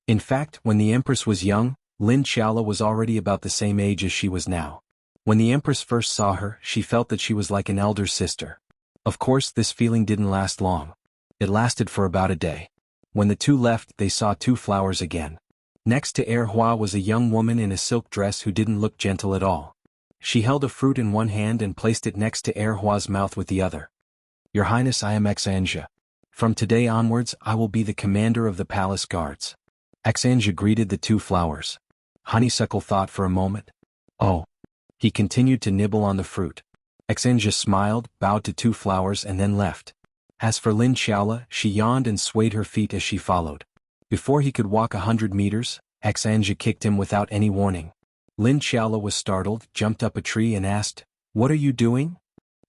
In fact, when the Empress was young, Lin Xiaola was already about the same age as she was now. When the Empress first saw her, she felt that she was like an elder sister. Of course, this feeling didn't last long. It lasted for about a day. When the two left, they saw two flowers again. Next to Hua was a young woman in a silk dress who didn't look gentle at all. She held a fruit in one hand and placed it next to Hua's mouth with the other. "Your Highness, I am Xanja. From today onwards, I will be the commander of the palace guards." Xanja greeted the two flowers. Honeysuckle thought for a moment. "Oh." He continued to nibble on the fruit. Xanja smiled, bowed to two flowers and then left. As for Lin Xiaola, she yawned and swayed her feet as she followed. Before he could walk 100 meters, Xanja kicked him without any warning. Lin Xiaola was startled, jumped up a tree and asked, "What are you doing?"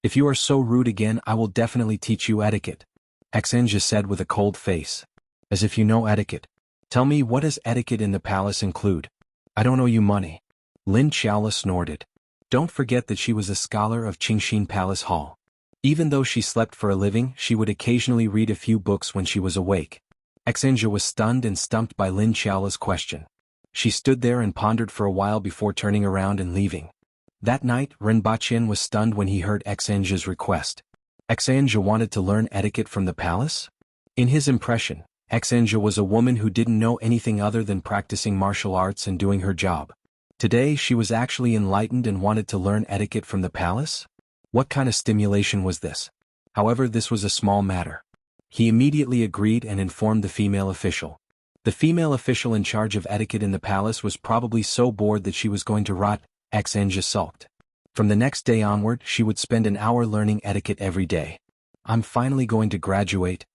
"If you are so rude again, I will definitely teach you etiquette," Xanja said with a cold face. "As if you know etiquette. Tell me, what does etiquette in the palace include?" "I don't owe you money." Lin Xiaola snorted. Don't forget that she was a scholar of Qingxin Palace Hall. Even though she slept for a living, she would occasionally read a few books when she was awake. Xanja was stunned and stumped by Lin Xiaola's question. She stood there and pondered for a while before turning around and leaving. That night, Renbaqian was stunned when he heard Xanja's request. Xanja wanted to learn etiquette from the palace? In his impression, Xanja was a woman who didn't know anything other than practicing martial arts and doing her job. Today she was actually enlightened and wanted to learn etiquette from the palace? What kind of stimulation was this? However, this was a small matter. He immediately agreed and informed the female official. The female official in charge of etiquette in the palace was probably so bored that she was going to rot. Xanja sulked. From the next day onward, she would spend an hour learning etiquette every day. "I'm finally going to graduate."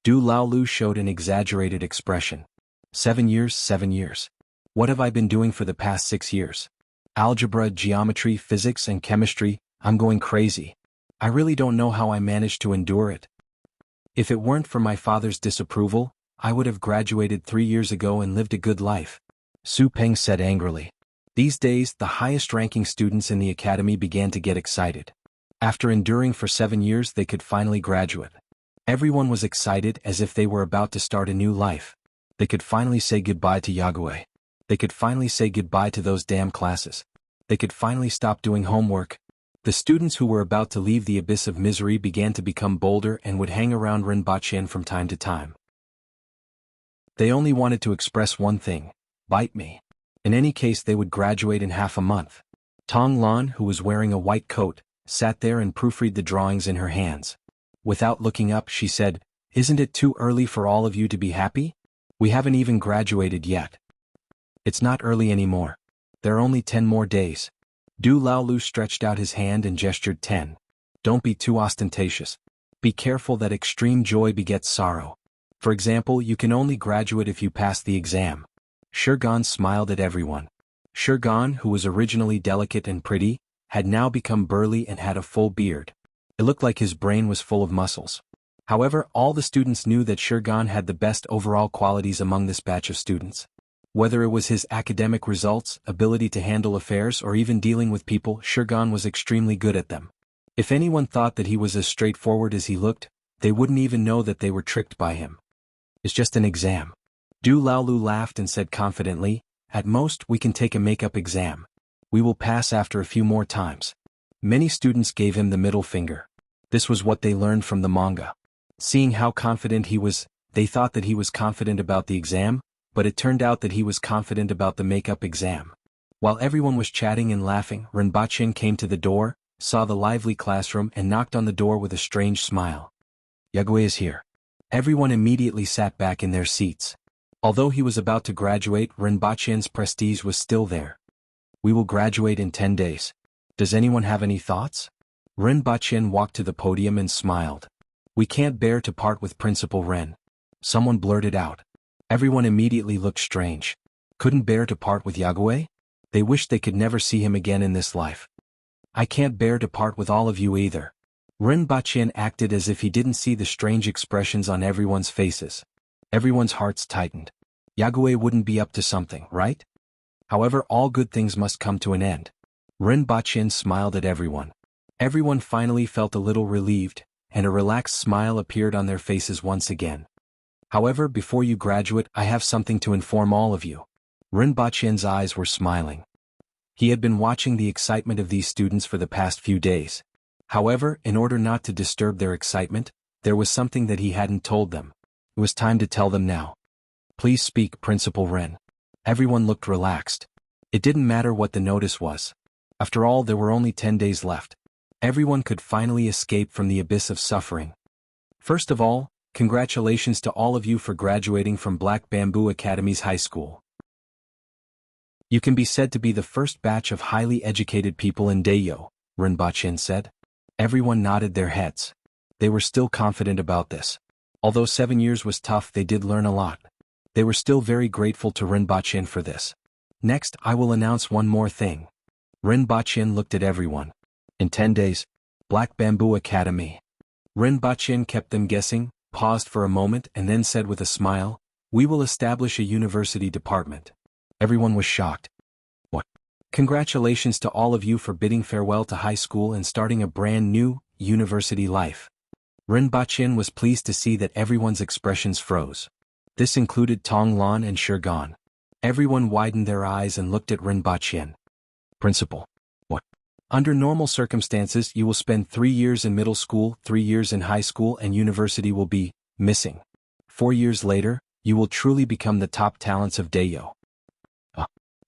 Du Laolu showed an exaggerated expression. 7 years, 7 years. What have I been doing for the past 6 years? Algebra, geometry, physics, and chemistry. I'm going crazy. I really don't know how I managed to endure it. If it weren't for my father's disapproval, I would have graduated 3 years ago and lived a good life. Su Peng said angrily. These days, the highest-ranking students in the academy began to get excited. After enduring for 7 years, they could finally graduate. Everyone was excited as if they were about to start a new life. They could finally say goodbye to Yagüe. They could finally say goodbye to those damn classes. They could finally stop doing homework. The students who were about to leave the abyss of misery began to become bolder and would hang around Renbaqian from time to time. They only wanted to express one thing: bite me. In any case, they would graduate in half a month. Tong Lan, who was wearing a white coat, sat there and proofread the drawings in her hands. Without looking up, she said, "Isn't it too early for all of you to be happy? We haven't even graduated yet." "It's not early anymore. There are only 10 more days." Du Laolu stretched out his hand and gestured 10. "Don't be too ostentatious. Be careful that extreme joy begets sorrow. For example, you can only graduate if you pass the exam." Shurgan smiled at everyone. Shurgan, who was originally delicate and pretty, had now become burly and had a full beard. It looked like his brain was full of muscles. However, all the students knew that Shurgan had the best overall qualities among this batch of students. Whether it was his academic results, ability to handle affairs, or even dealing with people, Shurgan was extremely good at them. If anyone thought that he was as straightforward as he looked, they wouldn't even know that they were tricked by him. "It's just an exam." Du Laolu laughed and said confidently, "At most, we can take a make-up exam. We will pass after a few more times." Many students gave him the middle finger. This was what they learned from the manga. Seeing how confident he was, they thought that he was confident about the exam, but it turned out that he was confident about the make-up exam. While everyone was chatting and laughing, Renbaqian came to the door, saw the lively classroom and knocked on the door with a strange smile. "Yagüe is here." Everyone immediately sat back in their seats. Although he was about to graduate, Renbaqian's prestige was still there. "We will graduate in 10 days. Does anyone have any thoughts?" Renbaqian walked to the podium and smiled. "We can't bear to part with Principal Ren." Someone blurted out. Everyone immediately looked strange. Couldn't bear to part with Yagüe? They wished they could never see him again in this life. "I can't bear to part with all of you either." Renbaqian acted as if he didn't see the strange expressions on everyone's faces. Everyone's hearts tightened. Yagüe wouldn't be up to something, right? However, all good things must come to an end. Renbaqian smiled at everyone. Everyone finally felt a little relieved, and a relaxed smile appeared on their faces once again. However, before you graduate, I have something to inform all of you. Rinpoche's eyes were smiling. He had been watching the excitement of these students for the past few days. However, in order not to disturb their excitement, there was something that he hadn't told them. It was time to tell them now. Please speak, Principal Ren. Everyone looked relaxed. It didn't matter what the notice was. After all, there were only 10 days left. Everyone could finally escape from the abyss of suffering. First of all, congratulations to all of you for graduating from Black Bamboo Academy's high school. You can be said to be the first batch of highly educated people in Daeyo, Rinpoche said. Everyone nodded their heads. They were still confident about this. Although 7 years was tough, they did learn a lot. They were still very grateful to Rinpoche for this. Next, I will announce one more thing. Rinpoche looked at everyone. In 10 days, Black Bamboo Academy. Rinpoche kept them guessing, paused for a moment and then said with a smile, we will establish a university department. Everyone was shocked. What? Congratulations to all of you for bidding farewell to high school and starting a brand new, university life. Rinpoche was pleased to see that everyone's expressions froze. This included Tong Lan and Shirgan. Everyone widened their eyes and looked at Rinpoche. Principal. What? Under normal circumstances, you will spend 3 years in middle school, 3 years in high school, and university will be missing. 4 years later, you will truly become the top talents of Daeyo.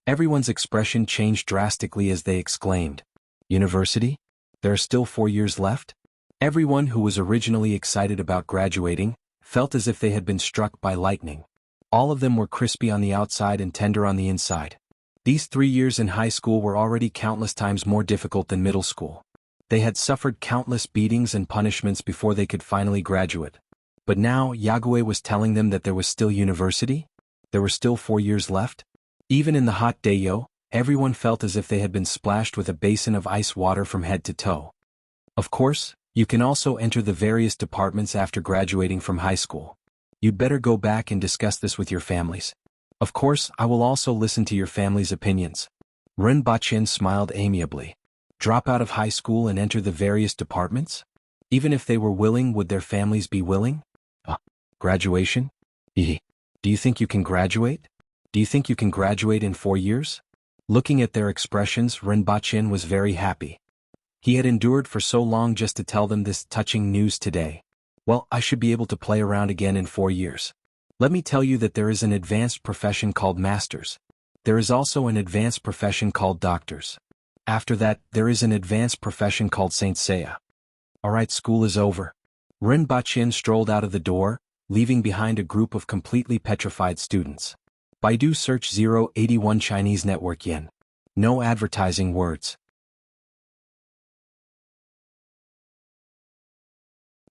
Everyone's expression changed drastically as they exclaimed, University? There are still 4 years left? Everyone who was originally excited about graduating felt as if they had been struck by lightning. All of them were crispy on the outside and tender on the inside. These 3 years in high school were already countless times more difficult than middle school. They had suffered countless beatings and punishments before they could finally graduate. But now Yagüe was telling them that there was still university? There were still 4 years left? Even in the hot Daeyo, everyone felt as if they had been splashed with a basin of ice water from head to toe. Of course, you can also enter the various departments after graduating from high school. You'd better go back and discuss this with your families. Of course, I will also listen to your family's opinions. Rinpoche smiled amiably. Drop out of high school and enter the various departments? Even if they were willing, would their families be willing? Graduation? Do you think you can graduate? Do you think you can graduate in 4 years? Looking at their expressions, Rinpoche was very happy. He had endured for so long just to tell them this touching news today. Well, I should be able to play around again in 4 years. Let me tell you that there is an advanced profession called masters. There is also an advanced profession called doctors. After that, there is an advanced profession called Saint Seiya. Alright, school is over. Rinpoche strolled out of the door, leaving behind a group of completely petrified students. Baidu search 081 Chinese network yen. No advertising words.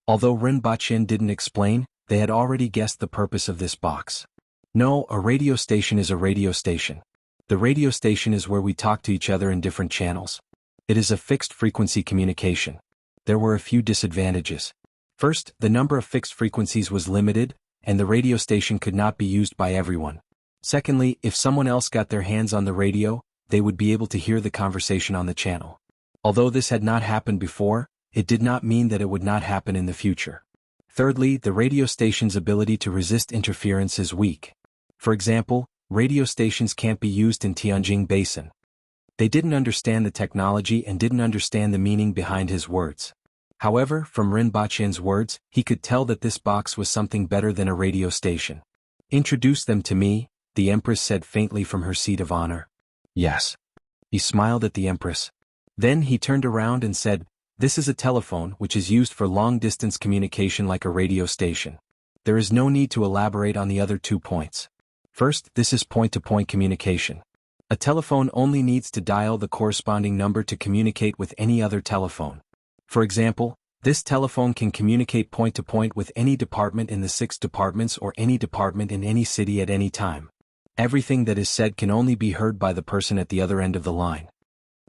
Although Rinpoche didn't explain, they had already guessed the purpose of this box. No, a radio station is a radio station. The radio station is where we talk to each other in different channels. It is a fixed frequency communication. There were a few disadvantages. First, the number of fixed frequencies was limited, and the radio station could not be used by everyone. Secondly, if someone else got their hands on the radio, they would be able to hear the conversation on the channel. Although this had not happened before, it did not mean that it would not happen in the future. Thirdly, the radio station's ability to resist interference is weak. For example, radio stations can't be used in Tianjin Basin. They didn't understand the technology and didn't understand the meaning behind his words. However, from Rinpoche's words, he could tell that this box was something better than a radio station. Introduce them to me, the Empress said faintly from her seat of honor. Yes. He smiled at the Empress. Then he turned around and said, this is a telephone which is used for long-distance communication like a radio station. There is no need to elaborate on the other 2 points. First, this is point-to-point communication. A telephone only needs to dial the corresponding number to communicate with any other telephone. For example, this telephone can communicate point-to-point with any department in the 6 departments or any department in any city at any time. Everything that is said can only be heard by the person at the other end of the line.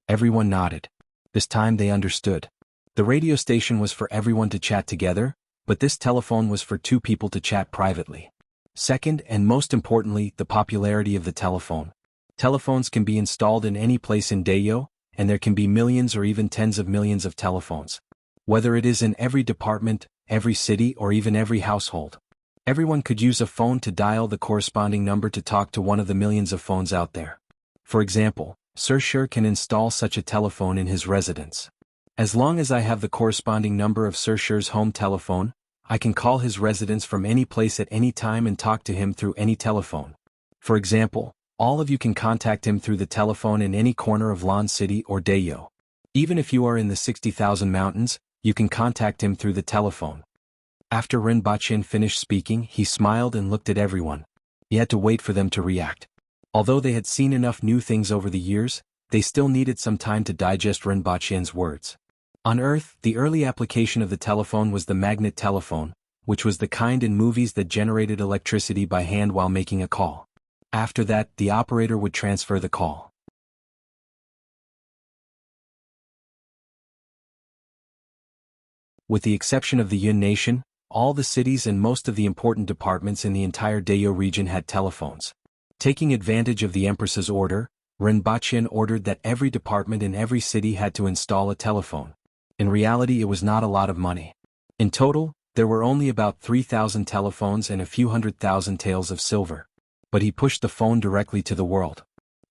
Everyone nodded. This time they understood. The radio station was for everyone to chat together, but this telephone was for 2 people to chat privately. Second, and most importantly, the popularity of the telephone. Telephones can be installed in any place in Daeyo, and there can be millions or even tens of millions of telephones. Whether it is in every department, every city, or even every household. Everyone could use a phone to dial the corresponding number to talk to one of the millions of phones out there. For example, Sir Sher can install such a telephone in his residence. As long as I have the corresponding number of Sir Sher's home telephone, I can call his residence from any place at any time and talk to him through any telephone. For example, all of you can contact him through the telephone in any corner of Lan City or Dayo. Even if you are in the 60,000 mountains, you can contact him through the telephone. After Rinpoche finished speaking, he smiled and looked at everyone. He had to wait for them to react. Although they had seen enough new things over the years, they still needed some time to digest Rinpoche's words. On Earth, the early application of the telephone was the magnet telephone, which was the kind in movies that generated electricity by hand while making a call. After that, the operator would transfer the call. With the exception of the Yun Nation, all the cities and most of the important departments in the entire Dayo region had telephones. Taking advantage of the Empress's order, Rinpoche ordered that every department in every city had to install a telephone. In reality, it was not a lot of money. In total, there were only about 3,000 telephones and a few 100,000 taels of silver. But he pushed the phone directly to the world.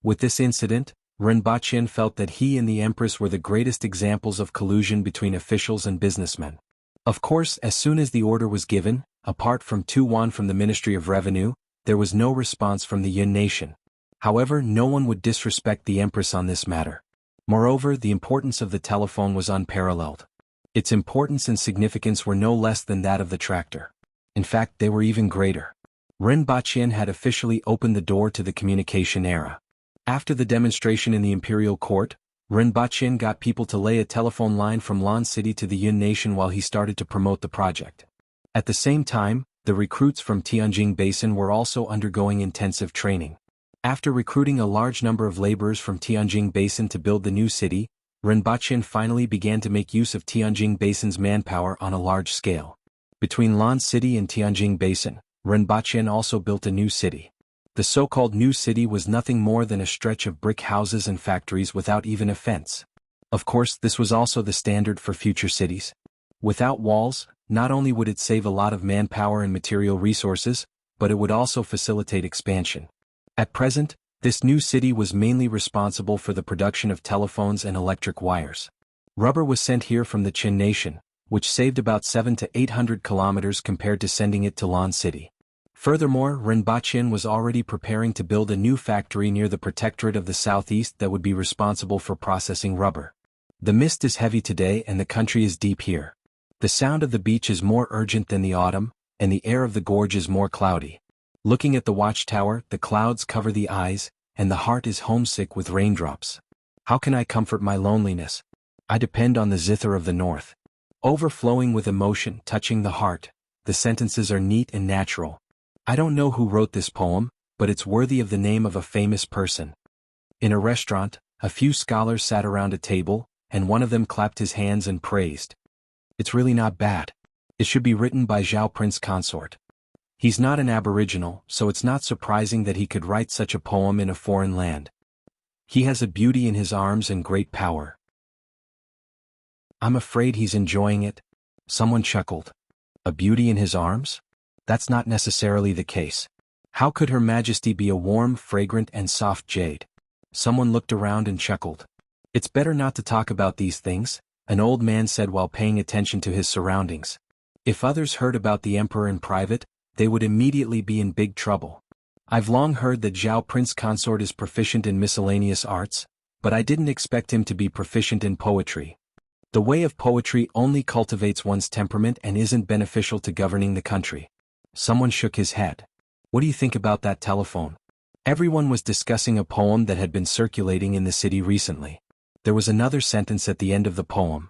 With this incident, Rinpoche felt that he and the Empress were the greatest examples of collusion between officials and businessmen. Of course, as soon as the order was given, apart from Tu Wan from the Ministry of Revenue, there was no response from the Yun Nation. However, no one would disrespect the Empress on this matter. Moreover, the importance of the telephone was unparalleled. Its importance and significance were no less than that of the tractor. In fact, they were even greater. Rinpoche had officially opened the door to the communication era. After the demonstration in the imperial court, Rinpoche got people to lay a telephone line from Lan City to the Yun Nation while he started to promote the project. At the same time, the recruits from Tianjin Basin were also undergoing intensive training. After recruiting a large number of laborers from Tianjin Basin to build the new city, Rinpoche finally began to make use of Tianjin Basin's manpower on a large scale. Between Lan City and Tianjin Basin, Rinpoche also built a new city. The so-called new city was nothing more than a stretch of brick houses and factories without even a fence. Of course, this was also the standard for future cities. Without walls, not only would it save a lot of manpower and material resources, but it would also facilitate expansion. At present, this new city was mainly responsible for the production of telephones and electric wires. Rubber was sent here from the Qin Nation, which saved about 700 to 800 kilometers compared to sending it to Lan City. Furthermore, Rinpoche was already preparing to build a new factory near the Protectorate of the Southeast that would be responsible for processing rubber. The mist is heavy today and the country is deep here. The sound of the beach is more urgent than the autumn, and the air of the gorge is more cloudy. Looking at the watchtower, the clouds cover the eyes, and the heart is homesick with raindrops. How can I comfort my loneliness? I depend on the zither of the north. Overflowing with emotion, touching the heart, the sentences are neat and natural. I don't know who wrote this poem, but it's worthy of the name of a famous person. In a restaurant, a few scholars sat around a table, and one of them clapped his hands and praised. It's really not bad. It should be written by Zhao Prince Consort. He's not an aboriginal, so it's not surprising that he could write such a poem in a foreign land. He has a beauty in his arms and great power. I'm afraid he's enjoying it. Someone chuckled. A beauty in his arms? That's not necessarily the case. How could Her Majesty be a warm, fragrant and soft jade? Someone looked around and chuckled. It's better not to talk about these things, an old man said while paying attention to his surroundings. If others heard about the emperor in private, they would immediately be in big trouble. I've long heard that Zhao Prince Consort is proficient in miscellaneous arts, but I didn't expect him to be proficient in poetry. The way of poetry only cultivates one's temperament and isn't beneficial to governing the country. Someone shook his head. What do you think about that telephone? Everyone was discussing a poem that had been circulating in the city recently. There was another sentence at the end of the poem.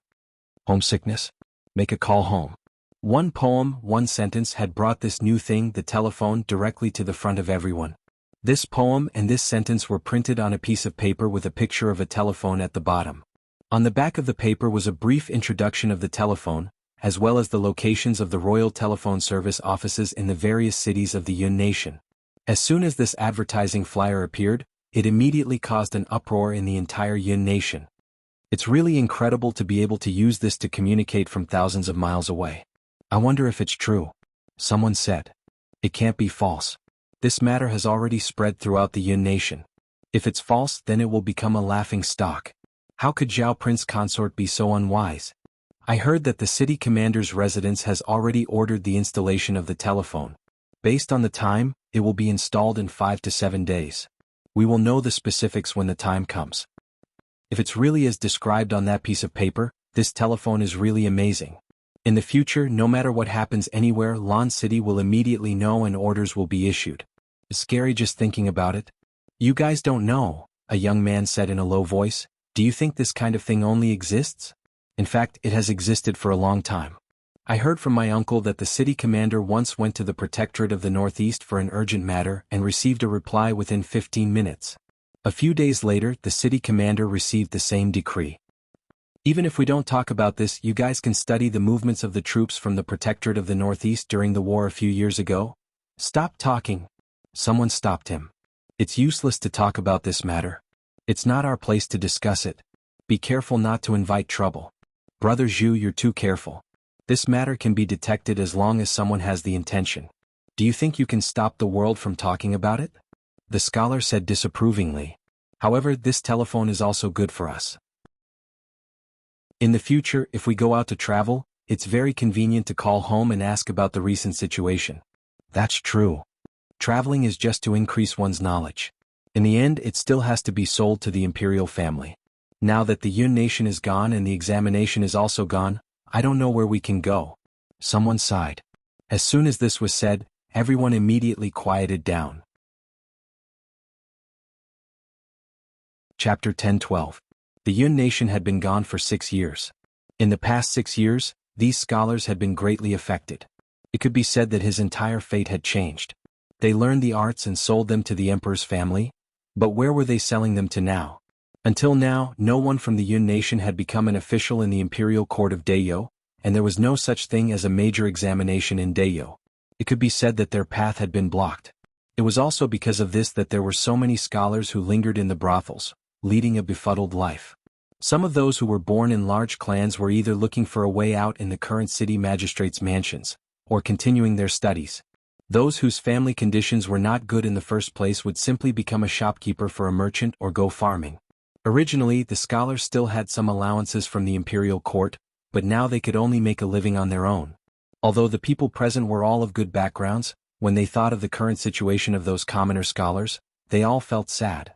Homesickness? Make a call home. One poem, one sentence had brought this new thing, the telephone, directly to the front of everyone. This poem and this sentence were printed on a piece of paper with a picture of a telephone at the bottom. On the back of the paper was a brief introduction of the telephone, as well as the locations of the Royal Telephone Service offices in the various cities of the Yun Nation. As soon as this advertising flyer appeared, it immediately caused an uproar in the entire Yun Nation. It's really incredible to be able to use this to communicate from thousands of miles away. I wonder if it's true. Someone said. It can't be false. This matter has already spread throughout the Yun nation. If it's false, then it will become a laughing stock. How could Zhao Prince Consort be so unwise? I heard that the city commander's residence has already ordered the installation of the telephone. Based on the time, it will be installed in 5 to 7 days. We will know the specifics when the time comes. If it's really as described on that piece of paper, this telephone is really amazing. In the future, no matter what happens anywhere, Lan City will immediately know and orders will be issued. It's scary just thinking about it. You guys don't know, a young man said in a low voice. Do you think this kind of thing only exists? In fact, it has existed for a long time. I heard from my uncle that the city commander once went to the Protectorate of the Northeast for an urgent matter and received a reply within 15 minutes. A few days later, the city commander received the same decree. Even if we don't talk about this, you guys can study the movements of the troops from the Protectorate of the Northeast during the war a few years ago. Stop talking. Someone stopped him. It's useless to talk about this matter. It's not our place to discuss it. Be careful not to invite trouble. Brother Zhu, you're too careful. This matter can be detected as long as someone has the intention. Do you think you can stop the world from talking about it? The scholar said disapprovingly. However, this telephone is also good for us. In the future, if we go out to travel, it's very convenient to call home and ask about the recent situation. That's true. Traveling is just to increase one's knowledge. In the end, it still has to be sold to the imperial family. Now that the Yun nation is gone and the examination is also gone, I don't know where we can go. Someone sighed. As soon as this was said, everyone immediately quieted down. Chapter 10-12. The Yun nation had been gone for 6 years. In the past 6 years, these scholars had been greatly affected. It could be said that his entire fate had changed. They learned the arts and sold them to the emperor's family, but where were they selling them to now? Until now, no one from the Yun nation had become an official in the imperial court of Dayo, and there was no such thing as a major examination in Dayo. It could be said that their path had been blocked. It was also because of this that there were so many scholars who lingered in the brothels, leading a befuddled life. Some of those who were born in large clans were either looking for a way out in the current city magistrates' mansions, or continuing their studies. Those whose family conditions were not good in the first place would simply become a shopkeeper for a merchant or go farming. Originally, the scholars still had some allowances from the imperial court, but now they could only make a living on their own. Although the people present were all of good backgrounds, when they thought of the current situation of those commoner scholars, they all felt sad.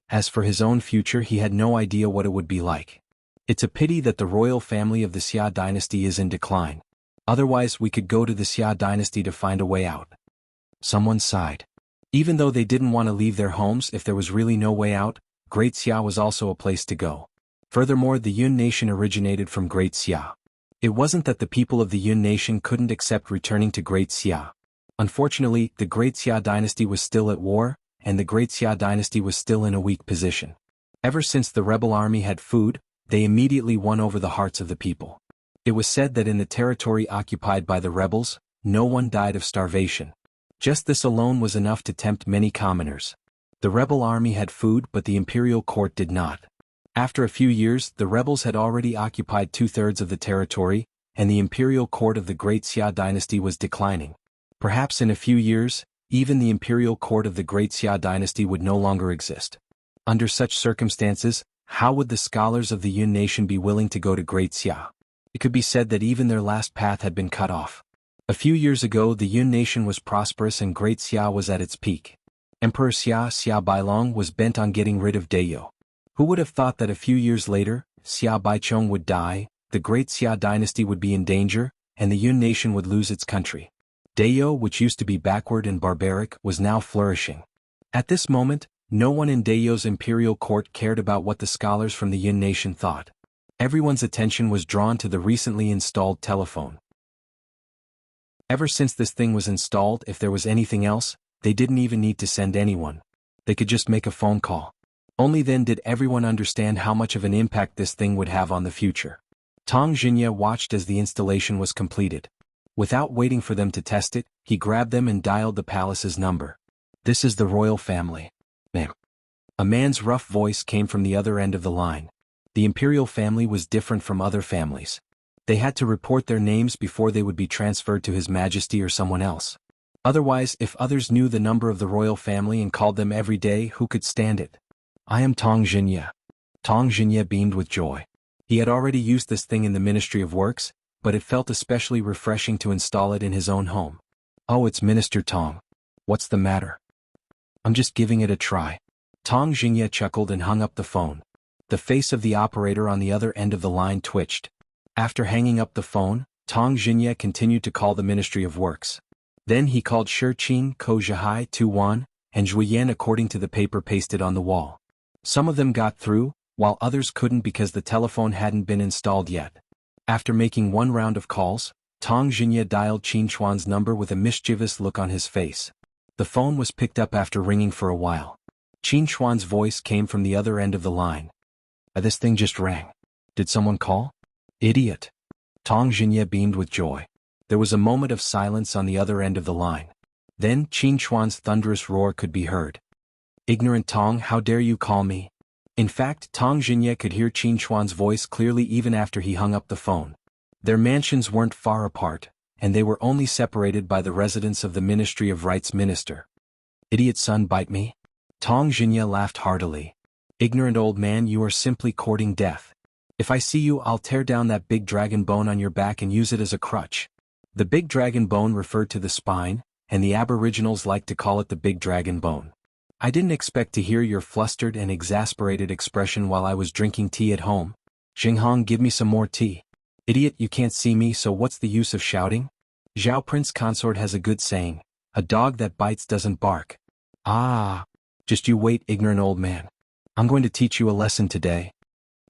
As for his own future, he had no idea what it would be like. It's a pity that the royal family of the Xia dynasty is in decline. Otherwise, we could go to the Xia dynasty to find a way out. Someone sighed. Even though they didn't want to leave their homes, if there was really no way out, Great Xia was also a place to go. Furthermore, the Yun nation originated from Great Xia. It wasn't that the people of the Yun nation couldn't accept returning to Great Xia. Unfortunately, the Great Xia dynasty was still at war, and the Great Xia dynasty was still in a weak position. Ever since the rebel army had food, they immediately won over the hearts of the people. It was said that in the territory occupied by the rebels, no one died of starvation. Just this alone was enough to tempt many commoners. The rebel army had food, but the imperial court did not. After a few years, the rebels had already occupied 2/3 of the territory, and the imperial court of the Great Xia dynasty was declining. Perhaps in a few years, even the imperial court of the Great Xia dynasty would no longer exist. Under such circumstances, how would the scholars of the Yun nation be willing to go to Great Xia? It could be said that even their last path had been cut off. A few years ago, the Yun nation was prosperous and Great Xia was at its peak. Emperor Xia Bailong was bent on getting rid of Dayo. Who would have thought that a few years later, Xia Baichong would die, the Great Xia dynasty would be in danger, and the Yun nation would lose its country. Dayo, which used to be backward and barbaric, was now flourishing. At this moment, no one in Dayo's imperial court cared about what the scholars from the Yun nation thought. Everyone's attention was drawn to the recently installed telephone. Ever since this thing was installed, if there was anything else, they didn't even need to send anyone. They could just make a phone call. Only then did everyone understand how much of an impact this thing would have on the future. Tang Xinye watched as the installation was completed. Without waiting for them to test it, he grabbed them and dialed the palace's number. "This is the royal family. Ma'am." A man's rough voice came from the other end of the line. The imperial family was different from other families. They had to report their names before they would be transferred to His Majesty or someone else. Otherwise, if others knew the number of the royal family and called them every day, who could stand it? I am Tong Jinye. Tong Jinye beamed with joy. He had already used this thing in the Ministry of Works, but it felt especially refreshing to install it in his own home. Oh, it's Minister Tong. What's the matter? I'm just giving it a try. Tong Jinye chuckled and hung up the phone. The face of the operator on the other end of the line twitched. After hanging up the phone, Tong Jinye continued to call the Ministry of Works. Then he called Shirqing, Ko Zhihai, Tu Wan, and Zhuyen according to the paper pasted on the wall. Some of them got through, while others couldn't because the telephone hadn't been installed yet. After making one round of calls, Tong Jinye dialed Qin Chuan's number with a mischievous look on his face. The phone was picked up after ringing for a while. Qin Chuan's voice came from the other end of the line. This thing just rang. Did someone call? Idiot. Tong Jinye beamed with joy. There was a moment of silence on the other end of the line. Then Qin Chuan's thunderous roar could be heard. Ignorant Tong, how dare you call me? In fact, Tong Jinye could hear Qin Chuan's voice clearly even after he hung up the phone. Their mansions weren't far apart, and they were only separated by the residence of the Ministry of Rights minister. Idiot son, bite me? Tong Jinye laughed heartily. Ignorant old man, you are simply courting death. If I see you, I'll tear down that big dragon bone on your back and use it as a crutch. The big dragon bone referred to the spine, and the Aboriginals like to call it the big dragon bone. I didn't expect to hear your flustered and exasperated expression while I was drinking tea at home. Xinghong, give me some more tea. Idiot, you can't see me, so what's the use of shouting? Zhao Prince Consort has a good saying, a dog that bites doesn't bark. Ah, just you wait, ignorant old man. I'm going to teach you a lesson today.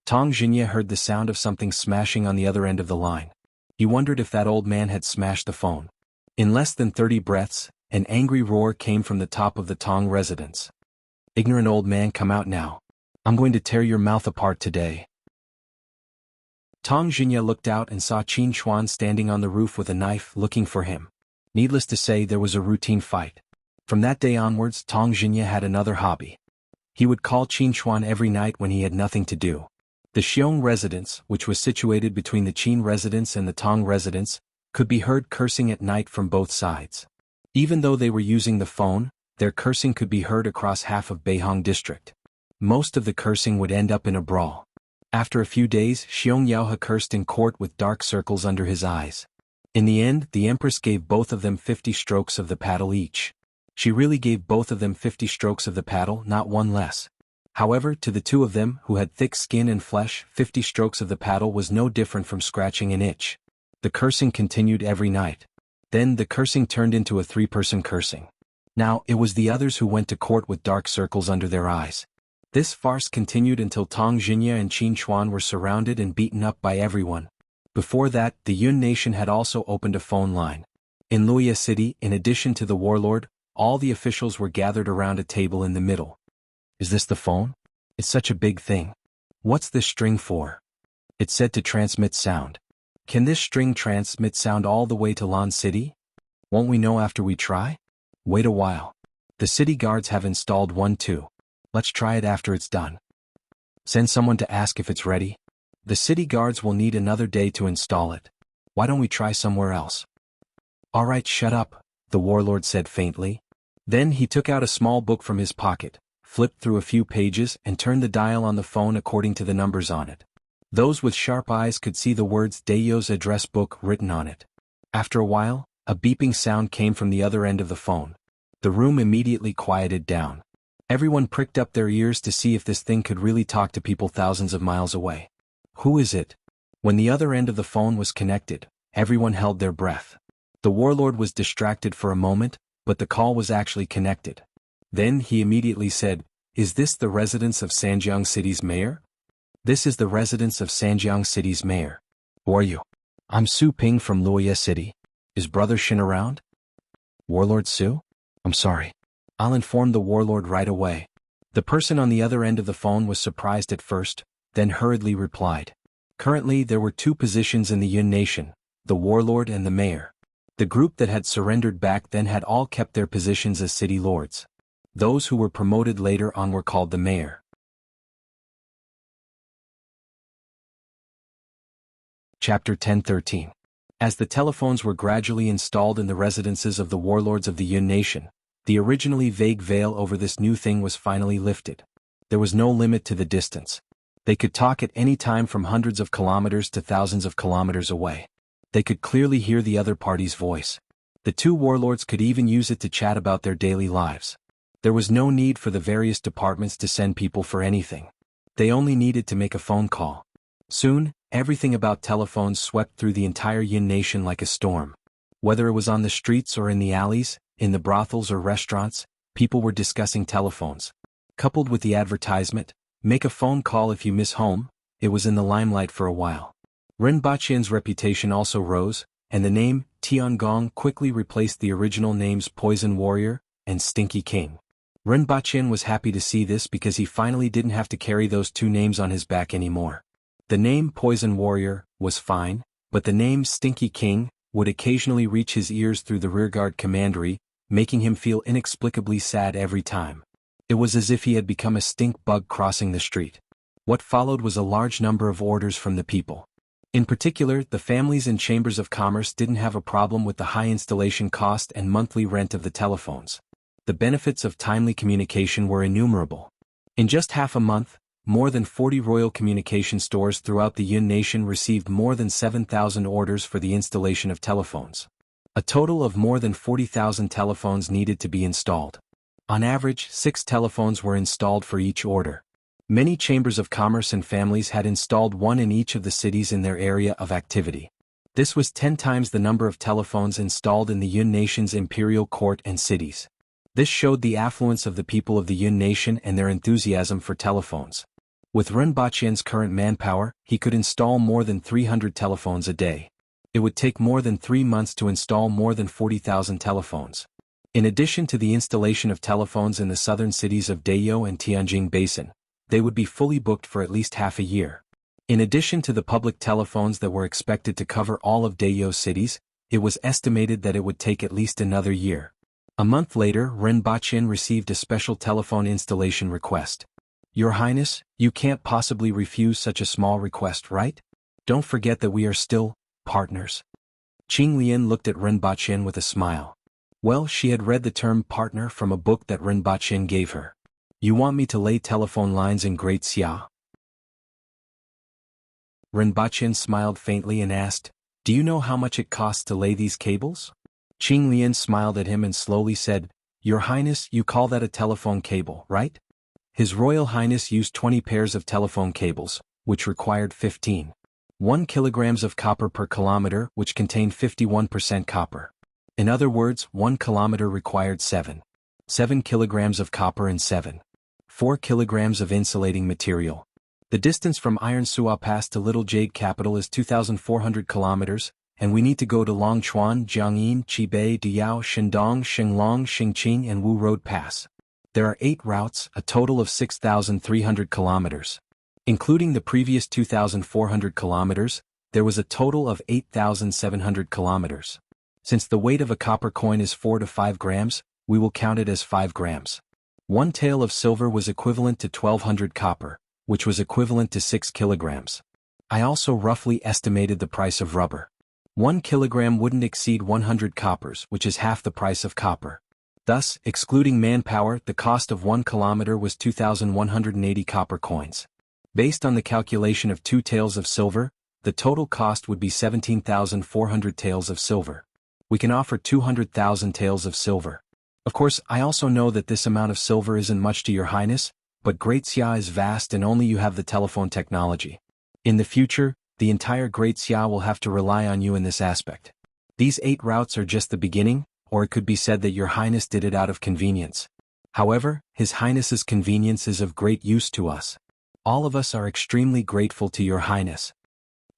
Tong Jinye heard the sound of something smashing on the other end of the line. He wondered if that old man had smashed the phone. In less than 30 breaths, an angry roar came from the top of the Tong residence. Ignorant old man, come out now. I'm going to tear your mouth apart today. Tong Jinye looked out and saw Qin Chuan standing on the roof with a knife looking for him. Needless to say, there was a routine fight. From that day onwards, Tong Jinye had another hobby. He would call Qin Chuan every night when he had nothing to do. The Xiong residence, which was situated between the Qin residence and the Tong residence, could be heard cursing at night from both sides. Even though they were using the phone, their cursing could be heard across half of Beihong district. Most of the cursing would end up in a brawl. After a few days, Xiong Yaohe cursed in court with dark circles under his eyes. In the end, the empress gave both of them 50 strokes of the paddle each. She really gave both of them 50 strokes of the paddle, not one less. However, to the two of them, who had thick skin and flesh, 50 strokes of the paddle was no different from scratching an itch. The cursing continued every night. Then the cursing turned into a 3-person cursing. Now, it was the others who went to court with dark circles under their eyes. This farce continued until Tong Jinye and Qin Chuan were surrounded and beaten up by everyone. Before that, the Yun nation had also opened a phone line. In Luoya City, in addition to the warlord, all the officials were gathered around a table in the middle. Is this the phone? It's such a big thing. What's this string for? It's said to transmit sound. Can this string transmit sound all the way to Lan City? Won't we know after we try? Wait a while. The city guards have installed one too. Let's try it after it's done. Send someone to ask if it's ready. The city guards will need another day to install it. Why don't we try somewhere else? All right, shut up, the warlord said faintly. Then he took out a small book from his pocket, flipped through a few pages and turned the dial on the phone according to the numbers on it. Those with sharp eyes could see the words Dayo's address book written on it. After a while, a beeping sound came from the other end of the phone. The room immediately quieted down. Everyone pricked up their ears to see if this thing could really talk to people thousands of miles away. Who is it? When the other end of the phone was connected, everyone held their breath. The warlord was distracted for a moment, but the call was actually connected. Then he immediately said, "Is this the residence of Sanjiang City's mayor?" "This is the residence of Sanjiang City's mayor." "Who are you?" "I'm Su Ping from Luoya City. Is Brother Shin around?" "Warlord Su? I'm sorry. I'll inform the warlord right away." The person on the other end of the phone was surprised at first, then hurriedly replied. Currently there were 2 positions in the Yun nation, the warlord and the mayor. The group that had surrendered back then had all kept their positions as city lords. Those who were promoted later on were called the mayor. Chapter 10:13. As the telephones were gradually installed in the residences of the warlords of the Yun nation, the originally vague veil over this new thing was finally lifted. There was no limit to the distance. They could talk at any time from hundreds of kilometers to thousands of kilometers away. They could clearly hear the other party's voice. The two warlords could even use it to chat about their daily lives. There was no need for the various departments to send people for anything. They only needed to make a phone call. Soon, everything about telephones swept through the entire Yin nation like a storm. Whether it was on the streets or in the alleys, in the brothels or restaurants, people were discussing telephones. Coupled with the advertisement, "Make a phone call if you miss home," it was in the limelight for a while. Rinpoche's reputation also rose, and the name Tiangong quickly replaced the original names Poison Warrior and Stinky King. Rinpoche was happy to see this because he finally didn't have to carry those two names on his back anymore. The name Poison Warrior was fine, but the name Stinky King would occasionally reach his ears through the rearguard commandery, making him feel inexplicably sad every time. It was as if he had become a stink bug crossing the street. What followed was a large number of orders from the people. In particular, the families and chambers of commerce didn't have a problem with the high installation cost and monthly rent of the telephones. The benefits of timely communication were innumerable. In just half a month, more than 40 royal communication stores throughout the Yun nation received more than 7,000 orders for the installation of telephones. A total of more than 40,000 telephones needed to be installed. On average, 6 telephones were installed for each order. Many chambers of commerce and families had installed one in each of the cities in their area of activity. This was 10 times the number of telephones installed in the Yun nation's imperial court and cities. This showed the affluence of the people of the Yun nation and their enthusiasm for telephones. With Rinpoche's current manpower, he could install more than 300 telephones a day. It would take more than 3 months to install more than 40,000 telephones. In addition to the installation of telephones in the southern cities of Dayo and Tianjin Basin, they would be fully booked for at least half a year. In addition to the public telephones that were expected to cover all of Dayo's cities, it was estimated that it would take at least another year. A month later, Rinpoche received a special telephone installation request. "Your Highness, you can't possibly refuse such a small request, right? Don't forget that we are still partners." Qing Lian looked at Rinpoche with a smile. Well, she had read the term partner from a book that Rinpoche gave her. "You want me to lay telephone lines in Great Xia?" Rinpoche smiled faintly and asked, "Do you know how much it costs to lay these cables?" Qing Lian smiled at him and slowly said, "Your Highness, you call that a telephone cable, right?" His Royal Highness used 20 pairs of telephone cables, which required 15.1 kilograms of copper per kilometer, which contained 51% copper. In other words, 1 kilometer required 7 kilograms of copper and 4 kilograms of insulating material. The distance from Iron Suwa Pass to Little Jade Capital is 2,400 kilometers, and we need to go to Longchuan, Jiangyin, Qibei, Diyao, Shandong, Shenglong, Xingqing and Wu Road Pass. There are 8 routes, a total of 6,300 kilometers. Including the previous 2,400 kilometers, there was a total of 8,700 kilometers. Since the weight of a copper coin is 4 to 5 grams, we will count it as 5 grams. 1 tael of silver was equivalent to 1,200 copper, which was equivalent to 6 kilograms. I also roughly estimated the price of rubber. 1 kilogram wouldn't exceed 100 coppers, which is half the price of copper. Thus, excluding manpower, the cost of 1 kilometer was 2,180 copper coins. Based on the calculation of 2 taels of silver, the total cost would be 17,400 taels of silver. We can offer 200,000 taels of silver. Of course, I also know that this amount of silver isn't much to your Highness, but Great Xia is vast and only you have the telephone technology. In the future, the entire Great Xia will have to rely on you in this aspect. These 8 routes are just the beginning, or it could be said that your Highness did it out of convenience. However, His Highness's convenience is of great use to us. All of us are extremely grateful to your Highness.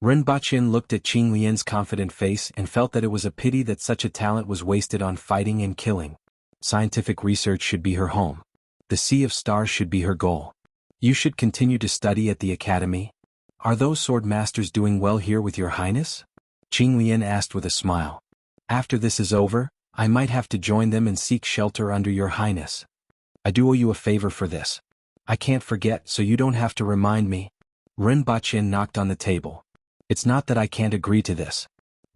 Rinpoche looked at Qing Lian's confident face and felt that it was a pity that such a talent was wasted on fighting and killing. Scientific research should be her home. The Sea of Stars should be her goal. You should continue to study at the academy. Are those sword masters doing well here with your Highness? Qing Lian asked with a smile. After this is over, I might have to join them and seek shelter under your Highness. I do owe you a favor for this. I can't forget, so you don't have to remind me. Rinpoche knocked on the table. It's not that I can't agree to this.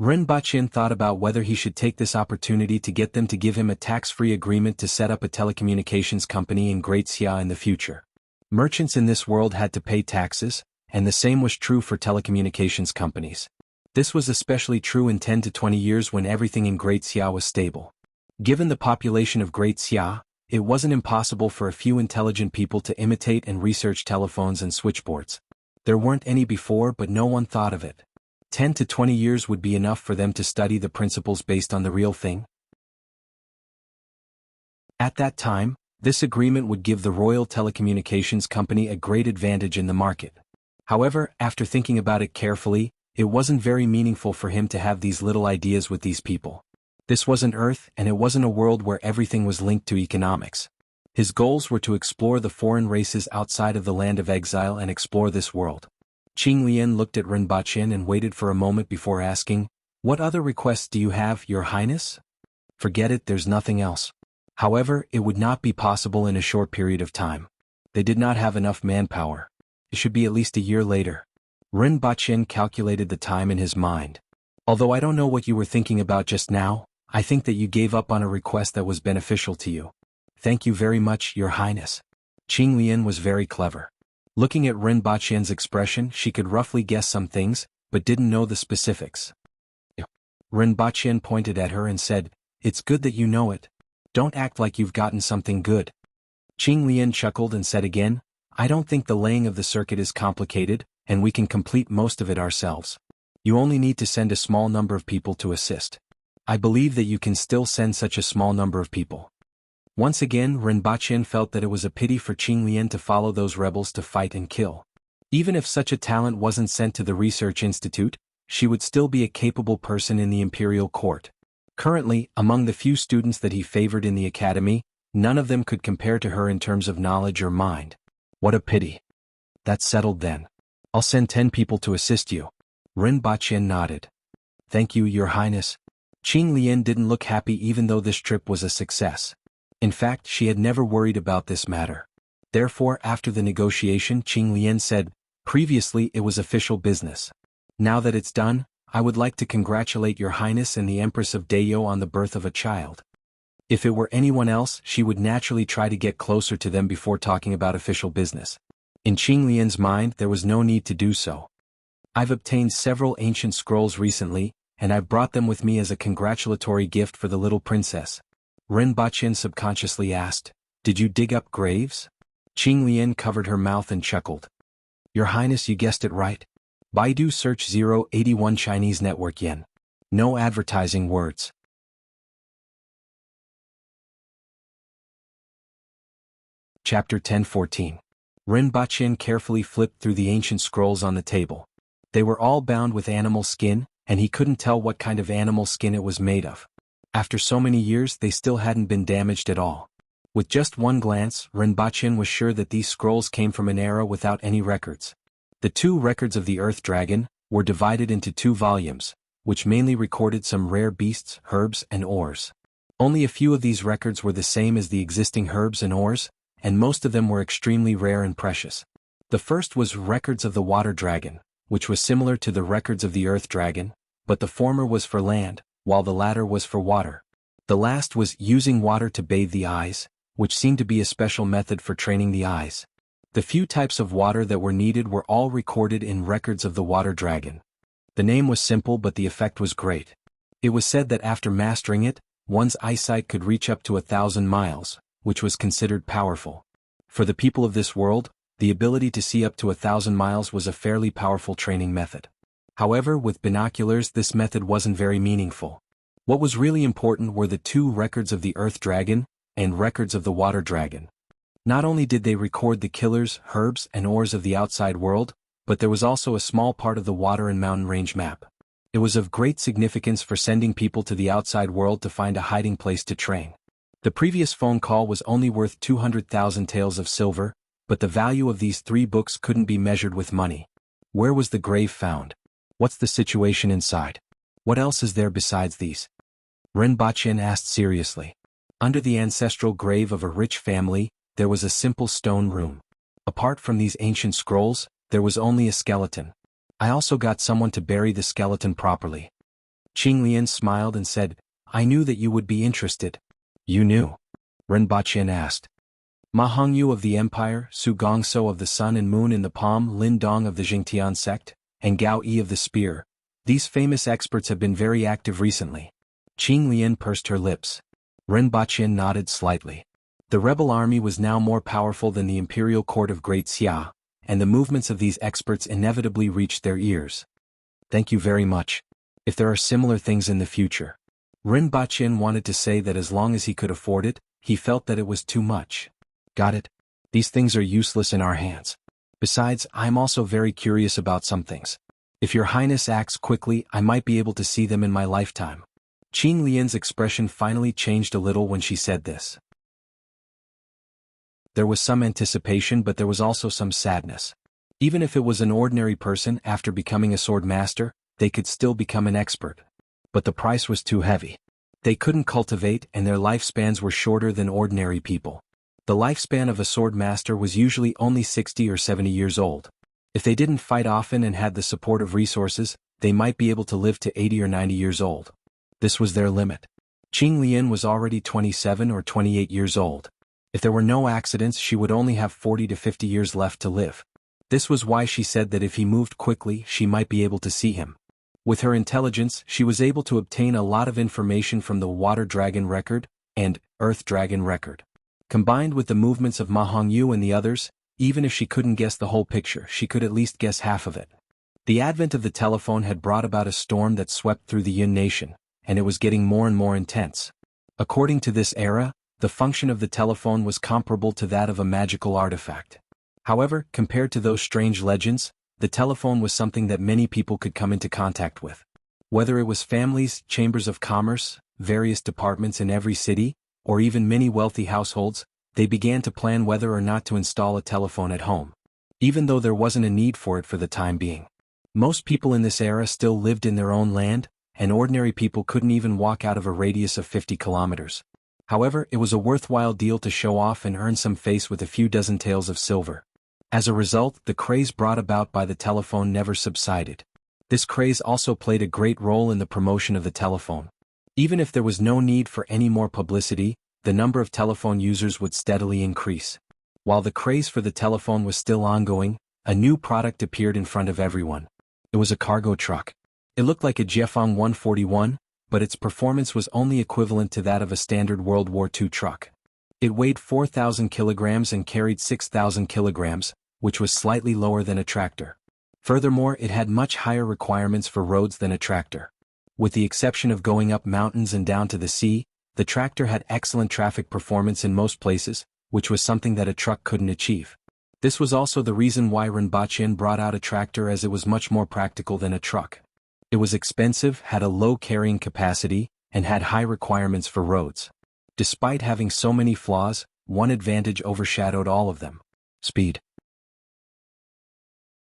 Ren Bachin thought about whether he should take this opportunity to get them to give him a tax-free agreement to set up a telecommunications company in Great Xia in the future. Merchants in this world had to pay taxes, and the same was true for telecommunications companies. This was especially true in 10 to 20 years when everything in Great Xia was stable. Given the population of Great Xia, it wasn't impossible for a few intelligent people to imitate and research telephones and switchboards. There weren't any before, but no one thought of it. 10 to 20 years would be enough for them to study the principles based on the real thing. At that time, this agreement would give the Royal Telecommunications Company a great advantage in the market. However, after thinking about it carefully, it wasn't very meaningful for him to have these little ideas with these people. This wasn't Earth, and it wasn't a world where everything was linked to economics. His goals were to explore the foreign races outside of the land of exile and explore this world. Qing Lian looked at Rinpoche and waited for a moment before asking, "What other requests do you have, Your Highness?" "Forget it, there's nothing else." However, it would not be possible in a short period of time. They did not have enough manpower. It should be at least a year later. Rinpoche calculated the time in his mind. "Although I don't know what you were thinking about just now, I think that you gave up on a request that was beneficial to you." "Thank you very much, Your Highness." Qing Lian was very clever. Looking at Rinpoche's expression, she could roughly guess some things, but didn't know the specifics. Rinpoche pointed at her and said, "It's good that you know it. Don't act like you've gotten something good." Qing Lian chuckled and said again, "I don't think the laying of the circuit is complicated, and we can complete most of it ourselves. You only need to send a small number of people to assist. I believe that you can still send such a small number of people." Once again, Rinpoche felt that it was a pity for Qing Lian to follow those rebels to fight and kill. Even if such a talent wasn't sent to the research institute, she would still be a capable person in the imperial court. Currently, among the few students that he favored in the academy, none of them could compare to her in terms of knowledge or mind. What a pity. That's settled then. I'll send 10 people to assist you. Rinpoche nodded. "Thank you, Your Highness." Qing Lian didn't look happy even though this trip was a success. In fact, she had never worried about this matter. Therefore, after the negotiation, Qing Lian said, "Previously it was official business. Now that it's done, I would like to congratulate Your Highness and the Empress of Dayo on the birth of a child." If it were anyone else, she would naturally try to get closer to them before talking about official business. In Qing Lian's mind, there was no need to do so. "I've obtained several ancient scrolls recently, and I've brought them with me as a congratulatory gift for the little princess." Rinpoche subconsciously asked, "Did you dig up graves?" Qing Lian covered her mouth and chuckled. "Your Highness, you guessed it right. Baidu search 081 Chinese network yen. No advertising words." Chapter 10:14. Rinpoche carefully flipped through the ancient scrolls on the table. They were all bound with animal skin, and he couldn't tell what kind of animal skin it was made of. After so many years, they still hadn't been damaged at all. With just one glance, Rinpoche was sure that these scrolls came from an era without any records. The 2 records of the Earth Dragon were divided into 2 volumes, which mainly recorded some rare beasts, herbs, and ores. Only a few of these records were the same as the existing herbs and ores, and most of them were extremely rare and precious. The first was Records of the Water Dragon, which was similar to the records of the Earth Dragon, but the former was for land, while the latter was for water. The last was Using Water to Bathe the Eyes, which seemed to be a special method for training the eyes. The few types of water that were needed were all recorded in Records of the Water Dragon. The name was simple, but the effect was great. It was said that after mastering it, one's eyesight could reach up to 1,000 miles, which was considered powerful. For the people of this world, the ability to see up to 1,000 miles was a fairly powerful training method. However, with binoculars this method wasn't very meaningful. What was really important were the 2 records of the Earth Dragon and Records of the Water Dragon. Not only did they record the killers, herbs, and ores of the outside world, but there was also a small part of the water and mountain range map. It was of great significance for sending people to the outside world to find a hiding place to train. The previous phone call was only worth 200,000 taels of silver, but the value of these 3 books couldn't be measured with money. Where was the grave found? What's the situation inside? What else is there besides these? Rinpoche asked seriously. Under the ancestral grave of a rich family, there was a simple stone room. Apart from these ancient scrolls, there was only a skeleton. I also got someone to bury the skeleton properly. Qing Lian smiled and said, I knew that you would be interested. You knew? Ren Baqian asked. Ma Hongyu of the Empire, Su Gongso of the Sun and Moon in the Palm, Lin Dong of the Jingtian sect, and Gao Yi of the Spear. These famous experts have been very active recently. Qing Lian pursed her lips. Ren Baqian nodded slightly. The rebel army was now more powerful than the imperial court of Great Xia, and the movements of these experts inevitably reached their ears. Thank you very much. If there are similar things in the future. Ren Baqian wanted to say that as long as he could afford it, he felt that it was too much. Got it? These things are useless in our hands. Besides, I am also very curious about some things. If your highness acts quickly, I might be able to see them in my lifetime. Qing Lian's expression finally changed a little when she said this. There was some anticipation, but there was also some sadness. Even if it was an ordinary person, after becoming a sword master, they could still become an expert. But the price was too heavy. They couldn't cultivate, and their lifespans were shorter than ordinary people. The lifespan of a sword master was usually only 60 or 70 years old. If they didn't fight often and had the support of resources, they might be able to live to 80 or 90 years old. This was their limit. Qing Lian was already 27 or 28 years old. If there were no accidents, she would only have 40 to 50 years left to live. This was why she said that if he moved quickly, she might be able to see him. With her intelligence, she was able to obtain a lot of information from the Water Dragon record and Earth Dragon record. Combined with the movements of Ma Hongyu and the others, even if she couldn't guess the whole picture, she could at least guess half of it. The advent of the telephone had brought about a storm that swept through the Yun nation, and it was getting more and more intense. According to this era, the function of the telephone was comparable to that of a magical artifact. However, compared to those strange legends, the telephone was something that many people could come into contact with. Whether it was families, chambers of commerce, various departments in every city, or even many wealthy households, they began to plan whether or not to install a telephone at home. Even though there wasn't a need for it for the time being. Most people in this era still lived in their own land, and ordinary people couldn't even walk out of a radius of 50 kilometers. However, it was a worthwhile deal to show off and earn some face with a few dozen taels of silver. As a result, the craze brought about by the telephone never subsided. This craze also played a great role in the promotion of the telephone. Even if there was no need for any more publicity, the number of telephone users would steadily increase. While the craze for the telephone was still ongoing, a new product appeared in front of everyone. It was a cargo truck. It looked like a Jiefeng 141, but its performance was only equivalent to that of a standard World War II truck. It weighed 4,000 kilograms and carried 6,000 kilograms, which was slightly lower than a tractor. Furthermore, it had much higher requirements for roads than a tractor. With the exception of going up mountains and down to the sea, the tractor had excellent traffic performance in most places, which was something that a truck couldn't achieve. This was also the reason why Ren Baqian brought out a tractor, as it was much more practical than a truck. It was expensive, had a low carrying capacity, and had high requirements for roads. Despite having so many flaws, one advantage overshadowed all of them: speed.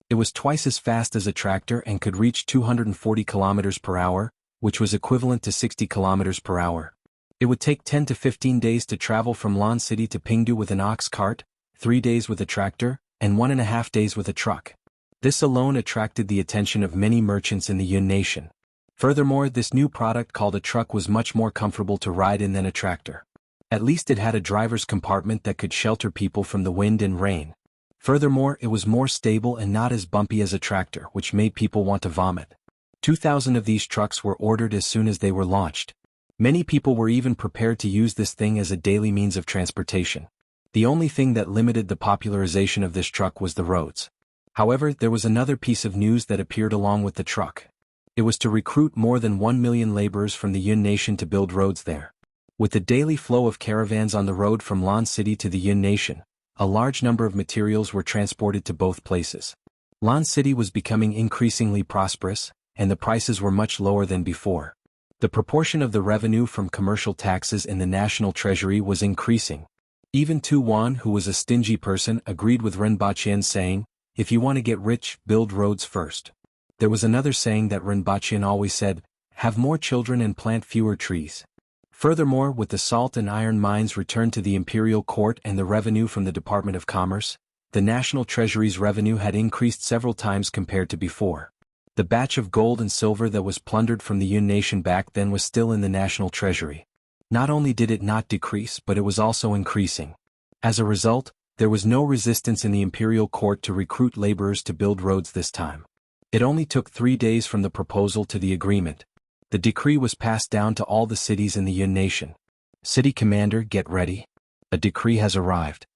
It was twice as fast as a tractor and could reach 240 kilometers per hour, which was equivalent to 60 kilometers per hour. It would take 10 to 15 days to travel from Lan City to Pingdu with an ox cart, 3 days with a tractor, and 1.5 days with a truck. This alone attracted the attention of many merchants in the Yun nation. Furthermore, this new product called a truck was much more comfortable to ride in than a tractor. At least it had a driver's compartment that could shelter people from the wind and rain. Furthermore, it was more stable and not as bumpy as a tractor, which made people want to vomit. 2,000 of these trucks were ordered as soon as they were launched. Many people were even prepared to use this thing as a daily means of transportation. The only thing that limited the popularization of this truck was the roads. However, there was another piece of news that appeared along with the truck. It was to recruit more than 1 million laborers from the Yun nation to build roads there. With the daily flow of caravans on the road from Lan City to the Yun nation, a large number of materials were transported to both places. Lan City was becoming increasingly prosperous, and the prices were much lower than before. The proportion of the revenue from commercial taxes in the national treasury was increasing. Even Tu Wan, who was a stingy person, agreed with Ren Baqian, saying, "If you want to get rich, build roads first." There was another saying that Ren Baqian always said: "Have more children and plant fewer trees." Furthermore, with the salt and iron mines returned to the imperial court and the revenue from the Department of Commerce, the national treasury's revenue had increased several times compared to before. The batch of gold and silver that was plundered from the Yun nation back then was still in the national treasury. Not only did it not decrease, but it was also increasing. As a result, there was no resistance in the imperial court to recruit laborers to build roads this time. It only took 3 days from the proposal to the agreement. The decree was passed down to all the cities in the Yun nation. City commander, get ready. A decree has arrived.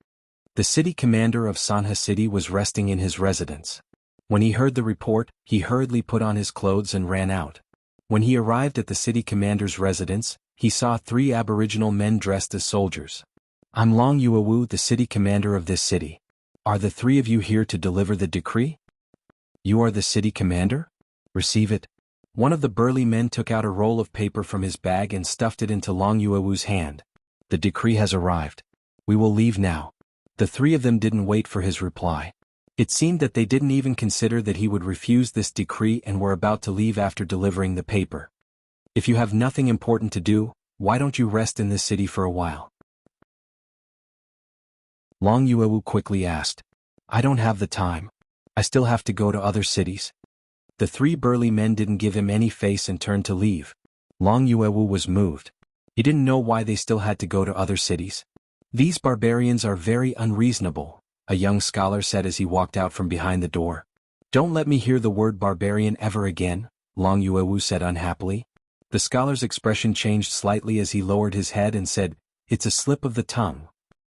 The city commander of Sanha City was resting in his residence. When he heard the report, he hurriedly put on his clothes and ran out. When he arrived at the city commander's residence, he saw 3 aboriginal men dressed as soldiers. I'm Long Yuawu, the city commander of this city. Are the 3 of you here to deliver the decree? You are the city commander? Receive it. One of the burly men took out a roll of paper from his bag and stuffed it into Long Yuawu's hand. The decree has arrived. We will leave now. The 3 of them didn't wait for his reply. It seemed that they didn't even consider that he would refuse this decree and were about to leave after delivering the paper. If you have nothing important to do, why don't you rest in this city for a while? Long Yuawu quickly asked. I don't have the time. I still have to go to other cities. The 3 burly men didn't give him any face and turned to leave. Long Yuawu was moved. He didn't know why they still had to go to other cities. These barbarians are very unreasonable, a young scholar said as he walked out from behind the door. Don't let me hear the word barbarian ever again, Long Yuawu said unhappily. The scholar's expression changed slightly as he lowered his head and said, It's a slip of the tongue.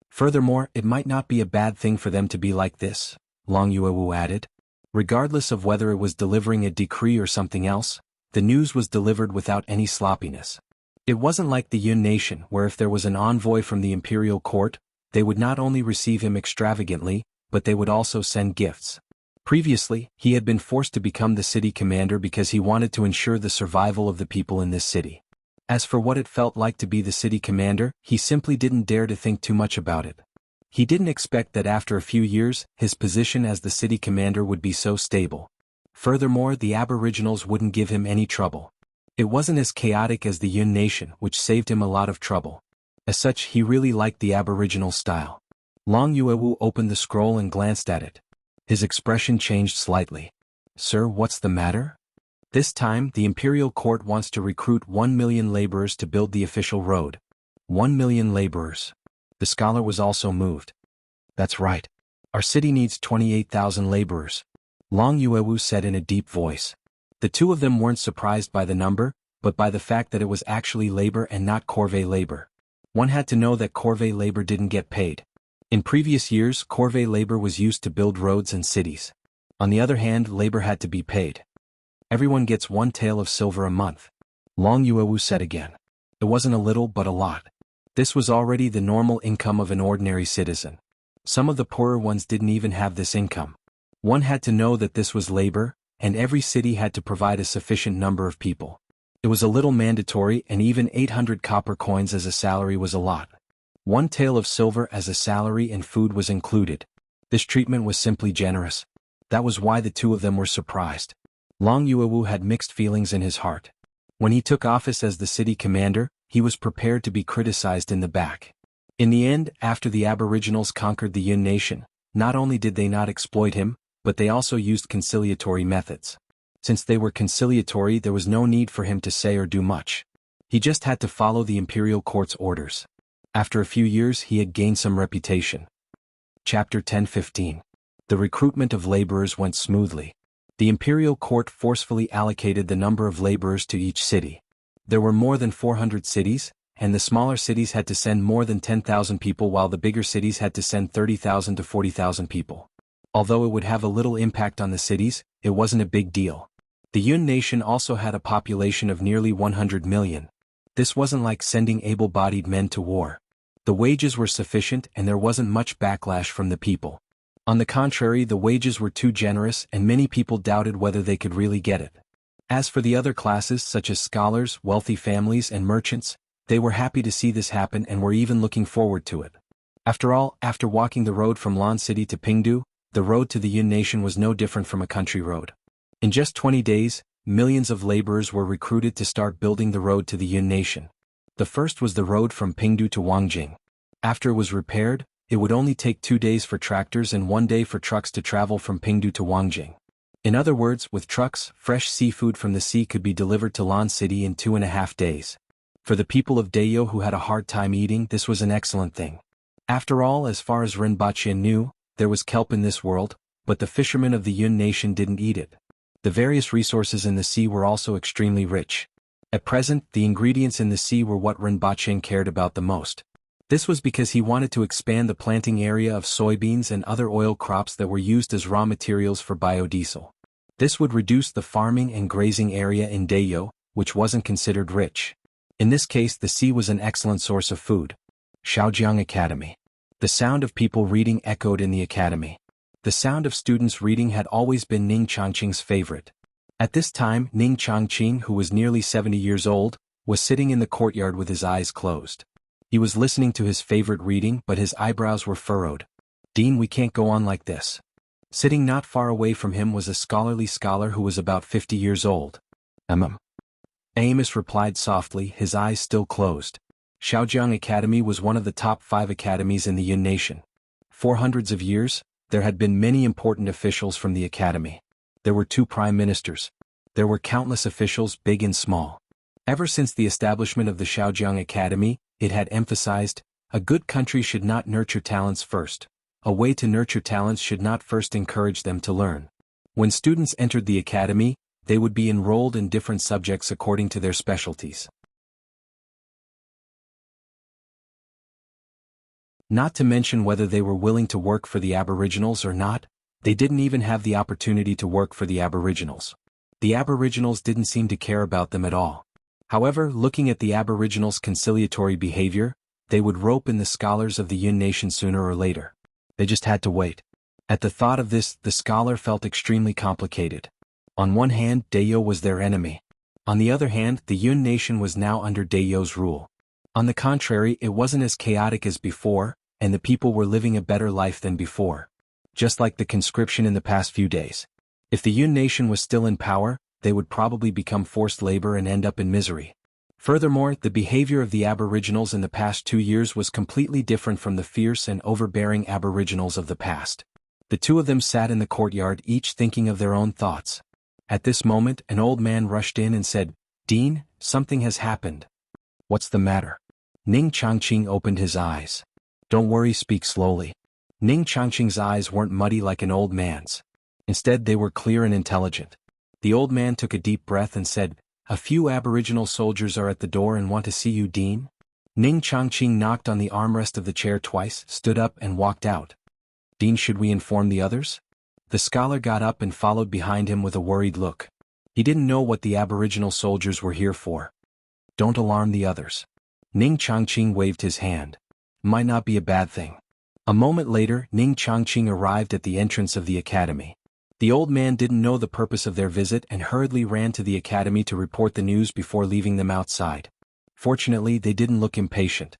Furthermore, it might not be a bad thing for them to be like this, Long Yuawu added. Regardless of whether it was delivering a decree or something else, the news was delivered without any sloppiness. It wasn't like the Yun nation, where if there was an envoy from the imperial court, they would not only receive him extravagantly, but they would also send gifts. Previously, he had been forced to become the city commander because he wanted to ensure the survival of the people in this city. As for what it felt like to be the city commander, he simply didn't dare to think too much about it. He didn't expect that after a few years, his position as the city commander would be so stable. Furthermore, the aboriginals wouldn't give him any trouble. It wasn't as chaotic as the Yun nation, which saved him a lot of trouble. As such, he really liked the aboriginal style. Long Yuawu opened the scroll and glanced at it. His expression changed slightly. Sir, what's the matter? This time, the imperial court wants to recruit 1 million laborers to build the official road. 1 million laborers. The scholar was also moved. That's right. Our city needs 28,000 laborers. Long Yuawu said in a deep voice. The 2 of them weren't surprised by the number, but by the fact that it was actually labor and not corvée labor. One had to know that corvée labor didn't get paid. In previous years, corvée labor was used to build roads and cities. On the other hand, labor had to be paid. Everyone gets 1 tael of silver a month. Long Yuawu said again. It wasn't a little but a lot. This was already the normal income of an ordinary citizen. Some of the poorer ones didn't even have this income. One had to know that this was labor, and every city had to provide a sufficient number of people. It was a little mandatory, and even 800 copper coins as a salary was a lot. 1 tael of silver as a salary and food was included. This treatment was simply generous. That was why the 2 of them were surprised. Long Yuawu had mixed feelings in his heart. When he took office as the city commander, he was prepared to be criticized in the back. In the end, after the aboriginals conquered the Yun nation, not only did they not exploit him, but they also used conciliatory methods. Since they were conciliatory, there was no need for him to say or do much. He just had to follow the imperial court's orders. After a few years, he had gained some reputation. Chapter 10:15. The recruitment of laborers went smoothly. The imperial court forcefully allocated the number of laborers to each city. There were more than 400 cities, and the smaller cities had to send more than 10,000 people while the bigger cities had to send 30,000 to 40,000 people. Although it would have a little impact on the cities, it wasn't a big deal. The Yun nation also had a population of nearly 100 million. This wasn't like sending able-bodied men to war. The wages were sufficient and there wasn't much backlash from the people. On the contrary, the wages were too generous and many people doubted whether they could really get it. As for the other classes such as scholars, wealthy families and merchants, they were happy to see this happen and were even looking forward to it. After all, after walking the road from Lan City to Pingdu, the road to the Yun nation was no different from a country road. In just 20 days, millions of laborers were recruited to start building the road to the Yun nation. The first was the road from Pingdu to Wangjing. After it was repaired, it would only take 2 days for tractors and 1 day for trucks to travel from Pingdu to Wangjing. In other words, with trucks, fresh seafood from the sea could be delivered to Lan City in 2.5 days. For the people of Dayo who had a hard time eating, this was an excellent thing. After all, as far as Rinpoche knew, there was kelp in this world, but the fishermen of the Yun nation didn't eat it. The various resources in the sea were also extremely rich. At present, the ingredients in the sea were what Rinpoche cared about the most. This was because he wanted to expand the planting area of soybeans and other oil crops that were used as raw materials for biodiesel. This would reduce the farming and grazing area in Dayo, which wasn't considered rich. In this case, the sea was an excellent source of food. Shaojiang Academy. The sound of people reading echoed in the academy. The sound of students reading had always been Ning Changqing's favorite. At this time, Ning Changqing, who was nearly 70 years old, was sitting in the courtyard with his eyes closed. He was listening to his favorite reading, but his eyebrows were furrowed. "Dean, we can't go on like this." Sitting not far away from him was a scholarly scholar who was about 50 years old. Amos replied softly, his eyes still closed. Shaojiang Academy was one of the top 5 academies in the Yun nation. For hundreds of years, there had been many important officials from the academy. There were 2 prime ministers. There were countless officials, big and small. Ever since the establishment of the Shaojiang Academy, it had emphasized, a good country should not nurture talents first. A way to nurture talents should not first encourage them to learn. When students entered the academy, they would be enrolled in different subjects according to their specialties. Not to mention whether they were willing to work for the Aboriginals or not, they didn't even have the opportunity to work for the Aboriginals. The Aboriginals didn't seem to care about them at all. However, looking at the Aboriginals' conciliatory behavior, they would rope in the scholars of the Yun nation sooner or later. They just had to wait. At the thought of this, the scholar felt extremely complicated. On one hand, Dayo was their enemy. On the other hand, the Yun nation was now under Dayo's rule. On the contrary, it wasn't as chaotic as before, and the people were living a better life than before. Just like the conscription in the past few days. If the Yun nation was still in power, they would probably become forced labor and end up in misery. Furthermore, the behavior of the Aboriginals in the past 2 years was completely different from the fierce and overbearing Aboriginals of the past. The 2 of them sat in the courtyard, each thinking of their own thoughts. At this moment, an old man rushed in and said, "Dean, something has happened." "What's the matter?" Ning Changqing opened his eyes. "Don't worry, speak slowly." Ning Changqing's eyes weren't muddy like an old man's. Instead, they were clear and intelligent. The old man took a deep breath and said, "A few Aboriginal soldiers are at the door and want to see you, Dean." Ning Changqing knocked on the armrest of the chair twice, stood up and walked out. "Dean, should we inform the others?" The scholar got up and followed behind him with a worried look. He didn't know what the Aboriginal soldiers were here for. "Don't alarm the others." Ning Changqing waved his hand. "Might not be a bad thing." A moment later, Ning Changqing arrived at the entrance of the academy. The old man didn't know the purpose of their visit and hurriedly ran to the academy to report the news before leaving them outside. Fortunately, they didn't look impatient.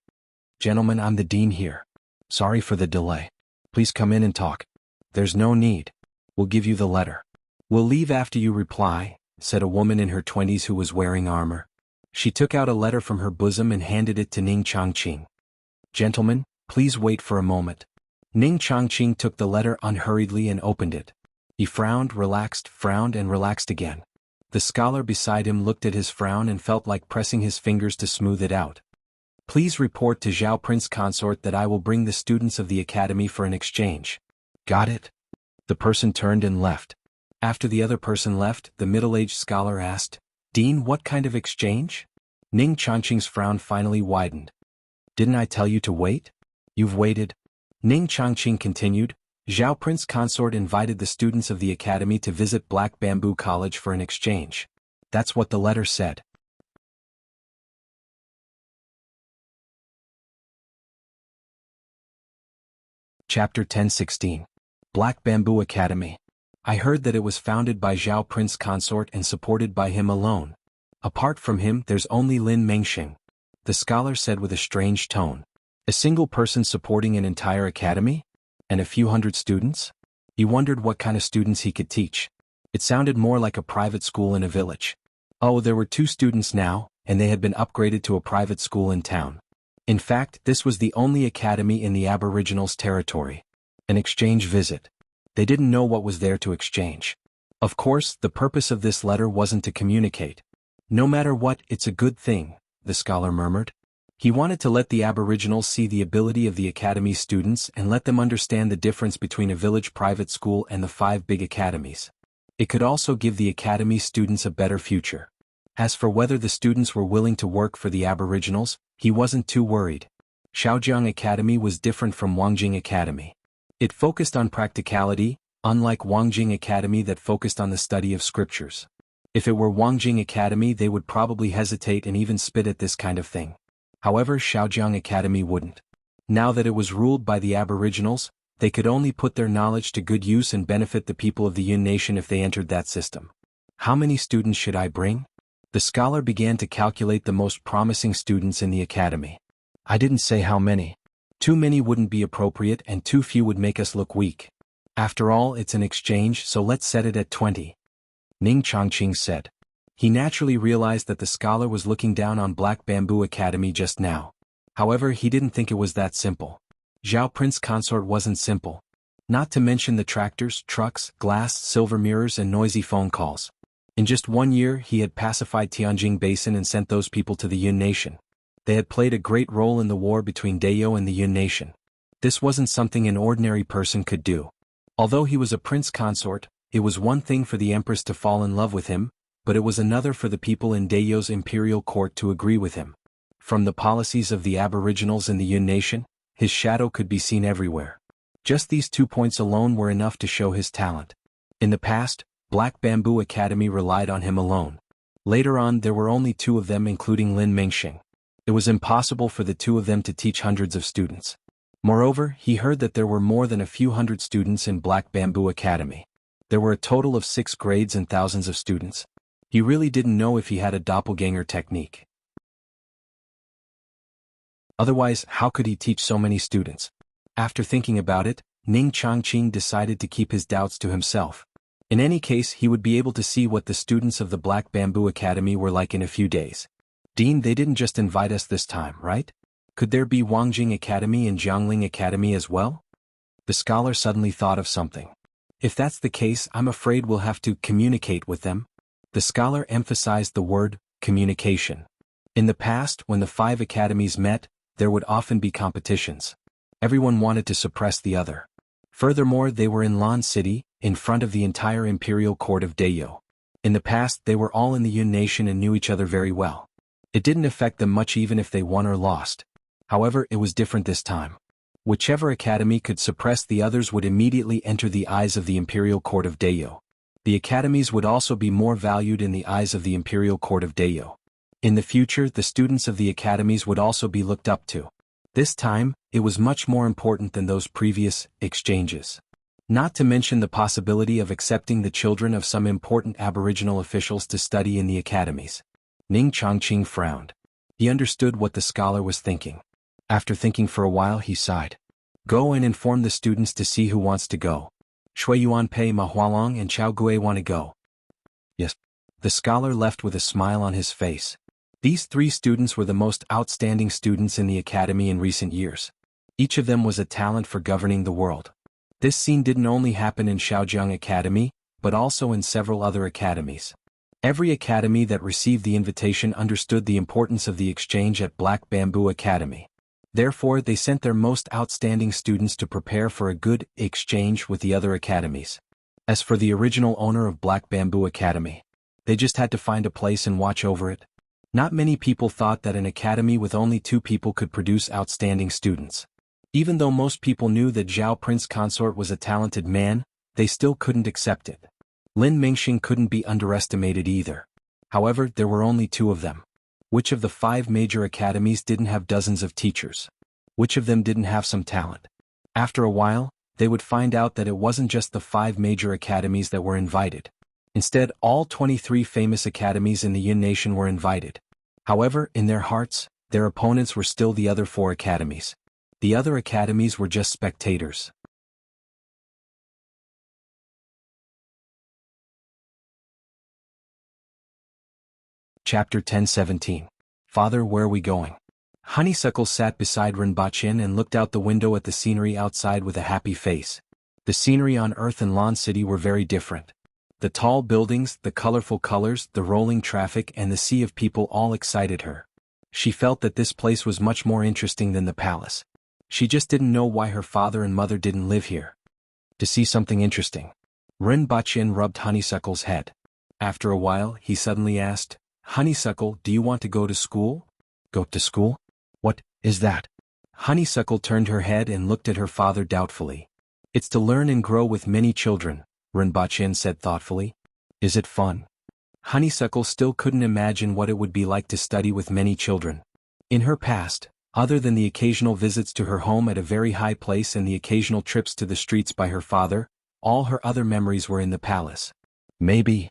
"Gentlemen, I'm the dean here. Sorry for the delay. Please come in and talk." "There's no need. We'll give you the letter." "We'll leave after you reply," said a woman in her 20s who was wearing armor. She took out a letter from her bosom and handed it to Ning Changqing. "Gentlemen, please wait for a moment." Ning Changqing took the letter unhurriedly and opened it. He frowned, frowned and relaxed again. The scholar beside him looked at his frown and felt like pressing his fingers to smooth it out. "Please report to Zhao Prince Consort that I will bring the students of the academy for an exchange." "Got it?" The person turned and left. After the other person left, the middle-aged scholar asked, "Dean, what kind of exchange?" Ning Changqing's frown finally widened. "Didn't I tell you to wait? You've waited." Ning Changqing continued, "Zhao Prince Consort invited the students of the academy to visit Black Bamboo College for an exchange. That's what the letter said." Chapter 10:16. Black Bamboo Academy. I heard that it was founded by Zhao Prince Consort and supported by him alone. Apart from him, there's only Lin Mengxing. The scholar said with a strange tone. A single person supporting an entire academy? And a few hundred students? He wondered what kind of students he could teach. It sounded more like a private school in a village. Oh, there were 2 students now, and they had been upgraded to a private school in town. In fact, this was the only academy in the Aboriginals' territory. An exchange visit. They didn't know what was there to exchange. Of course, the purpose of this letter wasn't to communicate. No matter what, it's a good thing, the scholar murmured. He wanted to let the Aboriginals see the ability of the Academy's students and let them understand the difference between a village private school and the 5 big academies. It could also give the Academy students a better future. As for whether the students were willing to work for the Aboriginals, he wasn't too worried. Shaojiang Academy was different from Wangjing Academy. It focused on practicality, unlike Wangjing Academy that focused on the study of scriptures. If it were Wangjing Academy, they would probably hesitate and even spit at this kind of thing. However, Shaojiang Academy wouldn't. Now that it was ruled by the Aboriginals, they could only put their knowledge to good use and benefit the people of the Yun Nation if they entered that system. How many students should I bring? The scholar began to calculate the most promising students in the academy. I didn't say how many. Too many wouldn't be appropriate and too few would make us look weak. After all, it's an exchange, so let's set it at 20. Ning Chongqing said. He naturally realized that the scholar was looking down on Black Bamboo Academy just now. However, he didn't think it was that simple. Zhao Prince Consort wasn't simple. Not to mention the tractors, trucks, glass, silver mirrors and noisy phone calls. In just 1 year he had pacified Tianjin Basin and sent those people to the Yun Nation. They had played a great role in the war between Dayo and the Yun Nation. This wasn't something an ordinary person could do. Although he was a prince consort, it was one thing for the empress to fall in love with him, but it was another for the people in Dayo's imperial court to agree with him. From the policies of the Aboriginals in the Yun Nation, his shadow could be seen everywhere. Just these 2 points alone were enough to show his talent. In the past, Black Bamboo Academy relied on him alone. Later on there were only 2 of them including Lin Mingxing. It was impossible for the 2 of them to teach hundreds of students. Moreover, he heard that there were more than a few hundred students in Black Bamboo Academy. There were a total of 6 grades and thousands of students. He really didn't know if he had a doppelganger technique. Otherwise, how could he teach so many students? After thinking about it, Ning Chongqing decided to keep his doubts to himself. In any case, he would be able to see what the students of the Black Bamboo Academy were like in a few days. Dean, they didn't just invite us this time, right? Could there be Wangjing Academy and Jiangling Academy as well? The scholar suddenly thought of something. If that's the case, I'm afraid we'll have to communicate with them. The scholar emphasized the word, communication. In the past, when the 5 academies met, there would often be competitions. Everyone wanted to suppress the other. Furthermore, they were in Lan City, in front of the entire imperial court of Dayo. In the past, they were all in the Yun Nation and knew each other very well. It didn't affect them much even if they won or lost. However, it was different this time. Whichever academy could suppress the others would immediately enter the eyes of the imperial court of Dayo. The academies would also be more valued in the eyes of the imperial court of Dayo. In the future, the students of the academies would also be looked up to. This time, it was much more important than those previous exchanges. Not to mention the possibility of accepting the children of some important Aboriginal officials to study in the academies. Ning Chongqing frowned. He understood what the scholar was thinking. After thinking for a while, he sighed. Go and inform the students to see who wants to go. Shui Yuanpei Ma Hualong and Chao Gui want to go. Yes. The scholar left with a smile on his face. These 3 students were the most outstanding students in the academy in recent years. Each of them was a talent for governing the world. This scene didn't only happen in Shaojiang Academy, but also in several other academies. Every academy that received the invitation understood the importance of the exchange at Black Bamboo Academy. Therefore, they sent their most outstanding students to prepare for a good exchange with the other academies. As for the original owner of Black Bamboo Academy, they just had to find a place and watch over it. Not many people thought that an academy with only 2 people could produce outstanding students. Even though most people knew that Zhao Prince Consort was a talented man, they still couldn't accept it. Lin Mingxing couldn't be underestimated either. However, there were only 2 of them. Which of the 5 major academies didn't have dozens of teachers? Which of them didn't have some talent? After a while, they would find out that it wasn't just the 5 major academies that were invited. Instead, all 23 famous academies in the Yun Nation were invited. However, in their hearts, their opponents were still the other 4 academies. The other academies were just spectators. Chapter 10:17. Father, where are we going? Honeysuckle sat beside Rinpochen and looked out the window at the scenery outside with a happy face. The scenery on Earth and Lan City were very different. The tall buildings, the colorful colors, the rolling traffic and the sea of people all excited her. She felt that this place was much more interesting than the palace. She just didn't know why her father and mother didn't live here. To see something interesting. Ren Bachien rubbed Honeysuckle's head. After a while, he suddenly asked, "Honeysuckle, do you want to go to school?" "Go to school? What is that?" Honeysuckle turned her head and looked at her father doubtfully. "It's to learn and grow with many children," Ren Bachien said thoughtfully. "Is it fun?" Honeysuckle still couldn't imagine what it would be like to study with many children. In her past, other than the occasional visits to her home at a very high place and the occasional trips to the streets by her father, all her other memories were in the palace. Maybe.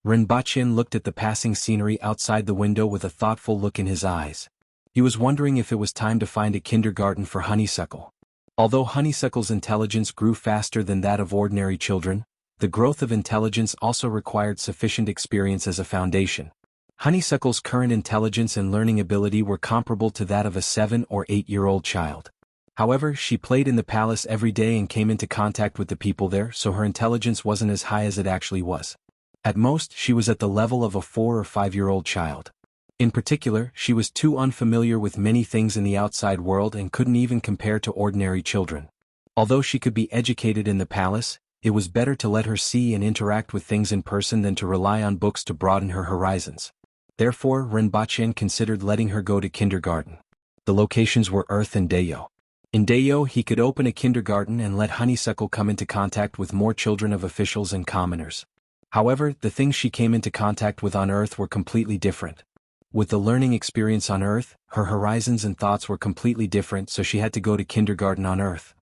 Ren Bachien looked at the passing scenery outside the window with a thoughtful look in his eyes. He was wondering if it was time to find a kindergarten for Honeysuckle. Although Honeysuckle's intelligence grew faster than that of ordinary children, the growth of intelligence also required sufficient experience as a foundation. Honeysuckle's current intelligence and learning ability were comparable to that of a 7- or 8-year-old child. However, she played in the palace every day and came into contact with the people there, so her intelligence wasn't as high as it actually was. At most, she was at the level of a 4- or 5-year-old child. In particular, she was too unfamiliar with many things in the outside world and couldn't even compare to ordinary children. Although she could be educated in the palace, it was better to let her see and interact with things in person than to rely on books to broaden her horizons. Therefore, Ren Bachien considered letting her go to kindergarten. The locations were Earth and Dayo. In Dayo, he could open a kindergarten and let Honeysuckle come into contact with more children of officials and commoners. However, the things she came into contact with on Earth were completely different. With the learning experience on Earth, her horizons and thoughts were completely different, so she had to go to kindergarten on Earth.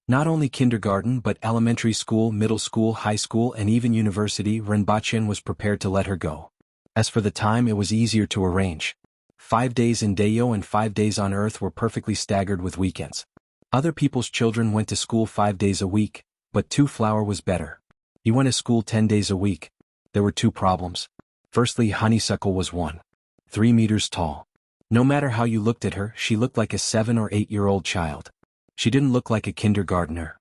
Not only kindergarten but elementary school, middle school, high school and even university, Ren Bachien was prepared to let her go. As for the time, it was easier to arrange. 5 days in Dayo and 5 days on Earth were perfectly staggered with weekends. Other people's children went to school 5 days a week, but Flower was better. He went to school 10 days a week. There were 2 problems. Firstly, Honeysuckle was 1.3 meters tall. No matter how you looked at her, she looked like a 7- or 8-year-old child. She didn't look like a kindergartner.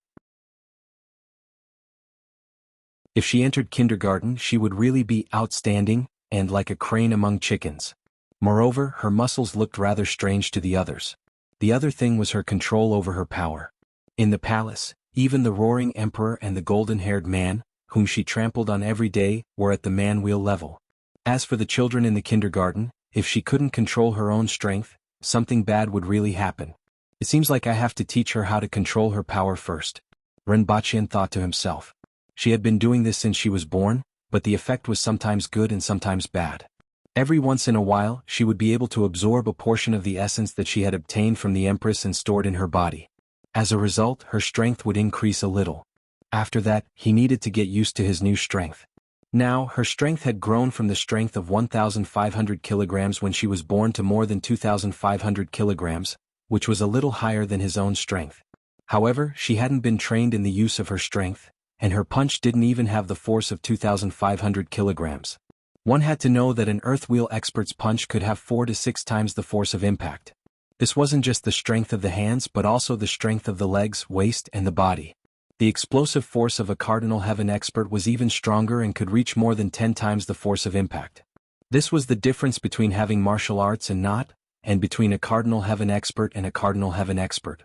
If she entered kindergarten, she would really be outstanding, and like a crane among chickens. Moreover, her muscles looked rather strange to the others. The other thing was her control over her power. In the palace, even the roaring emperor and the golden-haired man, whom she trampled on every day, were at the man-wheel level. As for the children in the kindergarten, if she couldn't control her own strength, something bad would really happen. It seems like I have to teach her how to control her power first. Ren Bachien thought to himself. She had been doing this since she was born, but the effect was sometimes good and sometimes bad. Every once in a while, she would be able to absorb a portion of the essence that she had obtained from the Empress and stored in her body. As a result, her strength would increase a little. After that, he needed to get used to his new strength. Now, her strength had grown from the strength of 1,500 kilograms when she was born to more than 2,500 kilograms, which was a little higher than his own strength. However, she hadn't been trained in the use of her strength, and her punch didn't even have the force of 2,500 kilograms. One had to know that an earth-wheel expert's punch could have 4 to 6 times the force of impact. This wasn't just the strength of the hands but also the strength of the legs, waist, and the body. The explosive force of a Cardinal Heaven expert was even stronger and could reach more than 10 times the force of impact. This was the difference between having martial arts and not, and between a Cardinal Heaven expert and a Cardinal Heaven expert.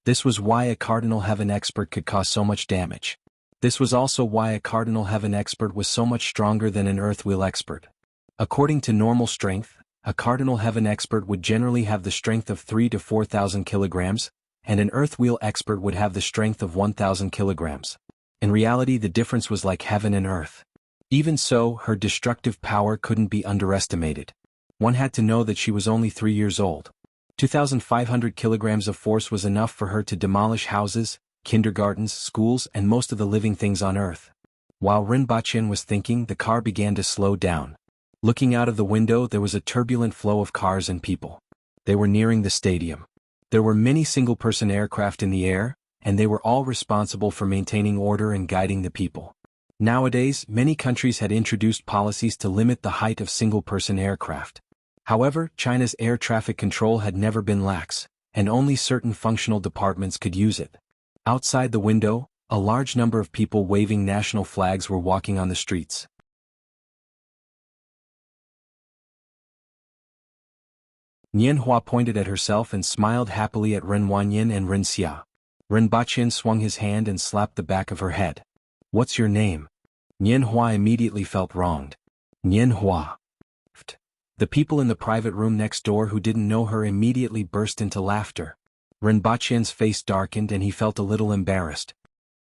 This was why a Cardinal Heaven expert could cause so much damage. This was also why a Cardinal Heaven expert was so much stronger than an Earthwheel expert. According to normal strength, a Cardinal Heaven expert would generally have the strength of 3,000 to 4,000 kilograms, and an Earthwheel expert would have the strength of 1,000 kilograms. In reality, the difference was like heaven and earth. Even so, her destructive power couldn't be underestimated. One had to know that she was only 3 years old. 2,500 kilograms of force was enough for her to demolish houses, kindergartens, schools, and most of the living things on Earth. While Ren Bachien was thinking, the car began to slow down. Looking out of the window, there was a turbulent flow of cars and people. They were nearing the stadium. There were many single-person aircraft in the air, and they were all responsible for maintaining order and guiding the people. Nowadays, many countries had introduced policies to limit the height of single-person aircraft. However, China's air traffic control had never been lax, and only certain functional departments could use it. Outside the window, A large number of people waving national flags were walking on the streets. Nian Hua pointed at herself and smiled happily at Ren Wanyin and Ren Xia. Ren Baqin swung his hand and slapped the back of her head. "What's your name?" Nian Hua immediately felt wronged. Nian Hua. The people in the private room next door who didn't know her immediately burst into laughter. Ren Baqin's face darkened and he felt a little embarrassed.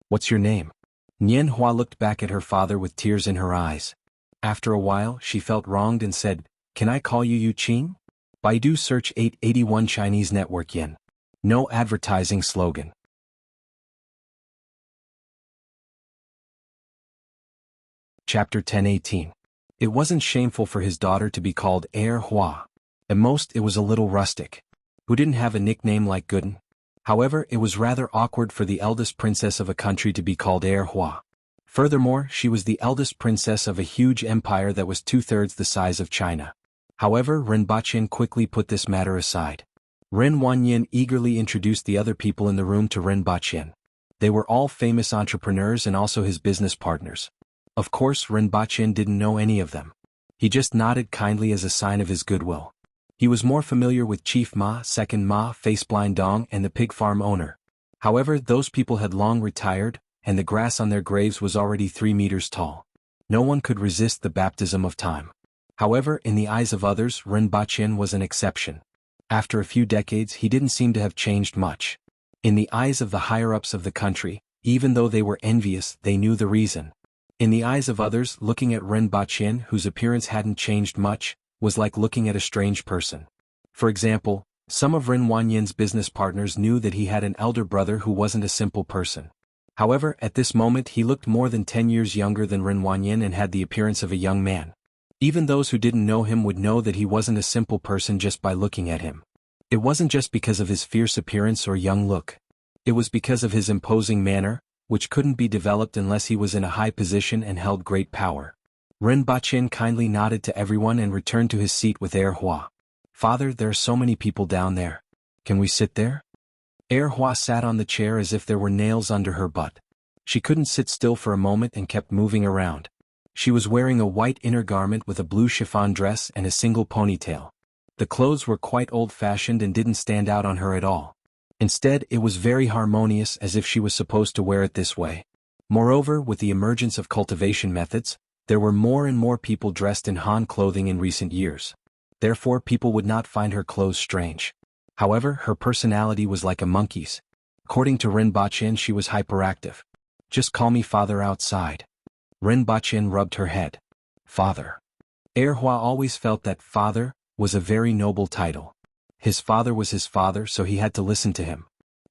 "What's your name?" Nian Hua looked back at her father with tears in her eyes. After a while she felt wronged and said, "Can I call you Yu Qing?" Baidu search 881 Chinese network yen. No advertising slogan. Chapter 10:18. It wasn't shameful for his daughter to be called Heir Hua. At most it was a little rustic. Who didn't have a nickname like Gooden? However, it was rather awkward for the eldest princess of a country to be called Heir Hua. Furthermore, she was the eldest princess of a huge empire that was 2/3 the size of China. However, Ren Baqin quickly put this matter aside. Ren Wanyin eagerly introduced the other people in the room to Ren Baqin. They were all famous entrepreneurs and also his business partners. Of course, Ren Baqin didn't know any of them. He just nodded kindly as a sign of his goodwill. He was more familiar with Chief Ma, Second Ma, Faceblind Dong, and the pig farm owner. However, those people had long retired, and the grass on their graves was already 3 meters tall. No one could resist the baptism of time. However, in the eyes of others, Ren Baqin was an exception. After a few decades, he didn't seem to have changed much. In the eyes of the higher-ups of the country, even though they were envious, they knew the reason. In the eyes of others, looking at Ren Baqin, whose appearance hadn't changed much, was like looking at a strange person. For example, some of Ren Wanyin's business partners knew that he had an elder brother who wasn't a simple person. However, at this moment he looked more than 10 years younger than Ren Wanyin and had the appearance of a young man. Even those who didn't know him would know that he wasn't a simple person just by looking at him. It wasn't just because of his fierce appearance or young look. It was because of his imposing manner, which couldn't be developed unless he was in a high position and held great power. Ren Baqin kindly nodded to everyone and returned to his seat with Heir Hua. "Father, there are so many people down there. Can we sit there?" Heir Hua sat on the chair as if there were nails under her butt. She couldn't sit still for a moment and kept moving around. She was wearing a white inner garment with a blue chiffon dress and a single ponytail. The clothes were quite old-fashioned and didn't stand out on her at all. Instead, it was very harmonious, as if she was supposed to wear it this way. Moreover, with the emergence of cultivation methods, there were more and more people dressed in Han clothing in recent years. Therefore, people would not find her clothes strange. However, her personality was like a monkey's. According to Ren Baqin, she was hyperactive. "Just call me father outside." Ren Baqin rubbed her head. Father. Heir Hua always felt that father was a very noble title. His father was his father, so he had to listen to him.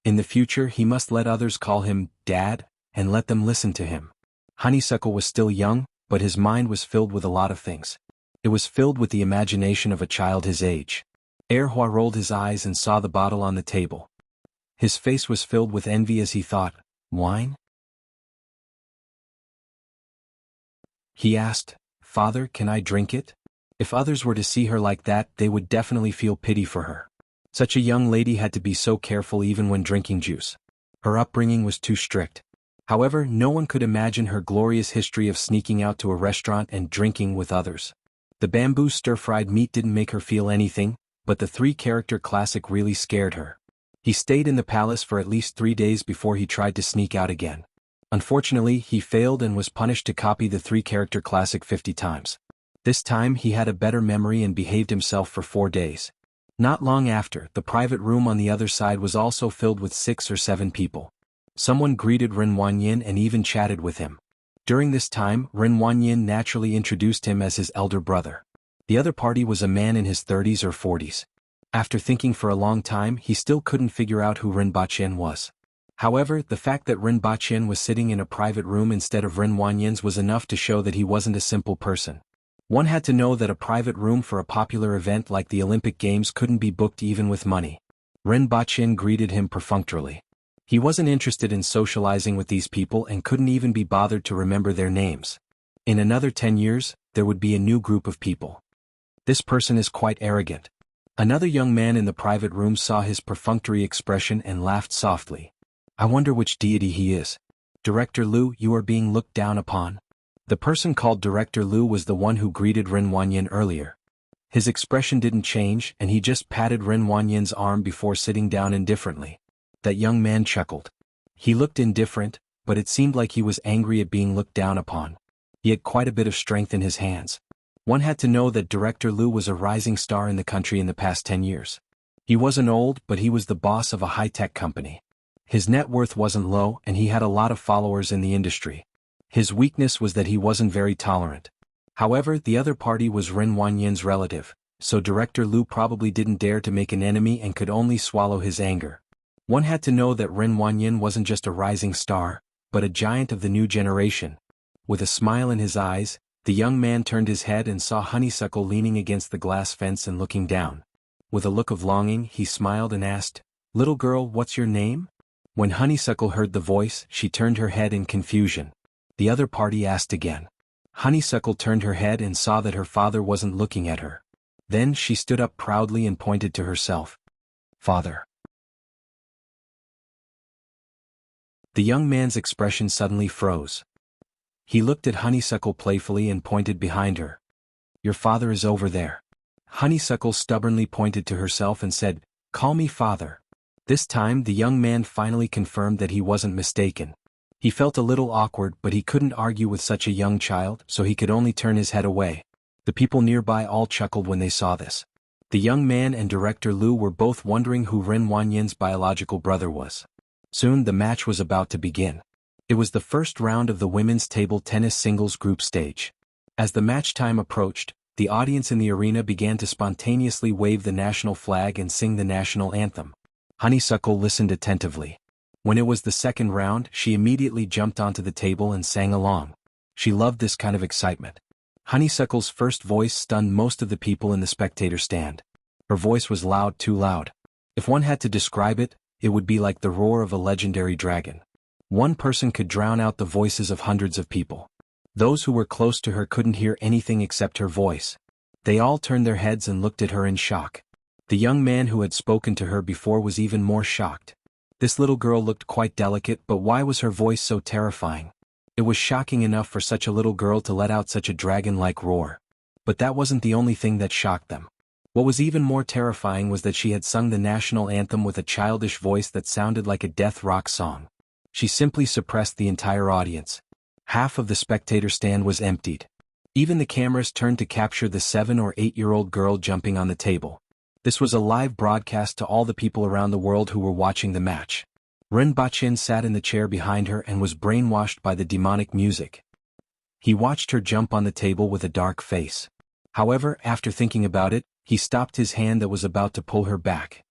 In the future, he must let others call him dad, and let them listen to him. Honeysuckle was still young, but his mind was filled with a lot of things. It was filled with the imagination of a child his age. Heir Hua rolled his eyes and saw the bottle on the table. His face was filled with envy as he thought, "Wine?" He asked, "Father, can I drink it?" If others were to see her like that, they would definitely feel pity for her. Such a young lady had to be so careful even when drinking juice. Her upbringing was too strict. However, no one could imagine her glorious history of sneaking out to a restaurant and drinking with others. The bamboo stir-fried meat didn't make her feel anything, but the 3-character classic really scared her. He stayed in the palace for at least 3 days before he tried to sneak out again. Unfortunately, he failed and was punished to copy the 3-character classic 50 times. This time he had a better memory and behaved himself for 4 days. Not long after, the private room on the other side was also filled with 6 or 7 people. Someone greeted Ren Wanyin and even chatted with him. During this time, Ren Wanyin naturally introduced him as his elder brother. The other party was a man in his 30s or 40s. After thinking for a long time, he still couldn't figure out who Ren Baqin was. However, the fact that Ren Baqin was sitting in a private room instead of Ren Wanyin's was enough to show that he wasn't a simple person. One had to know that a private room for a popular event like the Olympic Games couldn't be booked even with money. Ren Baqin greeted him perfunctorily. He wasn't interested in socializing with these people and couldn't even be bothered to remember their names. In another 10 years, there would be a new group of people. This person is quite arrogant. Another young man in the private room saw his perfunctory expression and laughed softly. I wonder which deity he is. Director Liu, you are being looked down upon. The person called Director Liu was the one who greeted Ren Wanyin earlier. His expression didn't change and he just patted Ren Wanyin's arm before sitting down indifferently. That young man chuckled. He looked indifferent, but it seemed like he was angry at being looked down upon. He had quite a bit of strength in his hands. One had to know that Director Liu was a rising star in the country in the past 10 years. He wasn't old, but he was the boss of a high-tech company. His net worth wasn't low and he had a lot of followers in the industry. His weakness was that he wasn't very tolerant. However, the other party was Ren Wanyin's relative, so Director Liu probably didn't dare to make an enemy and could only swallow his anger. One had to know that Ren Wanyin wasn't just a rising star, but a giant of the new generation. With a smile in his eyes, the young man turned his head and saw Honeysuckle leaning against the glass fence and looking down. With a look of longing, he smiled and asked, "Little girl, what's your name?" When Honeysuckle heard the voice, she turned her head in confusion. The other party asked again. Honeysuckle turned her head and saw that her father wasn't looking at her. Then she stood up proudly and pointed to herself. "Father." The young man's expression suddenly froze. He looked at Honeysuckle playfully and pointed behind her. "Your father is over there." Honeysuckle stubbornly pointed to herself and said, "Call me father." This time the young man finally confirmed that he wasn't mistaken. He felt a little awkward, but he couldn't argue with such a young child, so he could only turn his head away. The people nearby all chuckled when they saw this. The young man and Director Liu were both wondering who Ren Wanyin's biological brother was. Soon the match was about to begin. It was the first round of the women's table tennis singles group stage. As the match time approached, the audience in the arena began to spontaneously wave the national flag and sing the national anthem. Honeysuckle listened attentively. When it was the second round, she immediately jumped onto the table and sang along. She loved this kind of excitement. Honeysuckle's first voice stunned most of the people in the spectator stand. Her voice was loud, too loud. If one had to describe it, it would be like the roar of a legendary dragon. One person could drown out the voices of hundreds of people. Those who were close to her couldn't hear anything except her voice. They all turned their heads and looked at her in shock. The young man who had spoken to her before was even more shocked. This little girl looked quite delicate, but why was her voice so terrifying? It was shocking enough for such a little girl to let out such a dragon-like roar. But that wasn't the only thing that shocked them. What was even more terrifying was that she had sung the national anthem with a childish voice that sounded like a death rock song. She simply suppressed the entire audience. Half of the spectator stand was emptied. Even the cameras turned to capture the 7 or 8-year-old girl jumping on the table. This was a live broadcast to all the people around the world who were watching the match. Ren Bachin sat in the chair behind her and was brainwashed by the demonic music. He watched her jump on the table with a dark face. However, after thinking about it, he stopped his hand that was about to pull her back.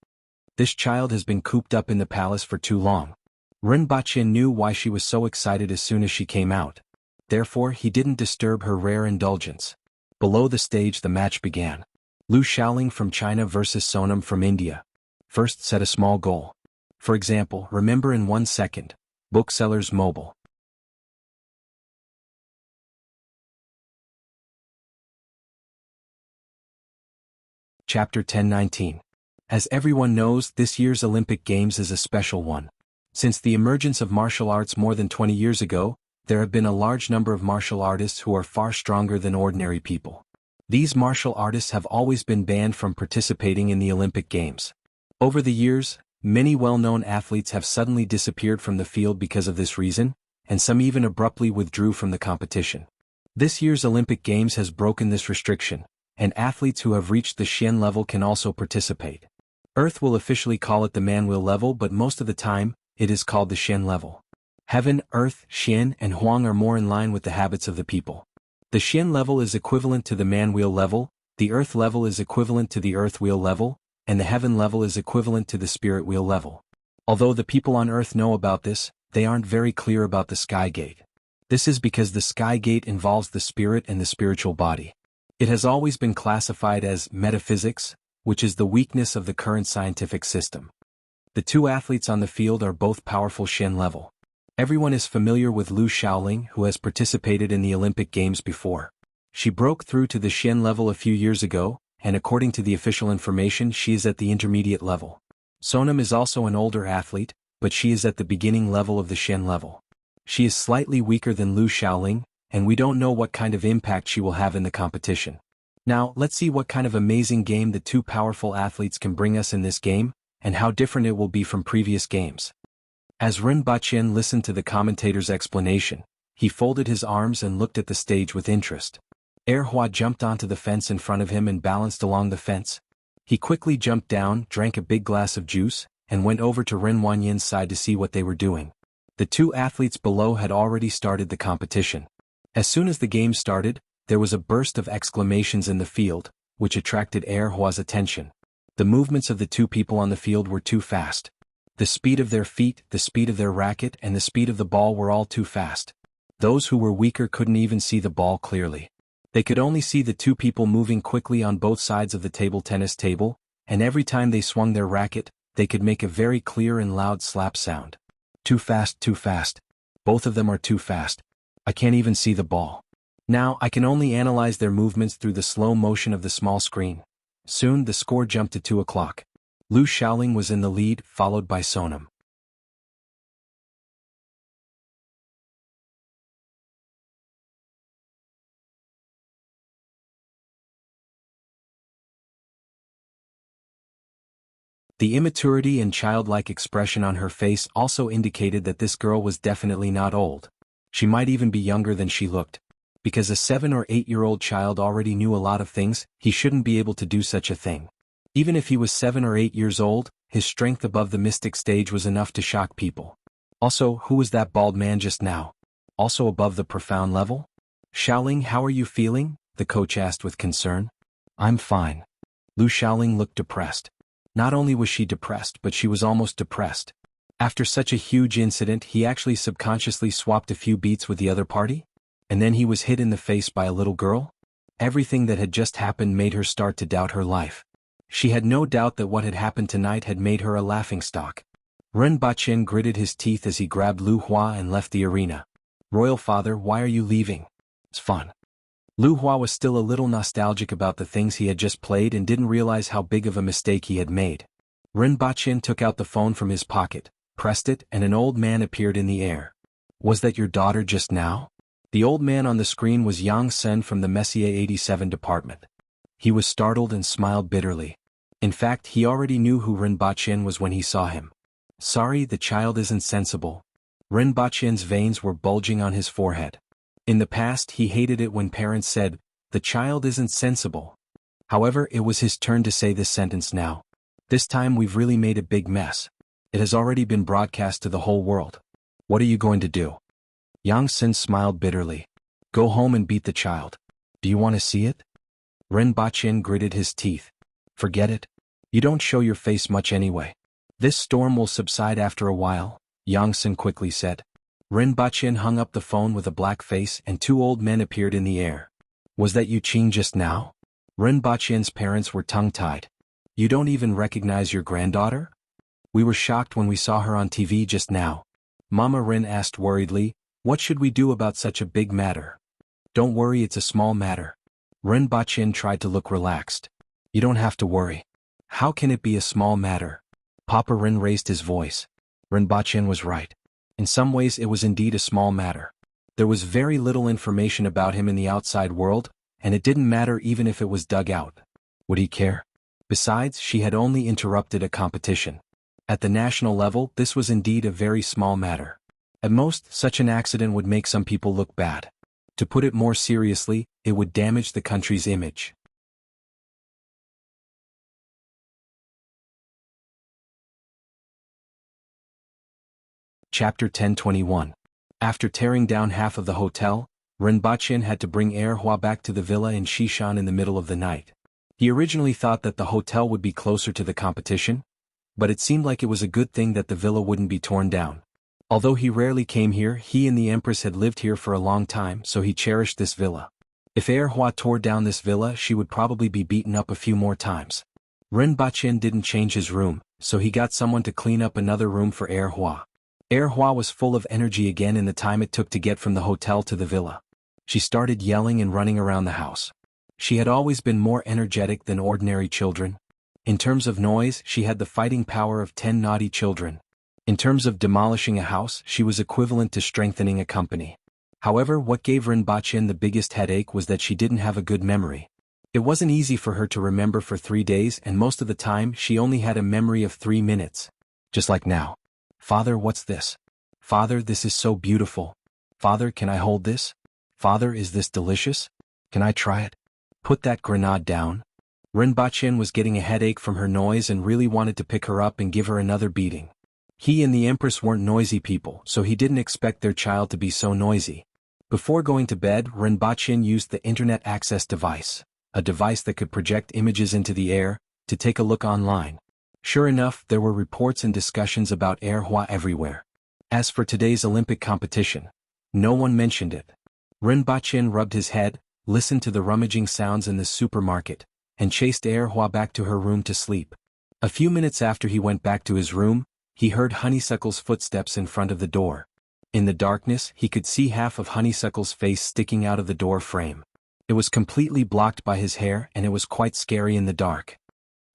This child has been cooped up in the palace for too long. Ren Bachin knew why she was so excited as soon as she came out. Therefore, he didn't disturb her rare indulgence. Below the stage the match began. Lu Xiaoling from China versus Sonam from India. First, set a small goal. For example, remember in 1 second. Booksellers Mobile. Chapter 1019. As everyone knows, this year's Olympic Games is a special one. Since the emergence of martial arts more than 20 years ago, there have been a large number of martial artists who are far stronger than ordinary people. These martial artists have always been banned from participating in the Olympic Games. Over the years, many well-known athletes have suddenly disappeared from the field because of this reason, and some even abruptly withdrew from the competition. This year's Olympic Games has broken this restriction, and athletes who have reached the Xian level can also participate. Earth will officially call it the Manwheel level, but most of the time, it is called the Xian level. Heaven, Earth, Xian, and Huang are more in line with the habits of the people. The Xian level is equivalent to the Manwheel level, the Earth level is equivalent to the Earth Wheel level, and the Heaven level is equivalent to the Spirit Wheel level. Although the people on Earth know about this, they aren't very clear about the Sky Gate. This is because the Sky Gate involves the spirit and the spiritual body. It has always been classified as metaphysics, which is the weakness of the current scientific system. The two athletes on the field are both powerful Xian level. Everyone is familiar with Lu Xiaoling, who has participated in the Olympic Games before. She broke through to the Xian level a few years ago, and according to the official information she is at the intermediate level. Sonam is also an older athlete, but she is at the beginning level of the Xian level. She is slightly weaker than Lu Xiaoling, and we don't know what kind of impact she will have in the competition. Now, let's see what kind of amazing game the two powerful athletes can bring us in this game, and how different it will be from previous games. As Ren Baqin listened to the commentator's explanation, he folded his arms and looked at the stage with interest. Hua jumped onto the fence in front of him and balanced along the fence. He quickly jumped down, drank a big glass of juice, and went over to Ren Wanyin's side to see what they were doing. The two athletes below had already started the competition. As soon as the game started, there was a burst of exclamations in the field, which attracted Hua's attention. The movements of the two people on the field were too fast. The speed of their feet, the speed of their racket, and the speed of the ball were all too fast. Those who were weaker couldn't even see the ball clearly. They could only see the two people moving quickly on both sides of the table tennis table, and every time they swung their racket, they could make a very clear and loud slap sound. Too fast, too fast. Both of them are too fast. I can't even see the ball. Now I can only analyze their movements through the slow motion of the small screen. Soon the score jumped to 2 o'clock. Lu Xiaoling was in the lead, followed by Sonam. The immaturity and childlike expression on her face also indicated that this girl was definitely not old. She might even be younger than she looked. Because a 7 or 8-year-old child already knew a lot of things, he shouldn't be able to do such a thing. Even if he was 7 or 8 years old, his strength above the mystic stage was enough to shock people. Also, who was that bald man just now? Also above the profound level? Xiaoling, how are you feeling? The coach asked with concern. I'm fine. Lu Xiaoling looked depressed. Not only was she depressed, but she was almost depressed. After such a huge incident, he actually subconsciously swapped a few beats with the other party? And then he was hit in the face by a little girl? Everything that had just happened made her start to doubt her life. She had no doubt that what had happened tonight had made her a laughingstock. Ren Baqin gritted his teeth as he grabbed Lu Hua and left the arena. Royal father, why are you leaving? It's fun. Lu Hua was still a little nostalgic about the things he had just played and didn't realize how big of a mistake he had made. Ren Baqin took out the phone from his pocket, pressed it, and an old man appeared in the air. Was that your daughter just now? The old man on the screen was Yang Sen from the Messier 87 department. He was startled and smiled bitterly. In fact, he already knew who Ren Baqin was when he saw him. Sorry, the child isn't sensible. Ren Baqin's veins were bulging on his forehead. In the past, he hated it when parents said, the child isn't sensible. However, it was his turn to say this sentence now. This time we've really made a big mess. It has already been broadcast to the whole world. What are you going to do? Yang Sen smiled bitterly. Go home and beat the child. Do you want to see it? Ren Baqin gritted his teeth. Forget it. You don't show your face much anyway. This storm will subside after a while, Yang Sen quickly said. Ren Baqin hung up the phone with a black face and 2 old men appeared in the air. Was that Yu Qing just now? Ren Baqin's parents were tongue-tied. You don't even recognize your granddaughter? We were shocked when we saw her on TV just now. Mama Ren asked worriedly, what should we do about such a big matter? Don't worry, it's a small matter. Ren Baqin tried to look relaxed. You don't have to worry. How can it be a small matter? Papa Ren raised his voice. Ren Baqin was right. In some ways it was indeed a small matter. There was very little information about him in the outside world, and it didn't matter even if it was dug out. Would he care? Besides, she had only interrupted a competition. At the national level, this was indeed a very small matter. At most, such an accident would make some people look bad. To put it more seriously, it would damage the country's image. Chapter 1021. After tearing down half of the hotel, Ren Baqin had to bring Hua back to the villa in Xishan in the middle of the night. He originally thought that the hotel would be closer to the competition, but it seemed like it was a good thing that the villa wouldn't be torn down. Although he rarely came here, he and the Empress had lived here for a long time, so he cherished this villa. If Hua tore down this villa, she would probably be beaten up a few more times. Ren Baqin didn't change his room, so he got someone to clean up another room for Hua. Hua was full of energy again in the time it took to get from the hotel to the villa. She started yelling and running around the house. She had always been more energetic than ordinary children. In terms of noise, she had the fighting power of 10 naughty children. In terms of demolishing a house, she was equivalent to strengthening a company. However, what gave Rinpoche the biggest headache was that she didn't have a good memory. It wasn't easy for her to remember for 3 days, and most of the time she only had a memory of 3 minutes. Just like now. Father, what's this? Father, this is so beautiful. Father, can I hold this? Father, is this delicious? Can I try it? Put that grenade down. Rinpoche was getting a headache from her noise and really wanted to pick her up and give her another beating. He and the Empress weren't noisy people, so he didn't expect their child to be so noisy. Before going to bed, Rinpoche used the Internet Access Device, a device that could project images into the air, to take a look online. Sure enough, there were reports and discussions about Erhua everywhere. As for today's Olympic competition, no one mentioned it. Rinpoche rubbed his head, listened to the rummaging sounds in the supermarket, and chased Erhua back to her room to sleep. A few minutes after he went back to his room, he heard Honeysuckle's footsteps in front of the door. In the darkness, he could see half of Honeysuckle's face sticking out of the door frame. It was completely blocked by his hair, and it was quite scary in the dark.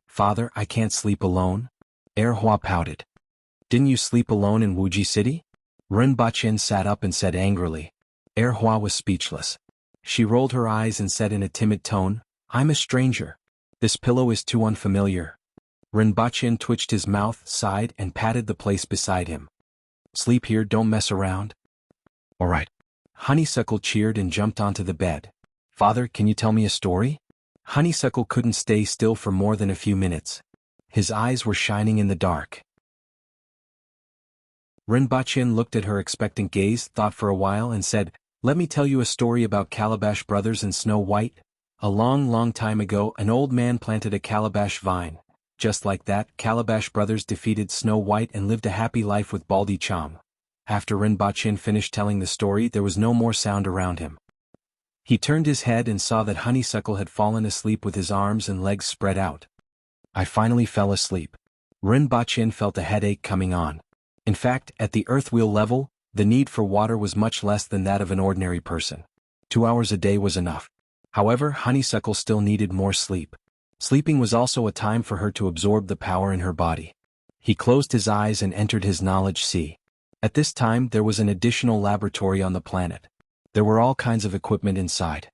Father, I can't sleep alone. Erhua pouted. Didn't you sleep alone in Wuxia City? Rinpoche sat up and said angrily. Erhua was speechless. She rolled her eyes and said in a timid tone, I'm a stranger. This pillow is too unfamiliar. Rinpoche twitched his mouth, sighed, and patted the place beside him. Sleep here, don't mess around. All right. Honeysuckle cheered and jumped onto the bed. Father, can you tell me a story? Honeysuckle couldn't stay still for more than a few minutes. His eyes were shining in the dark. Rinpoche looked at her expectant gaze, thought for a while, and said, Let me tell you a story about Calabash Brothers and Snow White. A long, long time ago, an old man planted a calabash vine. Just like that, Calabash Brothers defeated Snow White and lived a happy life with Baldy Chom. After Rinpoche finished telling the story, there was no more sound around him. He turned his head and saw that Honeysuckle had fallen asleep with his arms and legs spread out. I finally fell asleep. Rinpoche felt a headache coming on. In fact, at the earthwheel level, the need for water was much less than that of an ordinary person. 2 hours a day was enough. However, Honeysuckle still needed more sleep. Sleeping was also a time for her to absorb the power in her body. He closed his eyes and entered his knowledge sea. At this time, there was an additional laboratory on the planet. There were all kinds of equipment inside.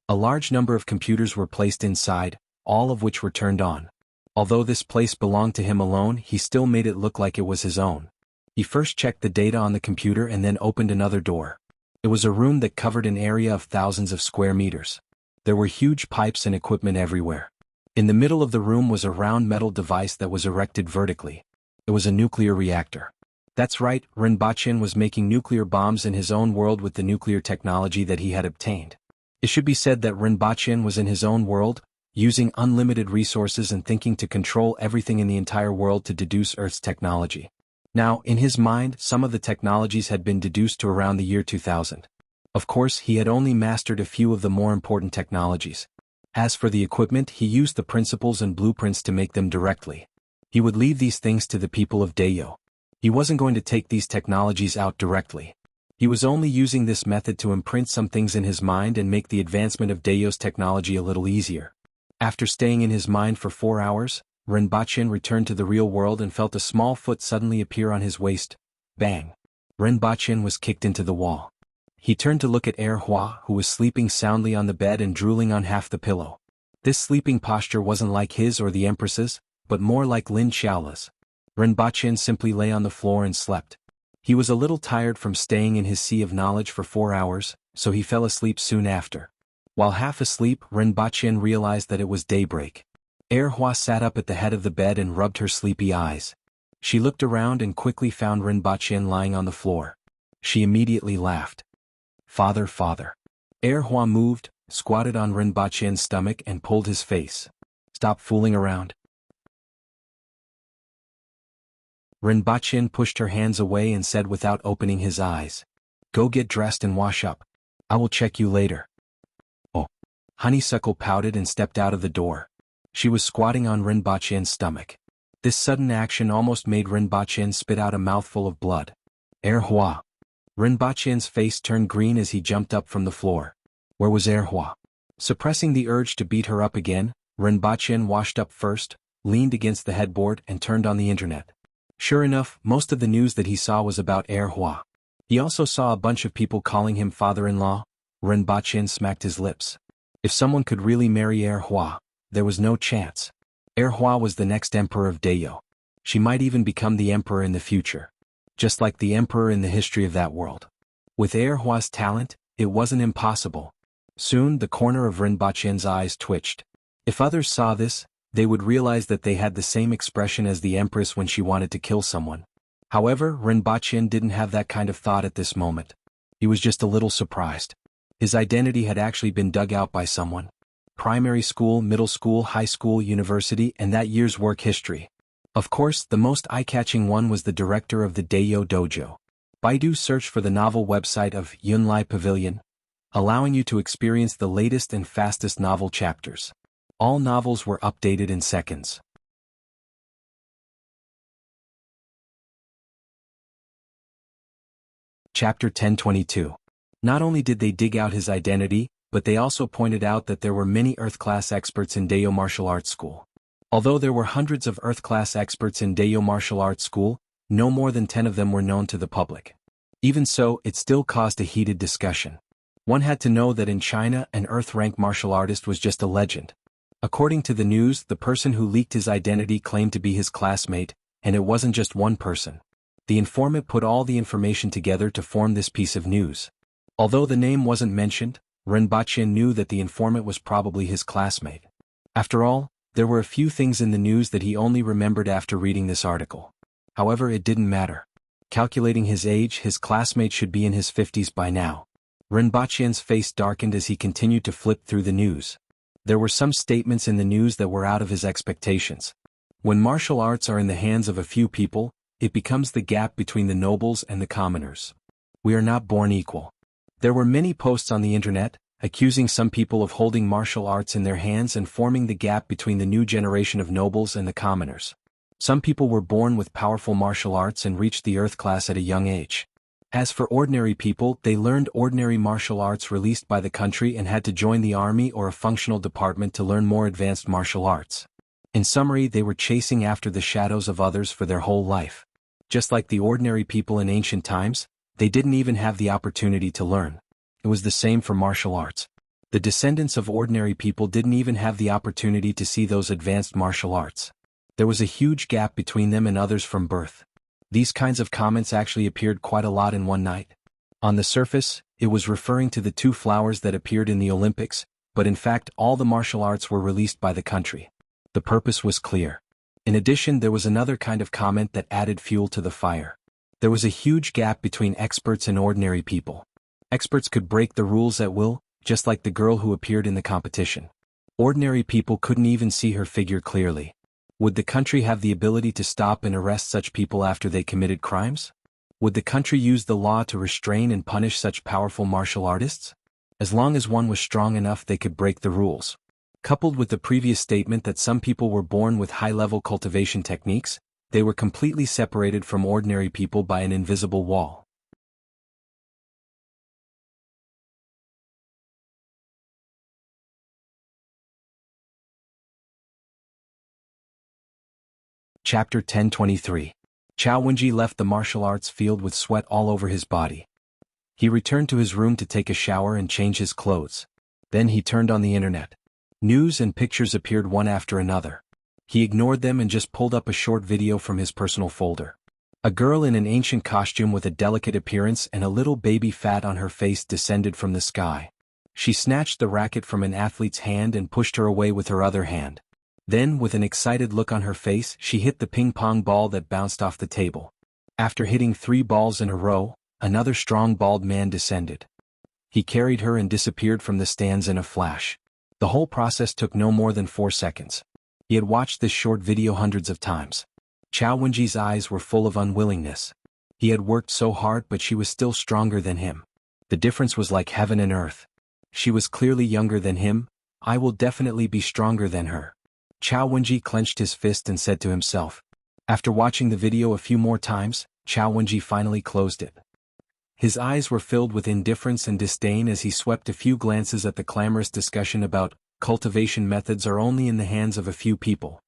A large number of computers were placed inside, all of which were turned on. Although this place belonged to him alone, he still made it look like it was his own. He first checked the data on the computer and then opened another door. It was a room that covered an area of thousands of square meters. There were huge pipes and equipment everywhere. In the middle of the room was a round metal device that was erected vertically. It was a nuclear reactor. That's right, Rinpoche was making nuclear bombs in his own world with the nuclear technology that he had obtained. It should be said that Rinpoche was in his own world, using unlimited resources and thinking to control everything in the entire world to deduce Earth's technology. Now, in his mind, some of the technologies had been deduced to around the year 2000. Of course, he had only mastered a few of the more important technologies. As for the equipment, he used the principles and blueprints to make them directly. He would leave these things to the people of Dayo. He wasn't going to take these technologies out directly. He was only using this method to imprint some things in his mind and make the advancement of Dayo's technology a little easier. After staying in his mind for 4 hours, Rinpoche returned to the real world and felt a small foot suddenly appear on his waist. Bang! Rinpoche was kicked into the wall. He turned to look at Erhua, who was sleeping soundly on the bed and drooling on half the pillow. This sleeping posture wasn't like his or the Empress's, but more like Lin Xiaola's. Rinpoche simply lay on the floor and slept. He was a little tired from staying in his sea of knowledge for 4 hours, so he fell asleep soon after. While half asleep, Rinpoche realized that it was daybreak. Erhua sat up at the head of the bed and rubbed her sleepy eyes. She looked around and quickly found Rinpoche lying on the floor. She immediately laughed. Father, father. Erhua moved, squatted on Rinpoche's stomach and pulled his face. Stop fooling around. Rinpoche pushed her hands away and said without opening his eyes. Go get dressed and wash up. I will check you later. Oh. Honeysuckle pouted and stepped out of the door. She was squatting on Rinpoche's stomach. This sudden action almost made Rinpoche spit out a mouthful of blood. Erhua. Rinpoche's face turned green as he jumped up from the floor. Where was Erhua? Suppressing the urge to beat her up again, Rinpoche washed up first, leaned against the headboard and turned on the internet. Sure enough, most of the news that he saw was about Hua. He also saw a bunch of people calling him father-in-law. Renbachien smacked his lips. If someone could really marry Hua, there was no chance. Hua was the next emperor of Dayo. She might even become the emperor in the future. Just like the emperor in the history of that world. With Hua's talent, it wasn't impossible. Soon the corner of Renbachien's eyes twitched. If others saw this, they would realize that they had the same expression as the empress when she wanted to kill someone. However, Renbachien didn't have that kind of thought at this moment. He was just a little surprised. His identity had actually been dug out by someone. Primary school, middle school, high school, university, and that year's work history. Of course, the most eye-catching one was the director of the Dayo Dojo. Baidu searched for the novel website of Yunlai Pavilion, allowing you to experience the latest and fastest novel chapters. All novels were updated in seconds. Chapter 1022. Not only did they dig out his identity, but they also pointed out that there were many Earth-class experts in Dayo Martial Arts School. Although there were hundreds of Earth-class experts in Dayo Martial Arts School, no more than 10 of them were known to the public. Even so, it still caused a heated discussion. One had to know that in China an Earth-rank martial artist was just a legend. According to the news, the person who leaked his identity claimed to be his classmate, and it wasn't just one person. The informant put all the information together to form this piece of news. Although the name wasn't mentioned, Renbachien knew that the informant was probably his classmate. After all, there were a few things in the news that he only remembered after reading this article. However, it didn't matter. Calculating his age, his classmate should be in his 50s by now. Renbachien's face darkened as he continued to flip through the news. There were some statements in the news that were out of his expectations. When martial arts are in the hands of a few people, it becomes the gap between the nobles and the commoners. We are not born equal. There were many posts on the internet, accusing some people of holding martial arts in their hands and forming the gap between the new generation of nobles and the commoners. Some people were born with powerful martial arts and reached the earth class at a young age. As for ordinary people, they learned ordinary martial arts released by the country and had to join the army or a functional department to learn more advanced martial arts. In summary, they were chasing after the shadows of others for their whole life. Just like the ordinary people in ancient times, they didn't even have the opportunity to learn. It was the same for martial arts. The descendants of ordinary people didn't even have the opportunity to see those advanced martial arts. There was a huge gap between them and others from birth. These kinds of comments actually appeared quite a lot in one night. On the surface, it was referring to the two flowers that appeared in the Olympics, but in fact all the martial arts were released by the country. The purpose was clear. In addition, there was another kind of comment that added fuel to the fire. There was a huge gap between experts and ordinary people. Experts could break the rules at will, just like the girl who appeared in the competition. Ordinary people couldn't even see her figure clearly. Would the country have the ability to stop and arrest such people after they committed crimes? Would the country use the law to restrain and punish such powerful martial artists? As long as one was strong enough, they could break the rules. Coupled with the previous statement that some people were born with high-level cultivation techniques, they were completely separated from ordinary people by an invisible wall. Chapter 1023. Chao Wenji left the martial arts field with sweat all over his body. He returned to his room to take a shower and change his clothes. Then he turned on the internet. News and pictures appeared one after another. He ignored them and just pulled up a short video from his personal folder. A girl in an ancient costume with a delicate appearance and a little baby fat on her face descended from the sky. She snatched the racket from an athlete's hand and pushed her away with her other hand. Then, with an excited look on her face, she hit the ping-pong ball that bounced off the table. After hitting 3 balls in a row, another strong bald man descended. He carried her and disappeared from the stands in a flash. The whole process took no more than 4 seconds. He had watched this short video hundreds of times. Chao Wenji's eyes were full of unwillingness. He had worked so hard, but she was still stronger than him. The difference was like heaven and earth. She was clearly younger than him. I will definitely be stronger than her. Chao Wenji clenched his fist and said to himself. After watching the video a few more times, Chao Wenji finally closed it. His eyes were filled with indifference and disdain as he swept a few glances at the clamorous discussion about cultivation methods are only in the hands of a few people.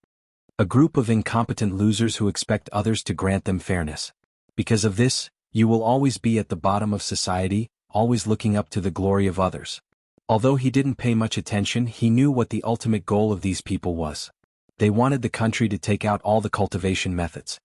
A group of incompetent losers who expect others to grant them fairness. Because of this, you will always be at the bottom of society, always looking up to the glory of others. Although he didn't pay much attention, he knew what the ultimate goal of these people was. They wanted the country to take out all the cultivation methods.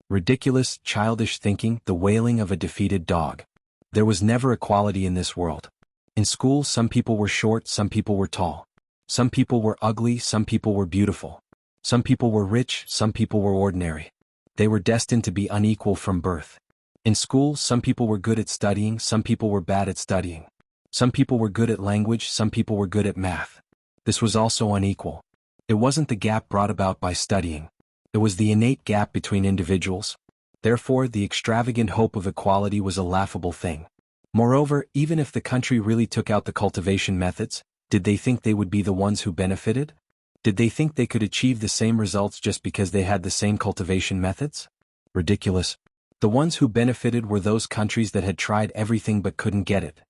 Ridiculous, childish thinking, the wailing of a defeated dog. There was never equality in this world. In school, some people were short, some people were tall. Some people were ugly, some people were beautiful. Some people were rich, some people were ordinary. They were destined to be unequal from birth. In school, some people were good at studying, some people were bad at studying. Some people were good at language, some people were good at math. This was also unequal. It wasn't the gap brought about by studying. It was the innate gap between individuals. Therefore, the extravagant hope of equality was a laughable thing. Moreover, even if the country really took out the cultivation methods, did they think they would be the ones who benefited? Did they think they could achieve the same results just because they had the same cultivation methods? Ridiculous. The ones who benefited were those countries that had tried everything but couldn't get it.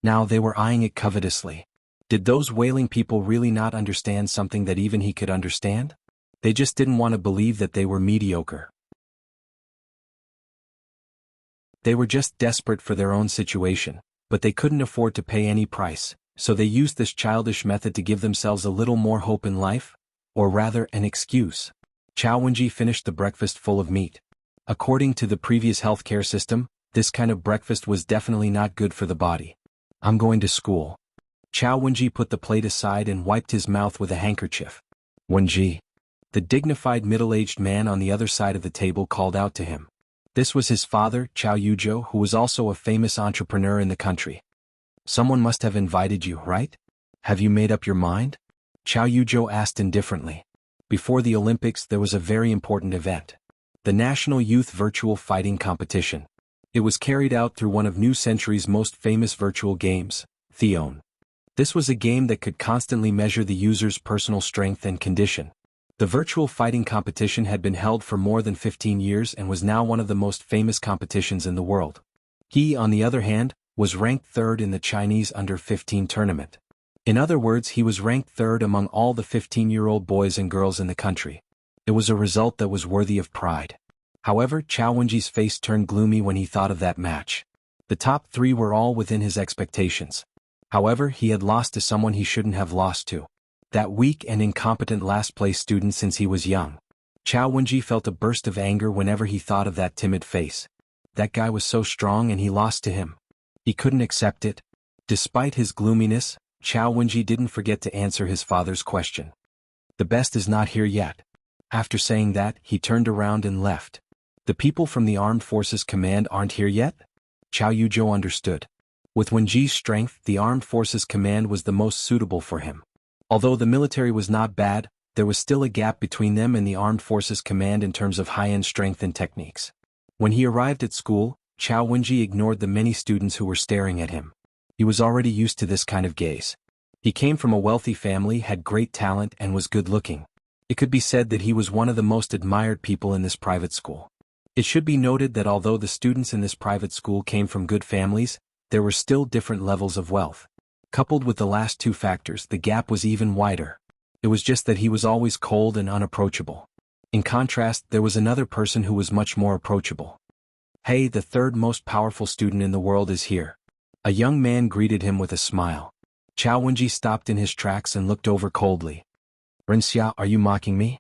Now they were eyeing it covetously. Did those wailing people really not understand something that even he could understand? They just didn't want to believe that they were mediocre. They were just desperate for their own situation, but they couldn't afford to pay any price, so they used this childish method to give themselves a little more hope in life, or rather an excuse. Chao Wenji finished the breakfast full of meat. According to the previous healthcare system, this kind of breakfast was definitely not good for the body. I'm going to school. Chao Wenji put the plate aside and wiped his mouth with a handkerchief. Wenji. The dignified middle-aged man on the other side of the table called out to him. This was his father, Chao Yuzhou, who was also a famous entrepreneur in the country. Someone must have invited you, right? Have you made up your mind? Chao Yuzhou asked indifferently. Before the Olympics, there was a very important event. The National Youth Virtual Fighting Competition. It was carried out through one of New Century's most famous virtual games, Theon. This was a game that could constantly measure the user's personal strength and condition. The virtual fighting competition had been held for more than 15 years and was now one of the most famous competitions in the world. He, on the other hand, was ranked third in the Chinese under-15 tournament. In other words, he was ranked third among all the 15-year-old boys and girls in the country. It was a result that was worthy of pride. However, Chao Wenji's face turned gloomy when he thought of that match. The top three were all within his expectations. However, he had lost to someone he shouldn't have lost to. That weak and incompetent last-place student since he was young. Chao Wenji felt a burst of anger whenever he thought of that timid face. That guy was so strong and he lost to him. He couldn't accept it. Despite his gloominess, Chao Wenji didn't forget to answer his father's question. The best is not here yet. After saying that, he turned around and left. The people from the Armed Forces Command aren't here yet? Chao Yuzhou understood. With Wenji's strength, the Armed Forces Command was the most suitable for him. Although the military was not bad, there was still a gap between them and the Armed Forces Command in terms of high-end strength and techniques. When he arrived at school, Chao Wenji ignored the many students who were staring at him. He was already used to this kind of gaze. He came from a wealthy family, had great talent, and was good-looking. It could be said that he was one of the most admired people in this private school. It should be noted that although the students in this private school came from good families, there were still different levels of wealth. Coupled with the last two factors, the gap was even wider. It was just that he was always cold and unapproachable. In contrast, there was another person who was much more approachable. Hey, the third most powerful student in the world is here. A young man greeted him with a smile. Chao Wenji stopped in his tracks and looked over coldly. Renxia, are you mocking me?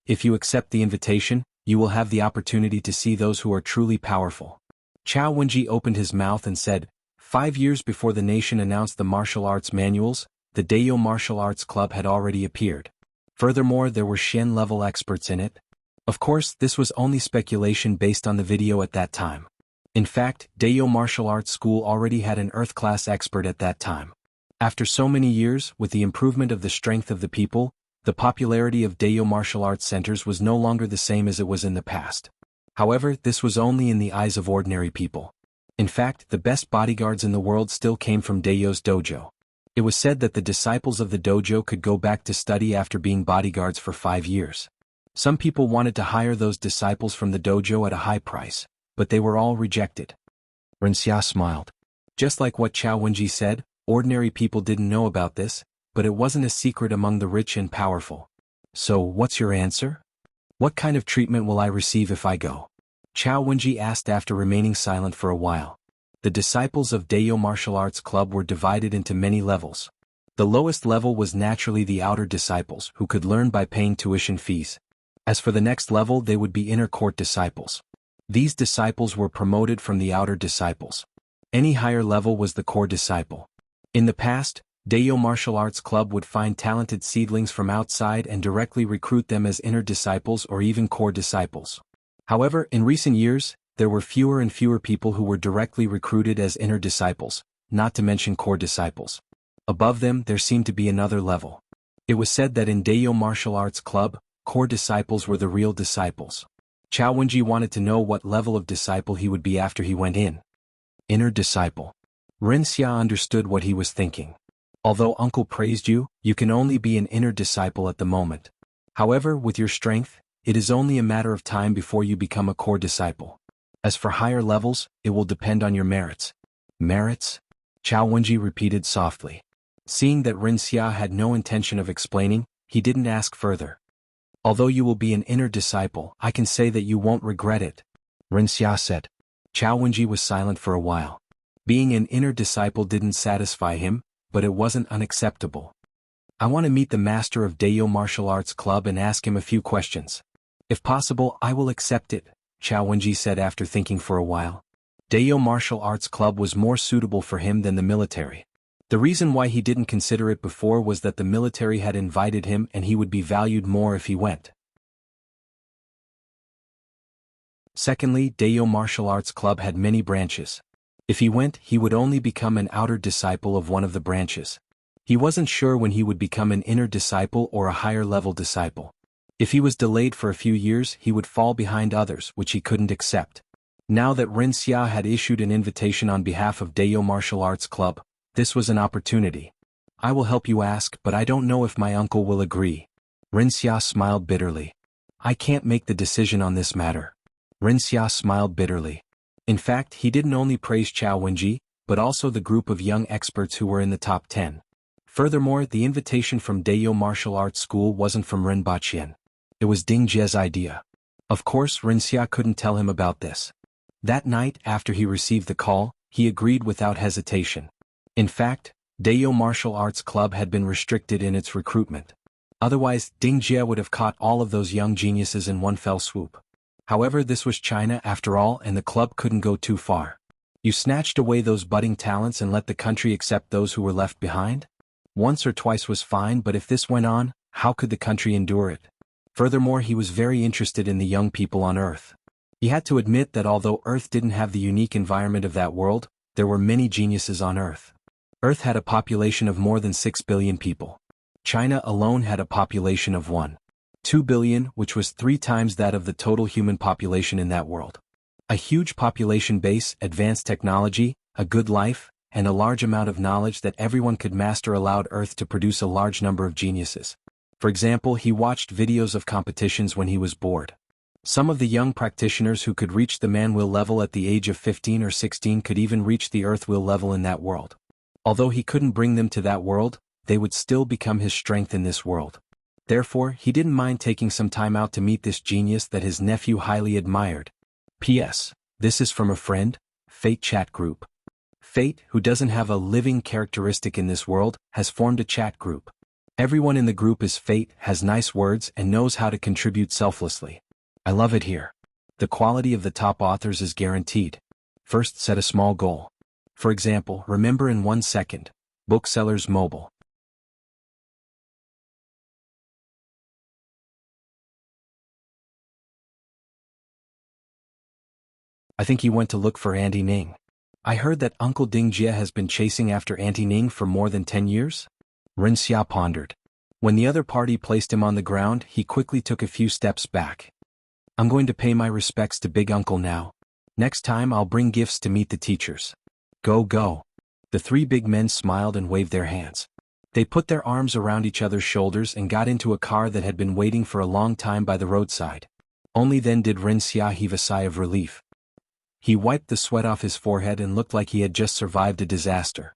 If you accept the invitation, you will have the opportunity to see those who are truly powerful. Chao Wenji opened his mouth and said, 5 years before the nation announced the martial arts manuals, the Dayo Martial Arts Club had already appeared. Furthermore, there were Shen-level experts in it. Of course, this was only speculation based on the video at that time. In fact, Dayo Martial Arts School already had an Earth-class expert at that time. After so many years, with the improvement of the strength of the people, the popularity of Dayo martial arts centers was no longer the same as it was in the past. However, this was only in the eyes of ordinary people. In fact, the best bodyguards in the world still came from Dayo's dojo. It was said that the disciples of the dojo could go back to study after being bodyguards for 5 years. Some people wanted to hire those disciples from the dojo at a high price, but they were all rejected. Ren Xia smiled. Just like what Chao Wenji said, ordinary people didn't know about this, but it wasn't a secret among the rich and powerful. So, what's your answer? What kind of treatment will I receive if I go? Chao Wenji asked after remaining silent for a while. The disciples of Dayo Martial Arts Club were divided into many levels. The lowest level was naturally the outer disciples who could learn by paying tuition fees. As for the next level, they would be inner court disciples. These disciples were promoted from the outer disciples. Any higher level was the core disciple. In the past, Dayo Martial Arts Club would find talented seedlings from outside and directly recruit them as inner disciples or even core disciples. However, in recent years, there were fewer and fewer people who were directly recruited as inner disciples, not to mention core disciples. Above them, there seemed to be another level. It was said that in Dayo Martial Arts Club, core disciples were the real disciples. Chao Wenji wanted to know what level of disciple he would be after he went in. Inner disciple. Ren Xia understood what he was thinking. Although uncle praised you, you can only be an inner disciple at the moment. However, with your strength, it is only a matter of time before you become a core disciple. As for higher levels, it will depend on your merits. Merits? Chao Wenji repeated softly. Seeing that Ren Xia had no intention of explaining, he didn't ask further. Although you will be an inner disciple, I can say that you won't regret it, Ren Xia said. Chao Wenji was silent for a while. Being an inner disciple didn't satisfy him, but it wasn't unacceptable. I want to meet the master of Dayo Martial Arts Club and ask him a few questions. If possible, I will accept it, Chao Wenji said after thinking for a while. Dayo Martial Arts Club was more suitable for him than the military. The reason why he didn't consider it before was that the military had invited him and he would be valued more if he went. Secondly, Dayo Martial Arts Club had many branches. If he went, he would only become an outer disciple of one of the branches. He wasn't sure when he would become an inner disciple or a higher-level disciple. If he was delayed for a few years, he would fall behind others, which he couldn't accept. Now that Ren Xia had issued an invitation on behalf of Dayo Martial Arts Club, this was an opportunity. I will help you ask, but I don't know if my uncle will agree. Ren Xia smiled bitterly. I can't make the decision on this matter. Ren Xia smiled bitterly. In fact, he didn't only praise Chao Wenji, but also the group of young experts who were in the top 10. Furthermore, the invitation from Dayo Martial Arts School wasn't from Ren Baqian. It was Ding Jie's idea. Of course, Ren Xia couldn't tell him about this. That night, after he received the call, he agreed without hesitation. In fact, Dayo Martial Arts Club had been restricted in its recruitment. Otherwise, Ding Jie would have caught all of those young geniuses in one fell swoop. However, this was China after all, and the club couldn't go too far. You snatched away those budding talents and let the country accept those who were left behind? Once or twice was fine, but if this went on, how could the country endure it? Furthermore, he was very interested in the young people on Earth. He had to admit that although Earth didn't have the unique environment of that world, there were many geniuses on Earth. Earth had a population of more than 6 billion people. China alone had a population of 1.2 billion, which was 3 times that of the total human population in that world. A huge population base, advanced technology, a good life, and a large amount of knowledge that everyone could master allowed Earth to produce a large number of geniuses. For example, he watched videos of competitions when he was bored. Some of the young practitioners who could reach the man-will level at the age of 15 or 16 could even reach the earth-will level in that world. Although he couldn't bring them to that world, they would still become his strength in this world. Therefore, he didn't mind taking some time out to meet this genius that his nephew highly admired. P.S. This is from a friend, Fate Chat Group. Fate, who doesn't have a living characteristic in this world, has formed a chat group. Everyone in the group is Fate, has nice words, and knows how to contribute selflessly. I love it here. The quality of the top authors is guaranteed. First, set a small goal. For example, remember in 1 second. Booksellers Mobile. I think he went to look for Auntie Ning. I heard that Uncle Ding Jie has been chasing after Auntie Ning for more than 10 years? Ren Xia pondered. When the other party placed him on the ground, he quickly took a few steps back. I'm going to pay my respects to Big Uncle now. Next time I'll bring gifts to meet the teachers. Go, go. The 3 big men smiled and waved their hands. They put their arms around each other's shoulders and got into a car that had been waiting for a long time by the roadside. Only then did Rinxia heave a sigh of relief. He wiped the sweat off his forehead and looked like he had just survived a disaster.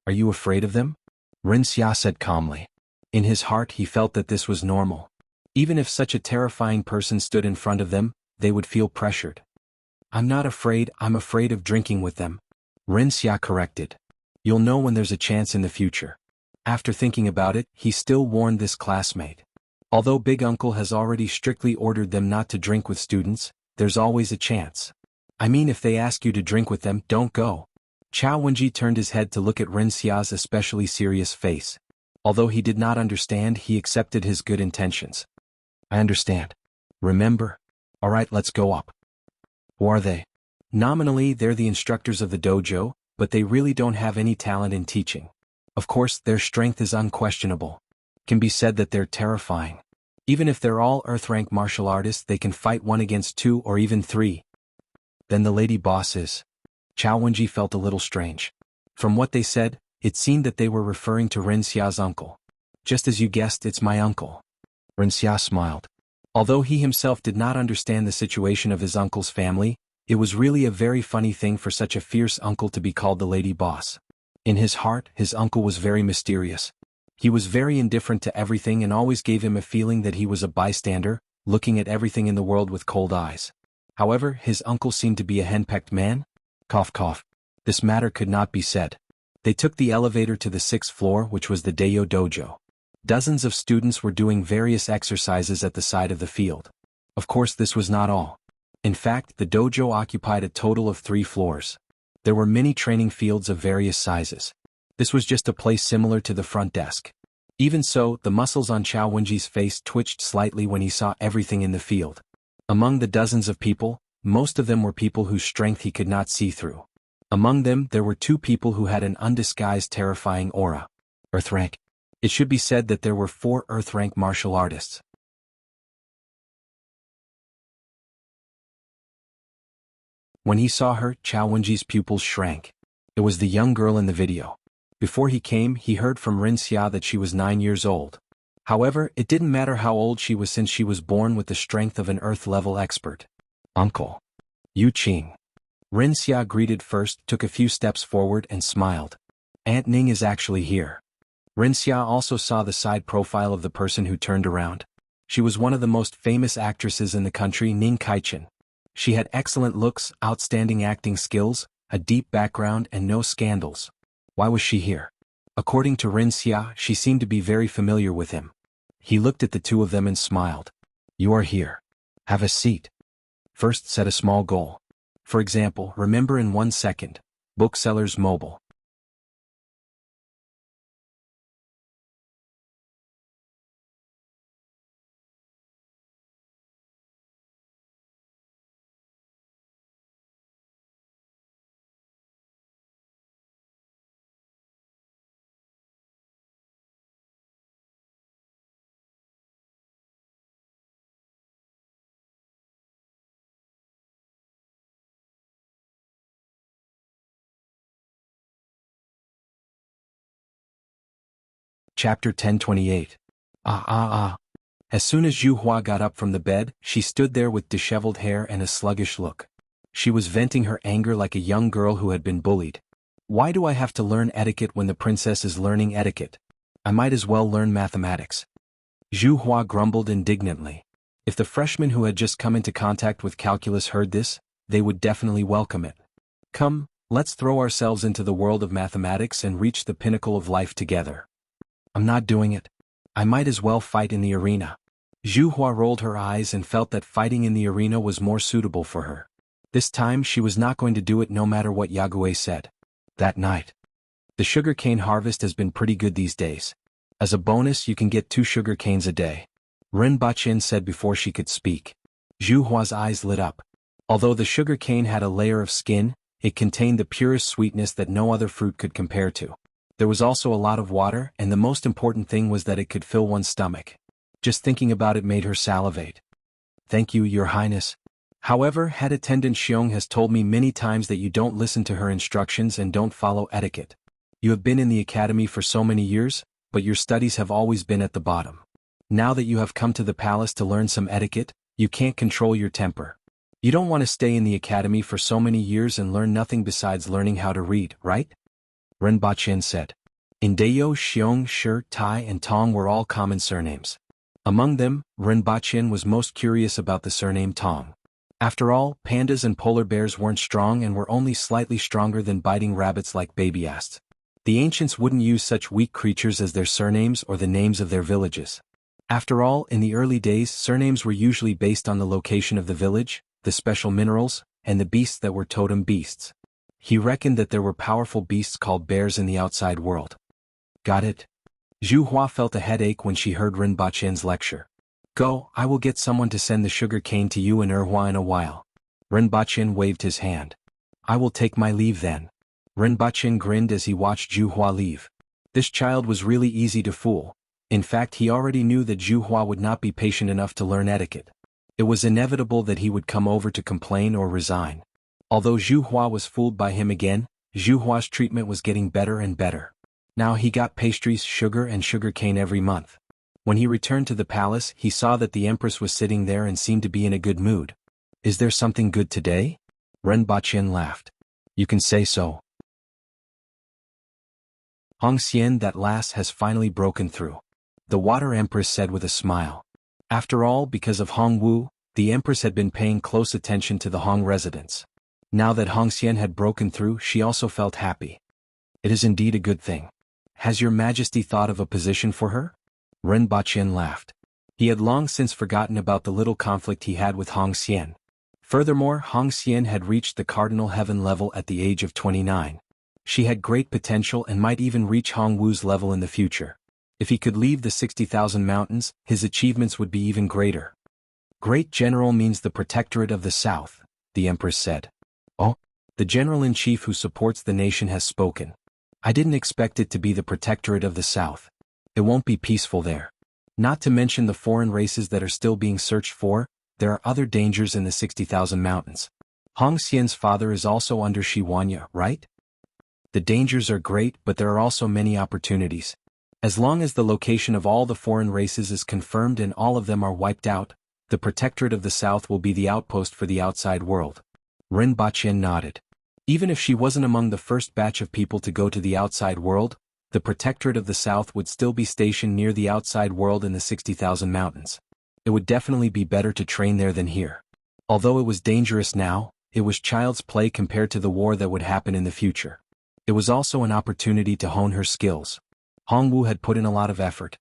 "Are you afraid of them?" Rinxia said calmly. In his heart he felt that this was normal. Even if such a terrifying person stood in front of them, they would feel pressured. "I'm not afraid, I'm afraid of drinking with them," Rinxia corrected. "You'll know when there's a chance in the future." After thinking about it, he still warned this classmate. Although Big Uncle has already strictly ordered them not to drink with students, there's always a chance. "I mean, if they ask you to drink with them, don't go." Chao Wenji turned his head to look at Rinxia's especially serious face. Although he did not understand, he accepted his good intentions. "I understand. Remember? Alright, let's go up." "Who are they?" "Nominally, they're the instructors of the dojo, but they really don't have any talent in teaching. Of course, their strength is unquestionable. Can be said that they're terrifying. Even if they're all earth-rank martial artists, they can fight 1 against 2 or even 3. Then the lady boss is..." Chao Wenji felt a little strange. From what they said, it seemed that they were referring to Rinxia's uncle. "Just as you guessed, it's my uncle." Rinxia smiled. Although he himself did not understand the situation of his uncle's family, it was really a very funny thing for such a fierce uncle to be called the lady boss. In his heart, his uncle was very mysterious. He was very indifferent to everything and always gave him a feeling that he was a bystander, looking at everything in the world with cold eyes. However, his uncle seemed to be a henpecked man. Cough cough. This matter could not be said. They took the elevator to the 6th floor, which was the Dayo dojo. Dozens of students were doing various exercises at the side of the field. Of course, this was not all. In fact, the dojo occupied a total of 3 floors. There were many training fields of various sizes. This was just a place similar to the front desk. Even so, the muscles on Chao Wenji's face twitched slightly when he saw everything in the field. Among the dozens of people, most of them were people whose strength he could not see through. Among them, there were 2 people who had an undisguised terrifying aura. Earth rank. It should be said that there were 4 Earth rank martial artists. When he saw her, Chao Wenji's pupils shrank. It was the young girl in the video. Before he came, he heard from Rinxia that she was 9 years old. However, it didn't matter how old she was since she was born with the strength of an Earth-level expert. "Uncle. Yu Qing." Rinxia greeted first, took a few steps forward and smiled. "Aunt Ning is actually here." Rinxia also saw the side profile of the person who turned around. She was one of the most famous actresses in the country, Ning Kaichen. She had excellent looks, outstanding acting skills, a deep background and no scandals. Why was she here? According to Rinxia, she seemed to be very familiar with him. He looked at the 2 of them and smiled. "You are here. Have a seat. First, set a small goal. For example, remember in 1 second. Booksellers Mobile." Chapter 1028. As soon as Zhu Hua got up from the bed, she stood there with disheveled hair and a sluggish look. She was venting her anger like a young girl who had been bullied. "Why do I have to learn etiquette when the princess is learning etiquette? I might as well learn mathematics." Zhu Hua grumbled indignantly. If the freshmen who had just come into contact with calculus heard this, they would definitely welcome it. "Come, let's throw ourselves into the world of mathematics and reach the pinnacle of life together." "I'm not doing it. I might as well fight in the arena." Zhu Hua rolled her eyes and felt that fighting in the arena was more suitable for her. This time she was not going to do it no matter what Yagüe said. That night. The sugar cane harvest has been pretty good these days. As a bonus, you can get 2 sugar canes a day, Rin Bachin said before she could speak. Zhu Hua's eyes lit up. Although the sugar cane had a layer of skin, it contained the purest sweetness that no other fruit could compare to. There was also a lot of water, and the most important thing was that it could fill one's stomach. Just thinking about it made her salivate. "Thank you, Your Highness. However, head attendant Xiong has told me many times that you don't listen to her instructions and don't follow etiquette. You have been in the academy for so many years, but your studies have always been at the bottom. Now that you have come to the palace to learn some etiquette, you can't control your temper. You don't want to stay in the academy for so many years and learn nothing besides learning how to read, right? Renbachien said. In Dayo, Xiong, Shi, Tai and Tong were all common surnames. Among them, Renbachien was most curious about the surname Tong. After all, pandas and polar bears weren't strong and were only slightly stronger than biting rabbits like baby asps. The ancients wouldn't use such weak creatures as their surnames or the names of their villages. After all, in the early days, surnames were usually based on the location of the village, the special minerals, and the beasts that were totem beasts. He reckoned that there were powerful beasts called bears in the outside world. Got it? Zhu Hua felt a headache when she heard Renbachien's lecture. Go, I will get someone to send the sugar cane to you and Erhua in a while. Renbachien waved his hand. I will take my leave then. Renbachien grinned as he watched Zhu Hua leave. This child was really easy to fool. In fact, he already knew that Zhu Hua would not be patient enough to learn etiquette. It was inevitable that he would come over to complain or resign. Although Zhu Hua was fooled by him again, Zhu Hua's treatment was getting better and better. Now he got pastries, sugar and sugar cane every month. When he returned to the palace, he saw that the empress was sitting there and seemed to be in a good mood. Is there something good today? Renbachien laughed. You can say so. Hong Xian, that lass has finally broken through. The water empress said with a smile. After all, because of Hong Wu, the empress had been paying close attention to the Hong residents. Now that Hong Xian had broken through, she also felt happy. It is indeed a good thing. Has your majesty thought of a position for her? Renbachien laughed. He had long since forgotten about the little conflict he had with Hong Xian. Furthermore, Hong Xian had reached the cardinal heaven level at the age of 29. She had great potential and might even reach Hong Wu's level in the future. If he could leave the 60,000 mountains, his achievements would be even greater. Great General means the Protectorate of the South, the Empress said. Oh, the General-in-Chief who supports the nation has spoken. I didn't expect it to be the Protectorate of the South. It won't be peaceful there. Not to mention the foreign races that are still being searched for, there are other dangers in the 60,000 mountains. Hong Xian's father is also under Shiwanya, right? The dangers are great, but there are also many opportunities. As long as the location of all the foreign races is confirmed and all of them are wiped out, the Protectorate of the South will be the outpost for the outside world. Renbachien nodded. Even if she wasn't among the first batch of people to go to the outside world, the Protectorate of the South would still be stationed near the outside world in the 60,000 mountains. It would definitely be better to train there than here. Although it was dangerous now, it was child's play compared to the war that would happen in the future. It was also an opportunity to hone her skills. Hong Wu had put in a lot of effort.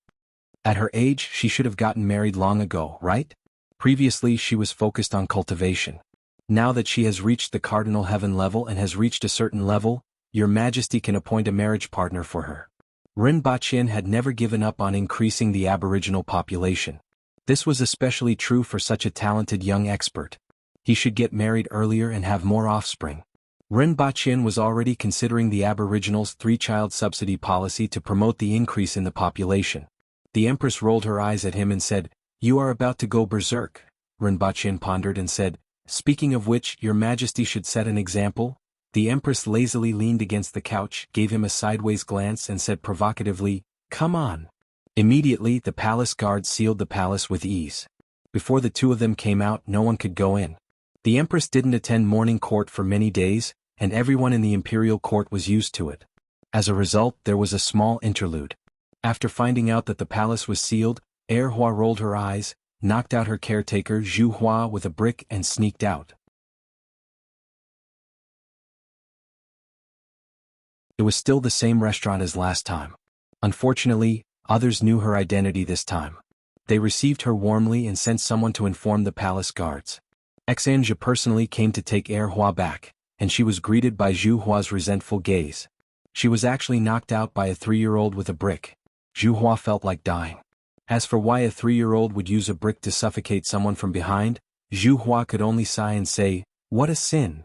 At her age, she should have gotten married long ago, right? Previously, she was focused on cultivation. Now that she has reached the cardinal heaven level and has reached a certain level, Your Majesty can appoint a marriage partner for her. Renbachien had never given up on increasing the Aboriginal population. This was especially true for such a talented young expert. He should get married earlier and have more offspring. Renbachien was already considering the Aboriginals' 3-child subsidy policy to promote the increase in the population. The Empress rolled her eyes at him and said, "You are about to go berserk." Renbachien pondered and said, "Speaking of which, Your Majesty should set an example." The Empress lazily leaned against the couch, gave him a sideways glance and said provocatively, "Come on." Immediately, the palace guards sealed the palace with ease. Before the two of them came out, no one could go in. The Empress didn't attend morning court for many days, and everyone in the imperial court was used to it. As a result, there was a small interlude. After finding out that the palace was sealed, Erhua rolled her eyes, knocked out her caretaker Zhu Hua with a brick and sneaked out. It was still the same restaurant as last time. Unfortunately, others knew her identity this time. They received her warmly and sent someone to inform the palace guards. Xange personally came to take Erhua back, and she was greeted by Zhu Hua's resentful gaze. She was actually knocked out by a 3-year-old with a brick. Zhu Hua felt like dying. As for why a 3-year-old would use a brick to suffocate someone from behind, Zhu Hua could only sigh and say, "What a sin."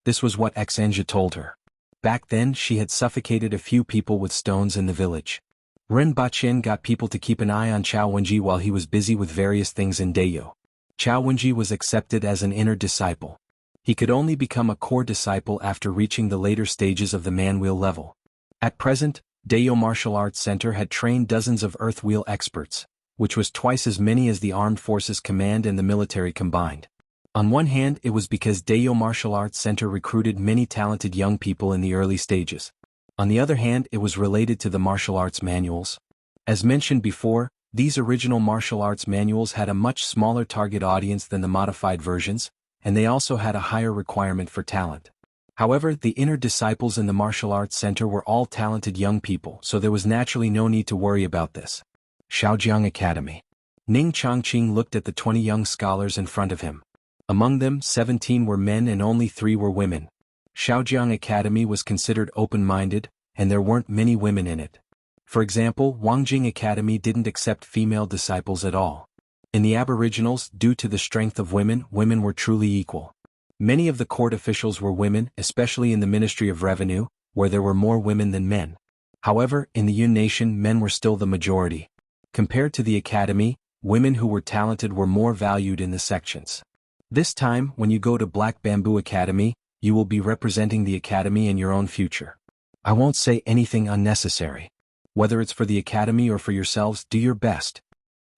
This was what Xange told her. Back then, she had suffocated a few people with stones in the village. Renbachien got people to keep an eye on Chao Wenji while he was busy with various things in Dayo. Chao Wenji was accepted as an inner disciple. He could only become a core disciple after reaching the later stages of the man-wheel level. At present, Daeyo Martial Arts Center had trained dozens of earth wheel experts, which was twice as many as the Armed Forces Command and the military combined. On one hand, it was because Daeyo Martial Arts Center recruited many talented young people in the early stages. On the other hand, it was related to the martial arts manuals. As mentioned before, these original martial arts manuals had a much smaller target audience than the modified versions, and they also had a higher requirement for talent. However, the inner disciples in the martial arts center were all talented young people, so there was naturally no need to worry about this. Shaojiang Academy. Ning Changqing looked at the 20 young scholars in front of him. Among them, 17 were men and only 3 were women. Shaojiang Academy was considered open-minded, and there weren't many women in it. For example, Wangjing Academy didn't accept female disciples at all. In the Aboriginals, due to the strength of women, women were truly equal. Many of the court officials were women, especially in the Ministry of Revenue, where there were more women than men. However, in the Yun Nation, men were still the majority. Compared to the academy, women who were talented were more valued in the sections. This time, when you go to Black Bamboo Academy, you will be representing the academy and your own future. I won't say anything unnecessary. Whether it's for the academy or for yourselves, do your best.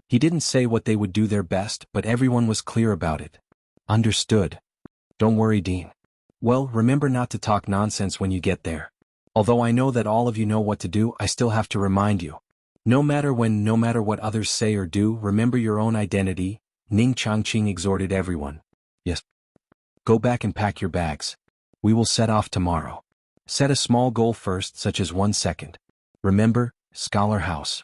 He didn't say what they would do their best, but everyone was clear about it. Understood. Don't worry, Dean. Well, remember not to talk nonsense when you get there. Although I know that all of you know what to do, I still have to remind you. No matter what others say or do, remember your own identity, Ning Changqing exhorted everyone. Yes. Go back and pack your bags. We will set off tomorrow. Set a small goal first, such as 1 second. Remember, Scholar House.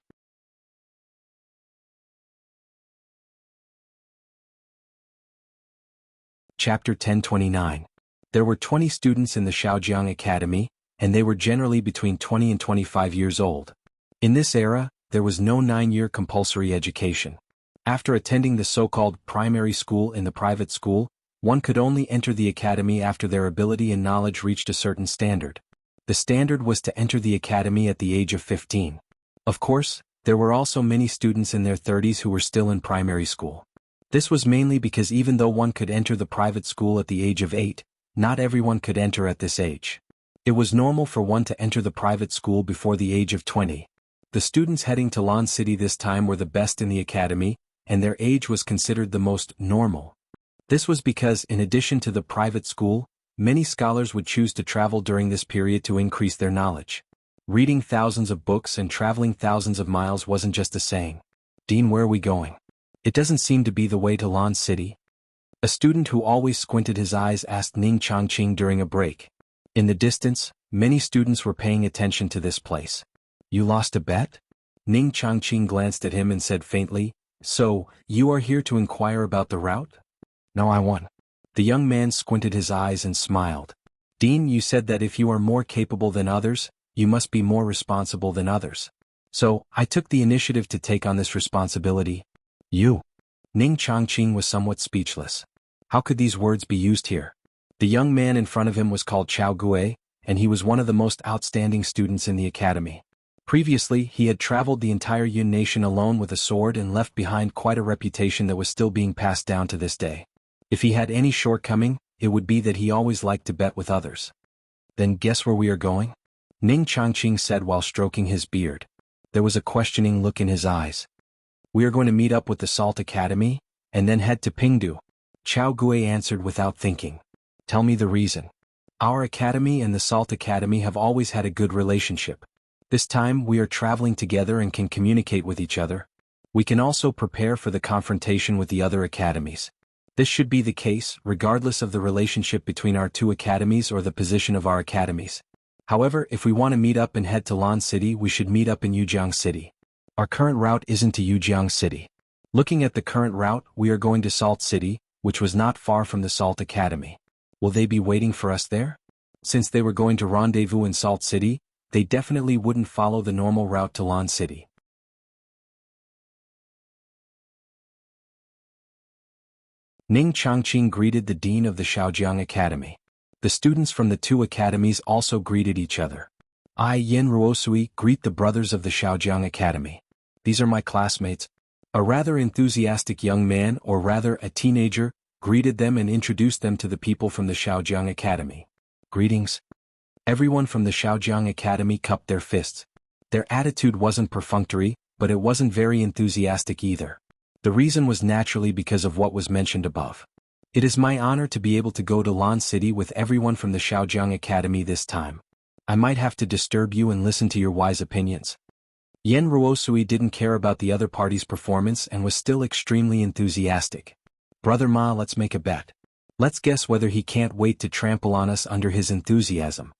Chapter 1029. There were 20 students in the Shaojiang Academy, and they were generally between 20 and 25 years old. In this era, there was no 9-year compulsory education. After attending the so-called primary school in the private school, one could only enter the academy after their ability and knowledge reached a certain standard. The standard was to enter the academy at the age of 15. Of course, there were also many students in their 30s who were still in primary school. This was mainly because even though one could enter the private school at the age of 8, not everyone could enter at this age. It was normal for one to enter the private school before the age of 20. The students heading to Lan City this time were the best in the academy, and their age was considered the most normal. This was because, in addition to the private school, many scholars would choose to travel during this period to increase their knowledge. Reading thousands of books and traveling thousands of miles wasn't just a saying. Dean, where are we going? It doesn't seem to be the way to Lan City. A student who always squinted his eyes asked Ning Changqing during a break. In the distance, many students were paying attention to this place. You lost a bet? Ning Changqing glanced at him and said faintly, So, you are here to inquire about the route? No, I won. The young man squinted his eyes and smiled. Dean, you said that if you are more capable than others, you must be more responsible than others. So, I took the initiative to take on this responsibility. You. Ning Changqing was somewhat speechless. How could these words be used here? The young man in front of him was called Chao Gui, and he was one of the most outstanding students in the academy. Previously, he had traveled the entire Yun Nation alone with a sword and left behind quite a reputation that was still being passed down to this day. If he had any shortcoming, it would be that he always liked to bet with others. Then guess where we are going? Ning Changqing said while stroking his beard. There was a questioning look in his eyes. We are going to meet up with the Salt Academy, and then head to Pingdu. Chao Gui answered without thinking. Tell me the reason. Our academy and the Salt Academy have always had a good relationship. This time we are traveling together and can communicate with each other. We can also prepare for the confrontation with the other academies. This should be the case, regardless of the relationship between our two academies or the position of our academies. However, if we want to meet up and head to Lan City, we should meet up in Yujiang City. Our current route isn't to Yujiang City. Looking at the current route, we are going to Salt City, which was not far from the Salt Academy. Will they be waiting for us there? Since they were going to rendezvous in Salt City, they definitely wouldn't follow the normal route to Lan City. Ning Changqing greeted the dean of the Shaojiang Academy. The students from the two academies also greeted each other. I, Yen Ruosui, greet the brothers of the Shaojiang Academy. These are my classmates. A rather enthusiastic young man, or rather a teenager, greeted them and introduced them to the people from the Shaojiang Academy. Greetings. Everyone from the Shaojiang Academy cupped their fists. Their attitude wasn't perfunctory, but it wasn't very enthusiastic either. The reason was naturally because of what was mentioned above. It is my honor to be able to go to Lan City with everyone from the Shaojiang Academy this time. I might have to disturb you and listen to your wise opinions. Yen Ruosui didn't care about the other party's performance and was still extremely enthusiastic. Brother Ma, let's make a bet. Let's guess whether he can't wait to trample on us under his enthusiasm.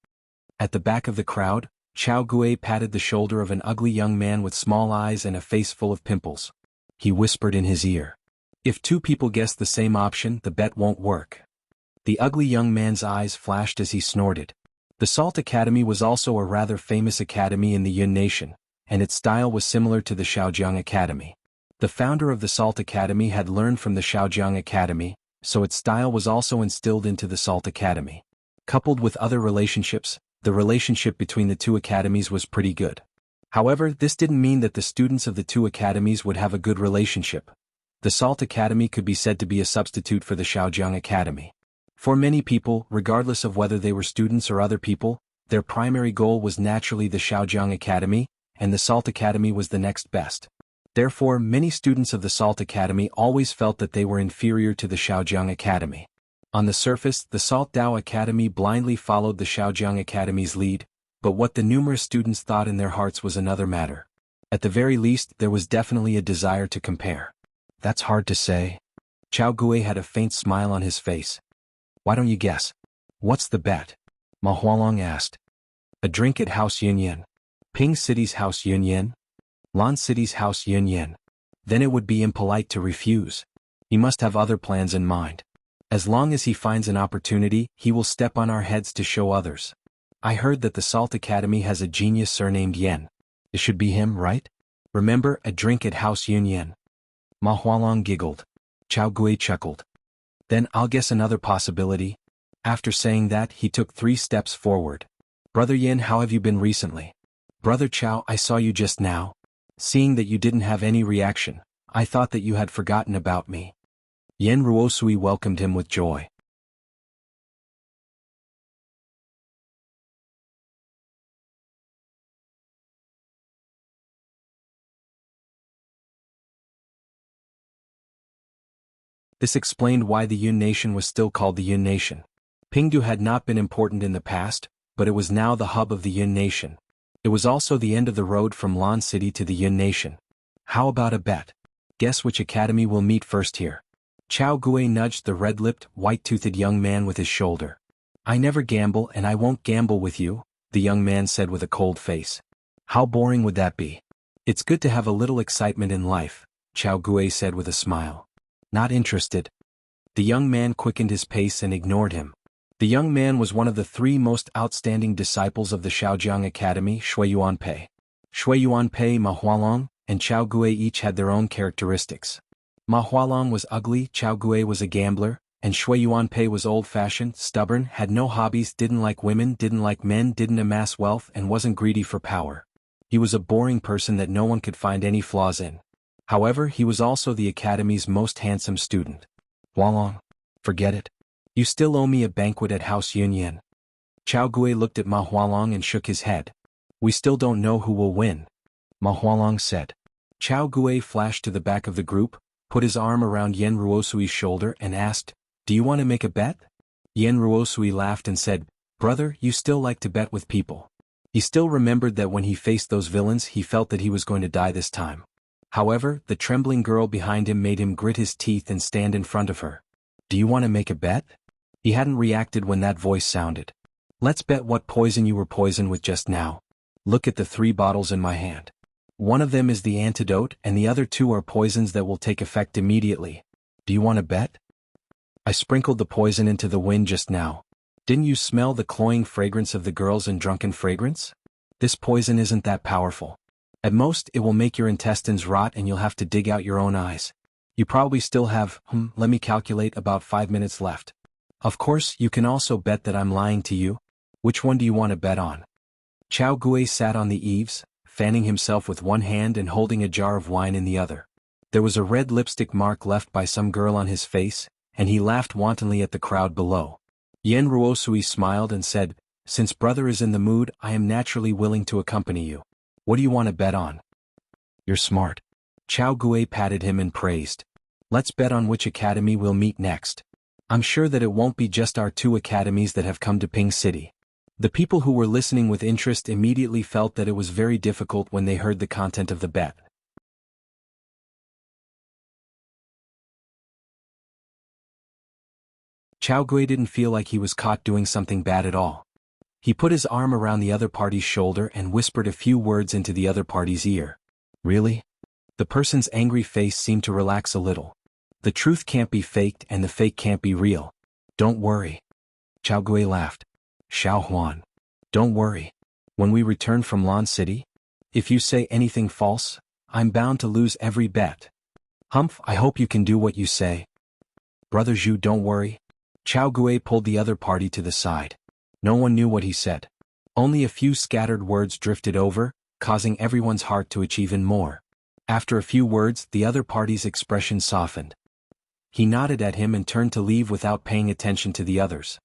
At the back of the crowd, Chao Gui patted the shoulder of an ugly young man with small eyes and a face full of pimples. He whispered in his ear. If two people guess the same option, the bet won't work. The ugly young man's eyes flashed as he snorted. The Salt Academy was also a rather famous academy in the Yun Nation, and its style was similar to the Shaojiang Academy. The founder of the Salt Academy had learned from the Shaojiang Academy, so its style was also instilled into the Salt Academy. Coupled with other relationships, the relationship between the two academies was pretty good. However, this didn't mean that the students of the two academies would have a good relationship. The Salt Academy could be said to be a substitute for the Shaojiang Academy. For many people, regardless of whether they were students or other people, their primary goal was naturally the Shaojiang Academy, and the Salt Academy was the next best. Therefore, many students of the Salt Academy always felt that they were inferior to the Shaojiang Academy. On the surface, the Salt Dao Academy blindly followed the Shaojiang Academy's lead, but what the numerous students thought in their hearts was another matter. At the very least, there was definitely a desire to compare. That's hard to say. Chao Gui had a faint smile on his face. Why don't you guess? What's the bet? Ma Hualong asked. A drink at House Yunyan. Ping City's House Yunyan? Lan City's House Yunyan. Then it would be impolite to refuse. He must have other plans in mind. As long as he finds an opportunity, he will step on our heads to show others. I heard that the Salt Academy has a genius surnamed Yen. It should be him, right? Remember, a drink at House Yunyan. Ma Hualong giggled. Chao Gui chuckled. Then I'll guess another possibility. After saying that, he took 3 steps forward. Brother Yin, how have you been recently? Brother Chao, I saw you just now. Seeing that you didn't have any reaction, I thought that you had forgotten about me. Yen Ruosui welcomed him with joy. This explained why the Yun Nation was still called the Yun Nation. Pingdu had not been important in the past, but it was now the hub of the Yun Nation. It was also the end of the road from Lan City to the Yun Nation. How about a bet? Guess which academy will meet first here. Chao Gui nudged the red-lipped, white-toothed young man with his shoulder. I never gamble and I won't gamble with you, the young man said with a cold face. How boring would that be? It's good to have a little excitement in life, Chao Gui said with a smile. Not interested. The young man quickened his pace and ignored him. The young man was one of the 3 most outstanding disciples of the Shaojiang Academy, Shui Yuanpei. Shui Yuanpei, Ma Hualong, and Chao Gui each had their own characteristics. Ma Hualong was ugly, Chao Gui was a gambler, and Shui Yuanpei was old-fashioned, stubborn, had no hobbies, didn't like women, didn't like men, didn't amass wealth, and wasn't greedy for power. He was a boring person that no one could find any flaws in. However, he was also the Academy's most handsome student. Hualong, forget it. You still owe me a banquet at House Yunyan. Chao Gui looked at Ma Hualong and shook his head. We still don't know who will win, Ma Hualong said. Chao Gui flashed to the back of the group, put his arm around Yen Ruosui's shoulder and asked, Do you want to make a bet? Yen Ruosui laughed and said, Brother, you still like to bet with people. He still remembered that when he faced those villains he felt that he was going to die this time. However, the trembling girl behind him made him grit his teeth and stand in front of her. Do you want to make a bet? He hadn't reacted when that voice sounded. Let's bet what poison you were poisoned with just now. Look at the 3 bottles in my hand. One of them is the antidote and the other 2 are poisons that will take effect immediately. Do you want to bet? I sprinkled the poison into the wind just now. Didn't you smell the cloying fragrance of the girls in drunken fragrance? This poison isn't that powerful. At most, it will make your intestines rot and you'll have to dig out your own eyes. You probably still have, let me calculate, about 5 minutes left. Of course, you can also bet that I'm lying to you. Which one do you want to bet on? Chao Gui sat on the eaves, fanning himself with one hand and holding a jar of wine in the other. There was a red lipstick mark left by some girl on his face, and he laughed wantonly at the crowd below. Yen Ruosui smiled and said, Since brother is in the mood, I am naturally willing to accompany you. What do you want to bet on? You're smart. Chao Gui patted him and praised. Let's bet on which academy we'll meet next. I'm sure that it won't be just our 2 academies that have come to Ping City. The people who were listening with interest immediately felt that it was very difficult when they heard the content of the bet. Chao Gui didn't feel like he was caught doing something bad at all. He put his arm around the other party's shoulder and whispered a few words into the other party's ear. Really? The person's angry face seemed to relax a little. The truth can't be faked and the fake can't be real. Don't worry. Chao Gui laughed. Xiao Huan. Don't worry. When we return from Lan City, if you say anything false, I'm bound to lose every bet. Humph, I hope you can do what you say. Brother Zhu, don't worry. Chao Gui pulled the other party to the side. No one knew what he said. Only a few scattered words drifted over, causing everyone's heart to ache even more. After a few words, the other party's expression softened. He nodded at him and turned to leave without paying attention to the others.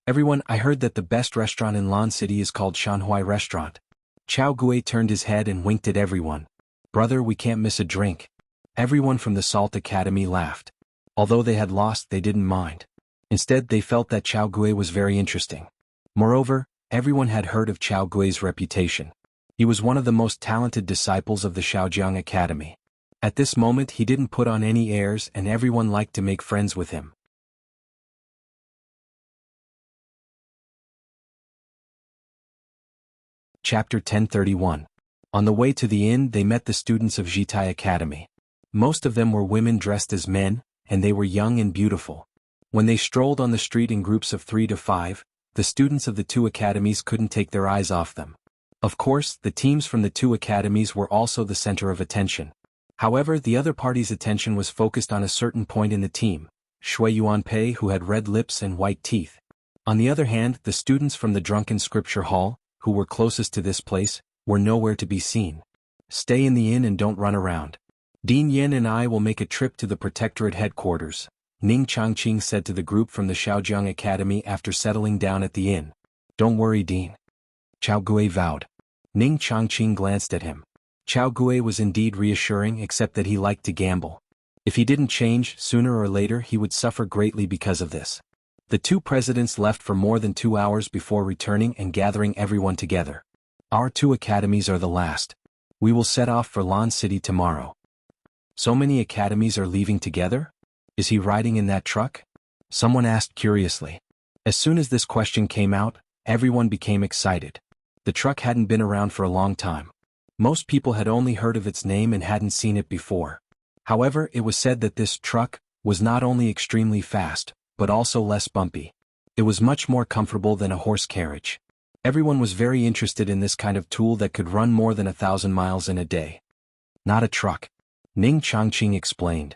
Everyone, I heard that the best restaurant in Lan City is called Shanhui Restaurant. Chao Gui turned his head and winked at everyone. Brother, we can't miss a drink. Everyone from the Salt Academy laughed. Although they had lost, they didn't mind. Instead, they felt that Chao Gui was very interesting. Moreover, everyone had heard of Chao Gui's reputation. He was one of the most talented disciples of the Shaojiang Academy. At this moment he didn't put on any airs and everyone liked to make friends with him. Chapter 1031. On the way to the inn they met the students of Jitai Academy. Most of them were women dressed as men, and they were young and beautiful. When they strolled on the street in groups of 3 to 5, the students of the 2 academies couldn't take their eyes off them. Of course, the teams from the 2 academies were also the center of attention. However, the other party's attention was focused on a certain point in the team, Shui Yuanpei, who had red lips and white teeth. On the other hand, the students from the Drunken Scripture Hall, who were closest to this place, were nowhere to be seen. Stay in the inn and don't run around. Dean Yin and I will make a trip to the Protectorate headquarters, Ning Changqing said to the group from the Shaojiang Academy after settling down at the inn. Don't worry, Dean. Chao Gui vowed. Ning Changqing glanced at him. Chao Gui was indeed reassuring except that he liked to gamble. If he didn't change, sooner or later he would suffer greatly because of this. The 2 presidents left for more than 2 hours before returning and gathering everyone together. Our 2 academies are the last. We will set off for Lan City tomorrow. So many academies are leaving together? Is he riding in that truck? Someone asked curiously. As soon as this question came out, everyone became excited. The truck hadn't been around for a long time. Most people had only heard of its name and hadn't seen it before. However, it was said that this truck was not only extremely fast, but also less bumpy. It was much more comfortable than a horse carriage. Everyone was very interested in this kind of tool that could run more than 1,000 miles in a day. Not a truck. Ning Changqing explained.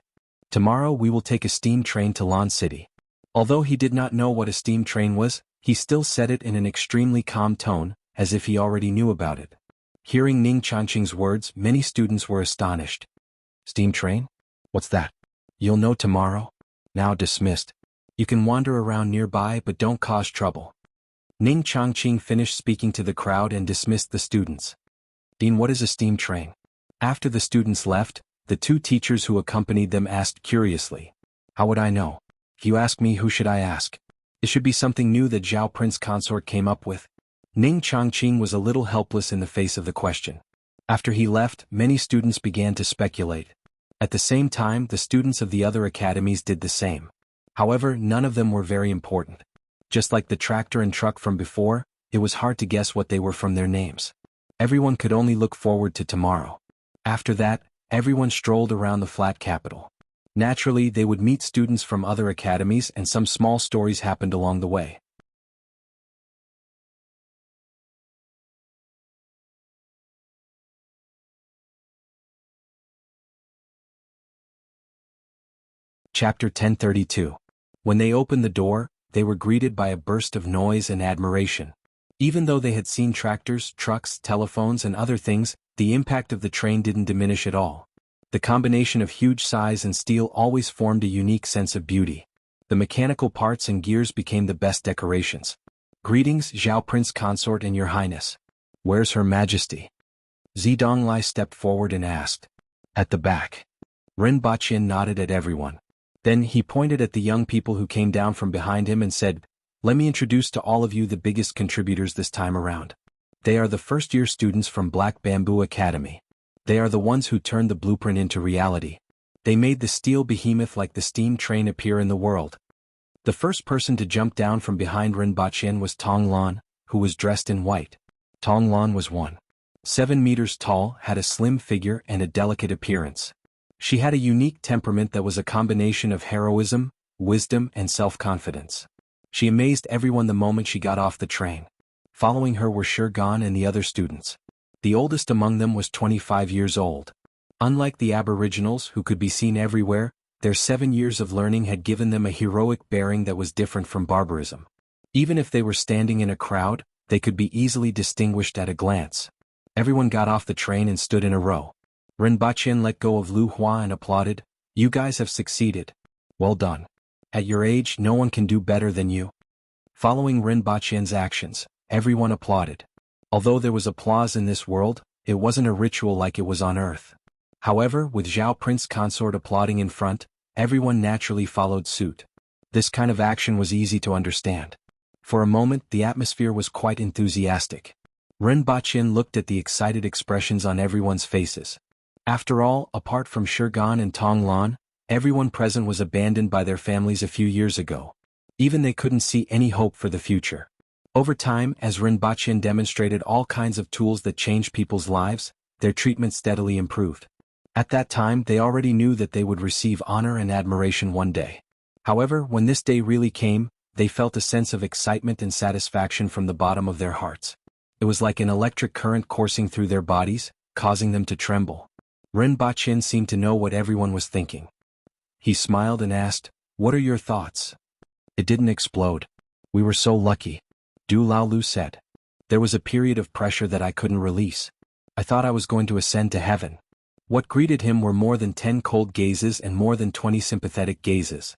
Tomorrow we will take a steam train to Lan City. Although he did not know what a steam train was, he still said it in an extremely calm tone, as if he already knew about it. Hearing Ning Changqing's words, many students were astonished. Steam train? What's that? You'll know tomorrow? Now dismissed. You can wander around nearby but don't cause trouble. Ning Changqing finished speaking to the crowd and dismissed the students. Dean, what is a steam train? After the students left, the 2 teachers who accompanied them asked curiously. How would I know? If you ask me, who should I ask? It should be something new that Zhao Prince Consort came up with. Ning Changqing was a little helpless in the face of the question. After he left, many students began to speculate. At the same time, the students of the other academies did the same. However, none of them were very important. Just like the tractor and truck from before, it was hard to guess what they were from their names. Everyone could only look forward to tomorrow. After that, everyone strolled around the flat capital. Naturally, they would meet students from other academies and some small stories happened along the way. Chapter 1032. When they opened the door, they were greeted by a burst of noise and admiration. Even though they had seen tractors, trucks, telephones and other things, the impact of the train didn't diminish at all. The combination of huge size and steel always formed a unique sense of beauty. The mechanical parts and gears became the best decorations. Greetings, Zhao Prince Consort and Your Highness. Where's Her Majesty? Zidonglai stepped forward and asked. At the back. Rinpoche nodded at everyone. Then he pointed at the young people who came down from behind him and said, "Let me introduce to all of you the biggest contributors this time around. They are the first-year students from Black Bamboo Academy. They are the ones who turned the blueprint into reality. They made the steel behemoth like the steam train appear in the world." The first person to jump down from behind Rinpoche was Tonglan, who was dressed in white. Tonglan was 1.7 meters tall, had a slim figure and a delicate appearance. She had a unique temperament that was a combination of heroism, wisdom and self-confidence. She amazed everyone the moment she got off the train. Following her were Shurgan and the other students. The oldest among them was 25 years old. Unlike the Aboriginals who could be seen everywhere, their 7 years of learning had given them a heroic bearing that was different from barbarism. Even if they were standing in a crowd, they could be easily distinguished at a glance. Everyone got off the train and stood in a row. Rinpoche let go of Lu Hua and applauded, "You guys have succeeded. Well done. At your age no one can do better than you." Following Rinpoche's actions, everyone applauded. Although there was applause in this world, it wasn't a ritual like it was on earth. However, with Zhao Prince Consort applauding in front, everyone naturally followed suit. This kind of action was easy to understand. For a moment the atmosphere was quite enthusiastic. Rinpoche looked at the excited expressions on everyone's faces. After all, apart from Shurgan and Tonglan, everyone present was abandoned by their families a few years ago. Even they couldn't see any hope for the future. Over time, as Rinpoche demonstrated all kinds of tools that changed people's lives, their treatment steadily improved. At that time they already knew that they would receive honor and admiration one day. However, when this day really came, they felt a sense of excitement and satisfaction from the bottom of their hearts. It was like an electric current coursing through their bodies, causing them to tremble. Rinpoche seemed to know what everyone was thinking. He smiled and asked, "What are your thoughts?" "It didn't explode. We were so lucky," Du Laolu said. "There was a period of pressure that I couldn't release. I thought I was going to ascend to heaven." What greeted him were more than 10 cold gazes and more than 20 sympathetic gazes.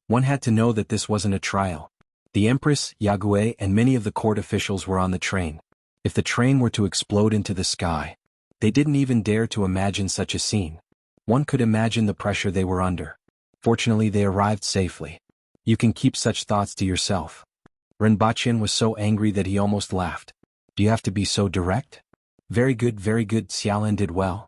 One had to know that this wasn't a trial. The Empress, Yagüe and many of the court officials were on the train. If the train were to explode into the sky, they didn't even dare to imagine such a scene. One could imagine the pressure they were under. Fortunately they arrived safely. You can keep such thoughts to yourself. Rinpoche was so angry that he almost laughed. "Do you have to be so direct?" Very good, Xiaolin did well.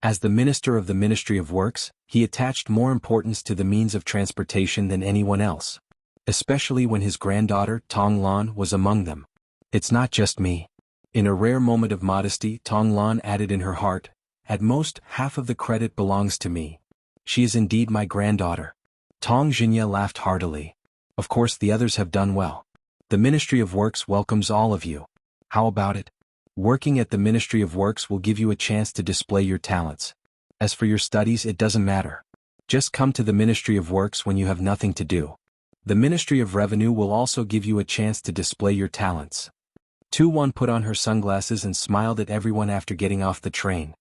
As the Minister of the Ministry of Works, he attached more importance to the means of transportation than anyone else. Especially when his granddaughter, Tonglan, was among them. "It's not just me." In a rare moment of modesty, Tonglan added in her heart, "At most, half of the credit belongs to me. She is indeed my granddaughter." Tong Jinya laughed heartily. "Of course the others have done well. The Ministry of Works welcomes all of you. How about it? Working at the Ministry of Works will give you a chance to display your talents. As for your studies, it doesn't matter. Just come to the Ministry of Works when you have nothing to do. The Ministry of Revenue will also give you a chance to display your talents." Tu-Wan put on her sunglasses and smiled at everyone after getting off the train.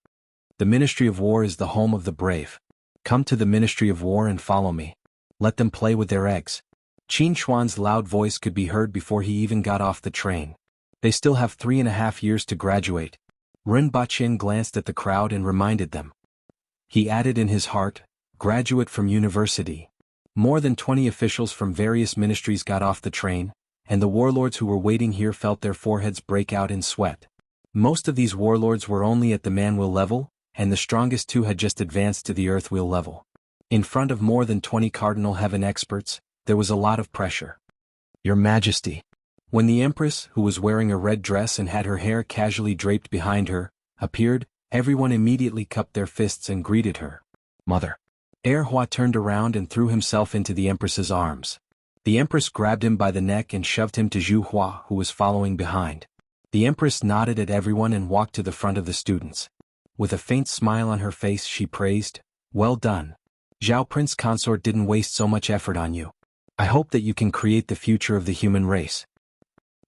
"The Ministry of War is the home of the brave. Come to the Ministry of War and follow me. Let them play with their eggs." Qin Chuan's loud voice could be heard before he even got off the train. "They still have 3.5 years to graduate." Rinpoche glanced at the crowd and reminded them. He added in his heart, "Graduate from university." More than 20 officials from various ministries got off the train, and the warlords who were waiting here felt their foreheads break out in sweat. Most of these warlords were only at the man-wheel level, and the strongest two had just advanced to the earth-wheel level. In front of more than 20 Cardinal Heaven experts, there was a lot of pressure. "Your Majesty." When the Empress, who was wearing a red dress and had her hair casually draped behind her, appeared, everyone immediately cupped their fists and greeted her. "Mother." Hua turned around and threw himself into the Empress's arms. The Empress grabbed him by the neck and shoved him to Zhu Hua, who was following behind. The Empress nodded at everyone and walked to the front of the students. With a faint smile on her face she praised, "Well done. Zhao Prince Consort didn't waste so much effort on you. I hope that you can create the future of the human race."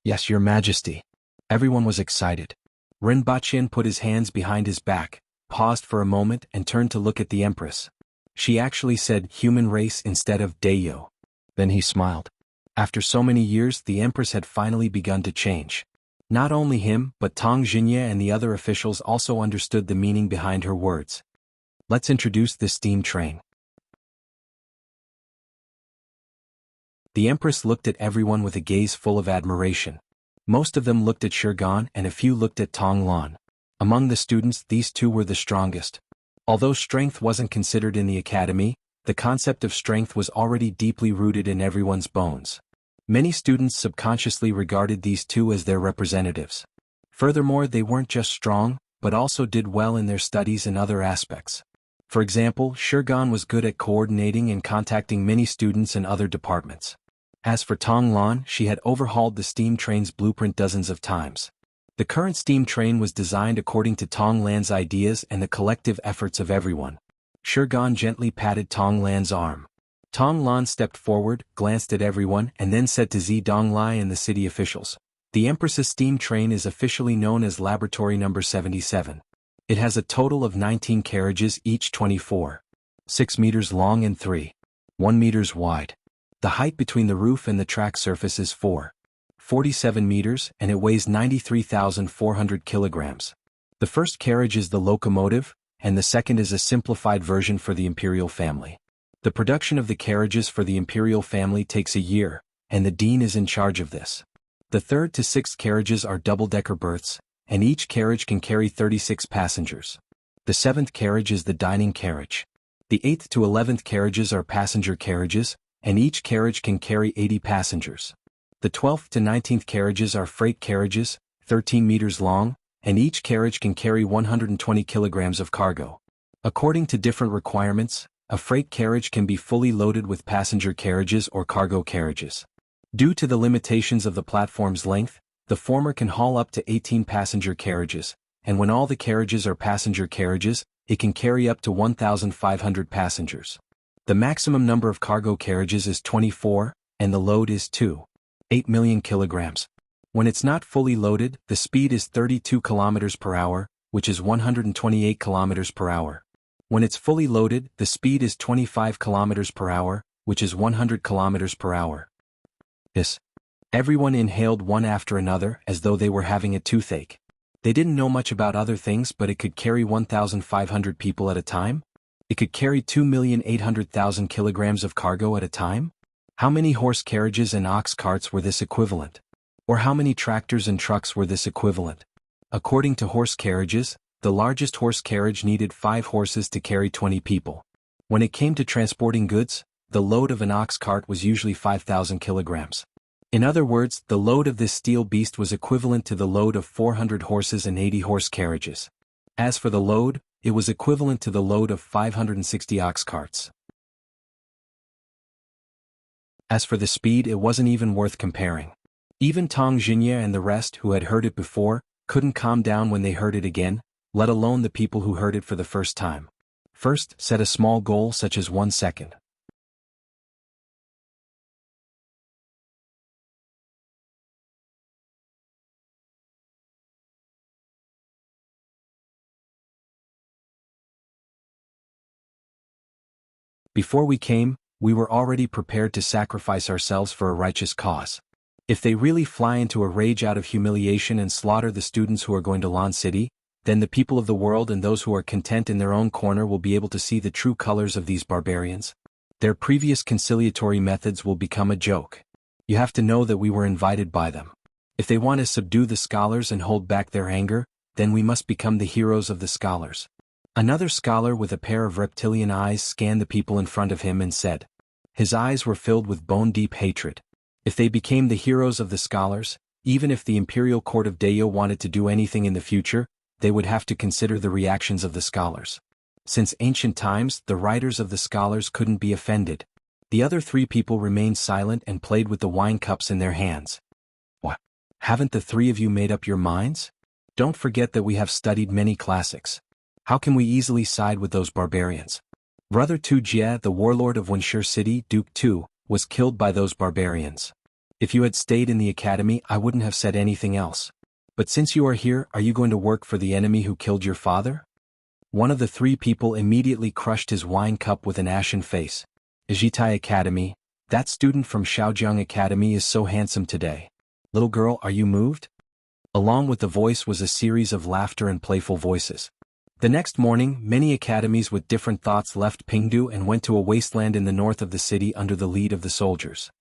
"Yes, Your Majesty." Everyone was excited. Rinpoche put his hands behind his back, paused for a moment and turned to look at the Empress. She actually said human race instead of Dayo. Then he smiled. After so many years the Empress had finally begun to change. Not only him, but Tang Xinye and the other officials also understood the meaning behind her words. Let's introduce this steam train. The Empress looked at everyone with a gaze full of admiration. Most of them looked at Shirgan and a few looked at Tong Lan. Among the students, these two were the strongest. Although strength wasn't considered in the academy, the concept of strength was already deeply rooted in everyone's bones. Many students subconsciously regarded these two as their representatives. Furthermore, they weren't just strong, but also did well in their studies and other aspects. For example, Shirgan was good at coordinating and contacting many students in other departments. As for Tong Lan, she had overhauled the steam train's blueprint dozens of times. The current steam train was designed according to Tong Lan's ideas and the collective efforts of everyone. Shirgan gently patted Tong Lan's arm. Tong Lan stepped forward, glanced at everyone, and then said to Zi Donglai and the city officials, "The Empress's steam train is officially known as Laboratory Number 77. It has a total of 19 carriages, each 24.6 meters long and 3.1 meters wide. The height between the roof and the track surface is 4.47 meters, and it weighs 93,400 kilograms. The first carriage is the locomotive, and the second is a simplified version for the imperial family. The production of the carriages for the imperial family takes a year, and the dean is in charge of this. The third to sixth carriages are double-decker berths, and each carriage can carry 36 passengers. The seventh carriage is the dining carriage. The 8th to 11th carriages are passenger carriages, and each carriage can carry 80 passengers. The 12th to 19th carriages are freight carriages, 13 meters long, and each carriage can carry 120 kilograms of cargo. According to different requirements, a freight carriage can be fully loaded with passenger carriages or cargo carriages. Due to the limitations of the platform's length, the former can haul up to 18 passenger carriages, and when all the carriages are passenger carriages, it can carry up to 1,500 passengers. The maximum number of cargo carriages is 24, and the load is 2.8 million kilograms. When it's not fully loaded, the speed is 32 kilometers per hour, which is 128 kilometers per hour. When it's fully loaded, the speed is 25 kilometers per hour, which is 100 kilometers per hour. Yes. Everyone inhaled one after another as though they were having a toothache. They didn't know much about other things, but it could carry 1,500 people at a time? It could carry 2,800,000 kilograms of cargo at a time? How many horse carriages and ox carts were this equivalent? Or how many tractors and trucks were this equivalent? According to horse carriages, the largest horse carriage needed 5 horses to carry 20 people. When it came to transporting goods, the load of an ox cart was usually 5,000 kilograms. In other words, the load of this steel beast was equivalent to the load of 400 horses and 80 horse carriages. As for the load, it was equivalent to the load of 560 ox carts. As for the speed, it wasn't even worth comparing. Even Tang Xinye and the rest who had heard it before couldn't calm down when they heard it again, let alone the people who heard it for the first time. First, set a small goal such as 1 second. Before we came, we were already prepared to sacrifice ourselves for a righteous cause. If they really fly into a rage out of humiliation and slaughter the students who are going to Lan City, then the people of the world and those who are content in their own corner will be able to see the true colors of these barbarians. Their previous conciliatory methods will become a joke. You have to know that we were invited by them. If they want to subdue the scholars and hold back their anger, then we must become the heroes of the scholars. Another scholar with a pair of reptilian eyes scanned the people in front of him and said. His eyes were filled with bone-deep hatred. If they became the heroes of the scholars, even if the imperial court of Dayo wanted to do anything in the future, they would have to consider the reactions of the scholars. Since ancient times, the writers of the scholars couldn't be offended. The other 3 people remained silent and played with the wine cups in their hands. What? Haven't the 3 of you made up your minds? Don't forget that we have studied many classics. How can we easily side with those barbarians? Brother Tu Jie, the warlord of Wuxia City, Duke Tu, was killed by those barbarians. If you had stayed in the academy, I wouldn't have said anything else. But since you are here, are you going to work for the enemy who killed your father? One of the 3 people immediately crushed his wine cup with an ashen face. Jitai Academy, that student from Shaojiang Academy is so handsome today. Little girl, are you moved? Along with the voice was a series of laughter and playful voices. The next morning, many academies with different thoughts left Pingdu and went to a wasteland in the north of the city under the lead of the soldiers.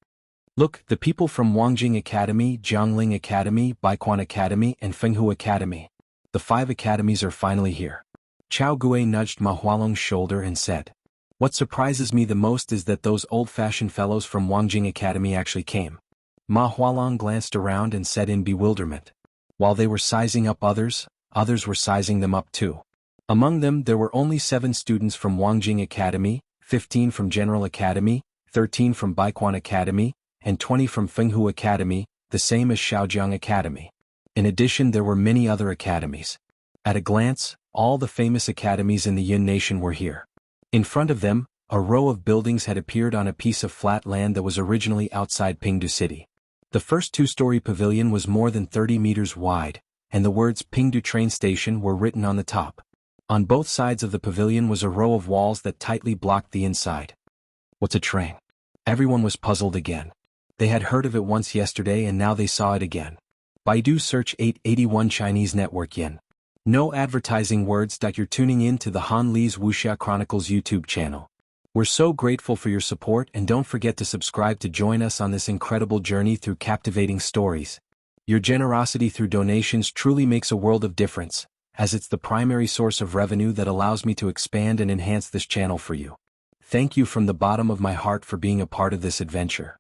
Look, the people from Wangjing Academy, Jiangling Academy, Baiquan Academy, and Fenghu Academy. The 5 academies are finally here. Chao Gui nudged Ma Hualong's shoulder and said, "What surprises me the most is that those old-fashioned fellows from Wangjing Academy actually came." Ma Hualong glanced around and said in bewilderment. While they were sizing up others were sizing them up too. Among them there were only 7 students from Wangjing Academy, 15 from General Academy, 13 from Baiquan Academy, and 20 from Fenghu Academy, the same as Shaojiang Academy. In addition, there were many other academies. At a glance, all the famous academies in the Yin nation were here. In front of them, a row of buildings had appeared on a piece of flat land that was originally outside Pingdu City. The first 2-story pavilion was more than 30 meters wide, and the words Pingdu Train Station were written on the top. On both sides of the pavilion was a row of walls that tightly blocked the inside. What's a train? Everyone was puzzled again. They had heard of it once yesterday and now they saw it again. Baidu search 881 Chinese Network Yin. No advertising words. You're tuning in to the Han Li's Wuxia Chronicles YouTube channel. We're so grateful for your support and don't forget to subscribe to join us on this incredible journey through captivating stories. Your generosity through donations truly makes a world of difference, as it's the primary source of revenue that allows me to expand and enhance this channel for you. Thank you from the bottom of my heart for being a part of this adventure.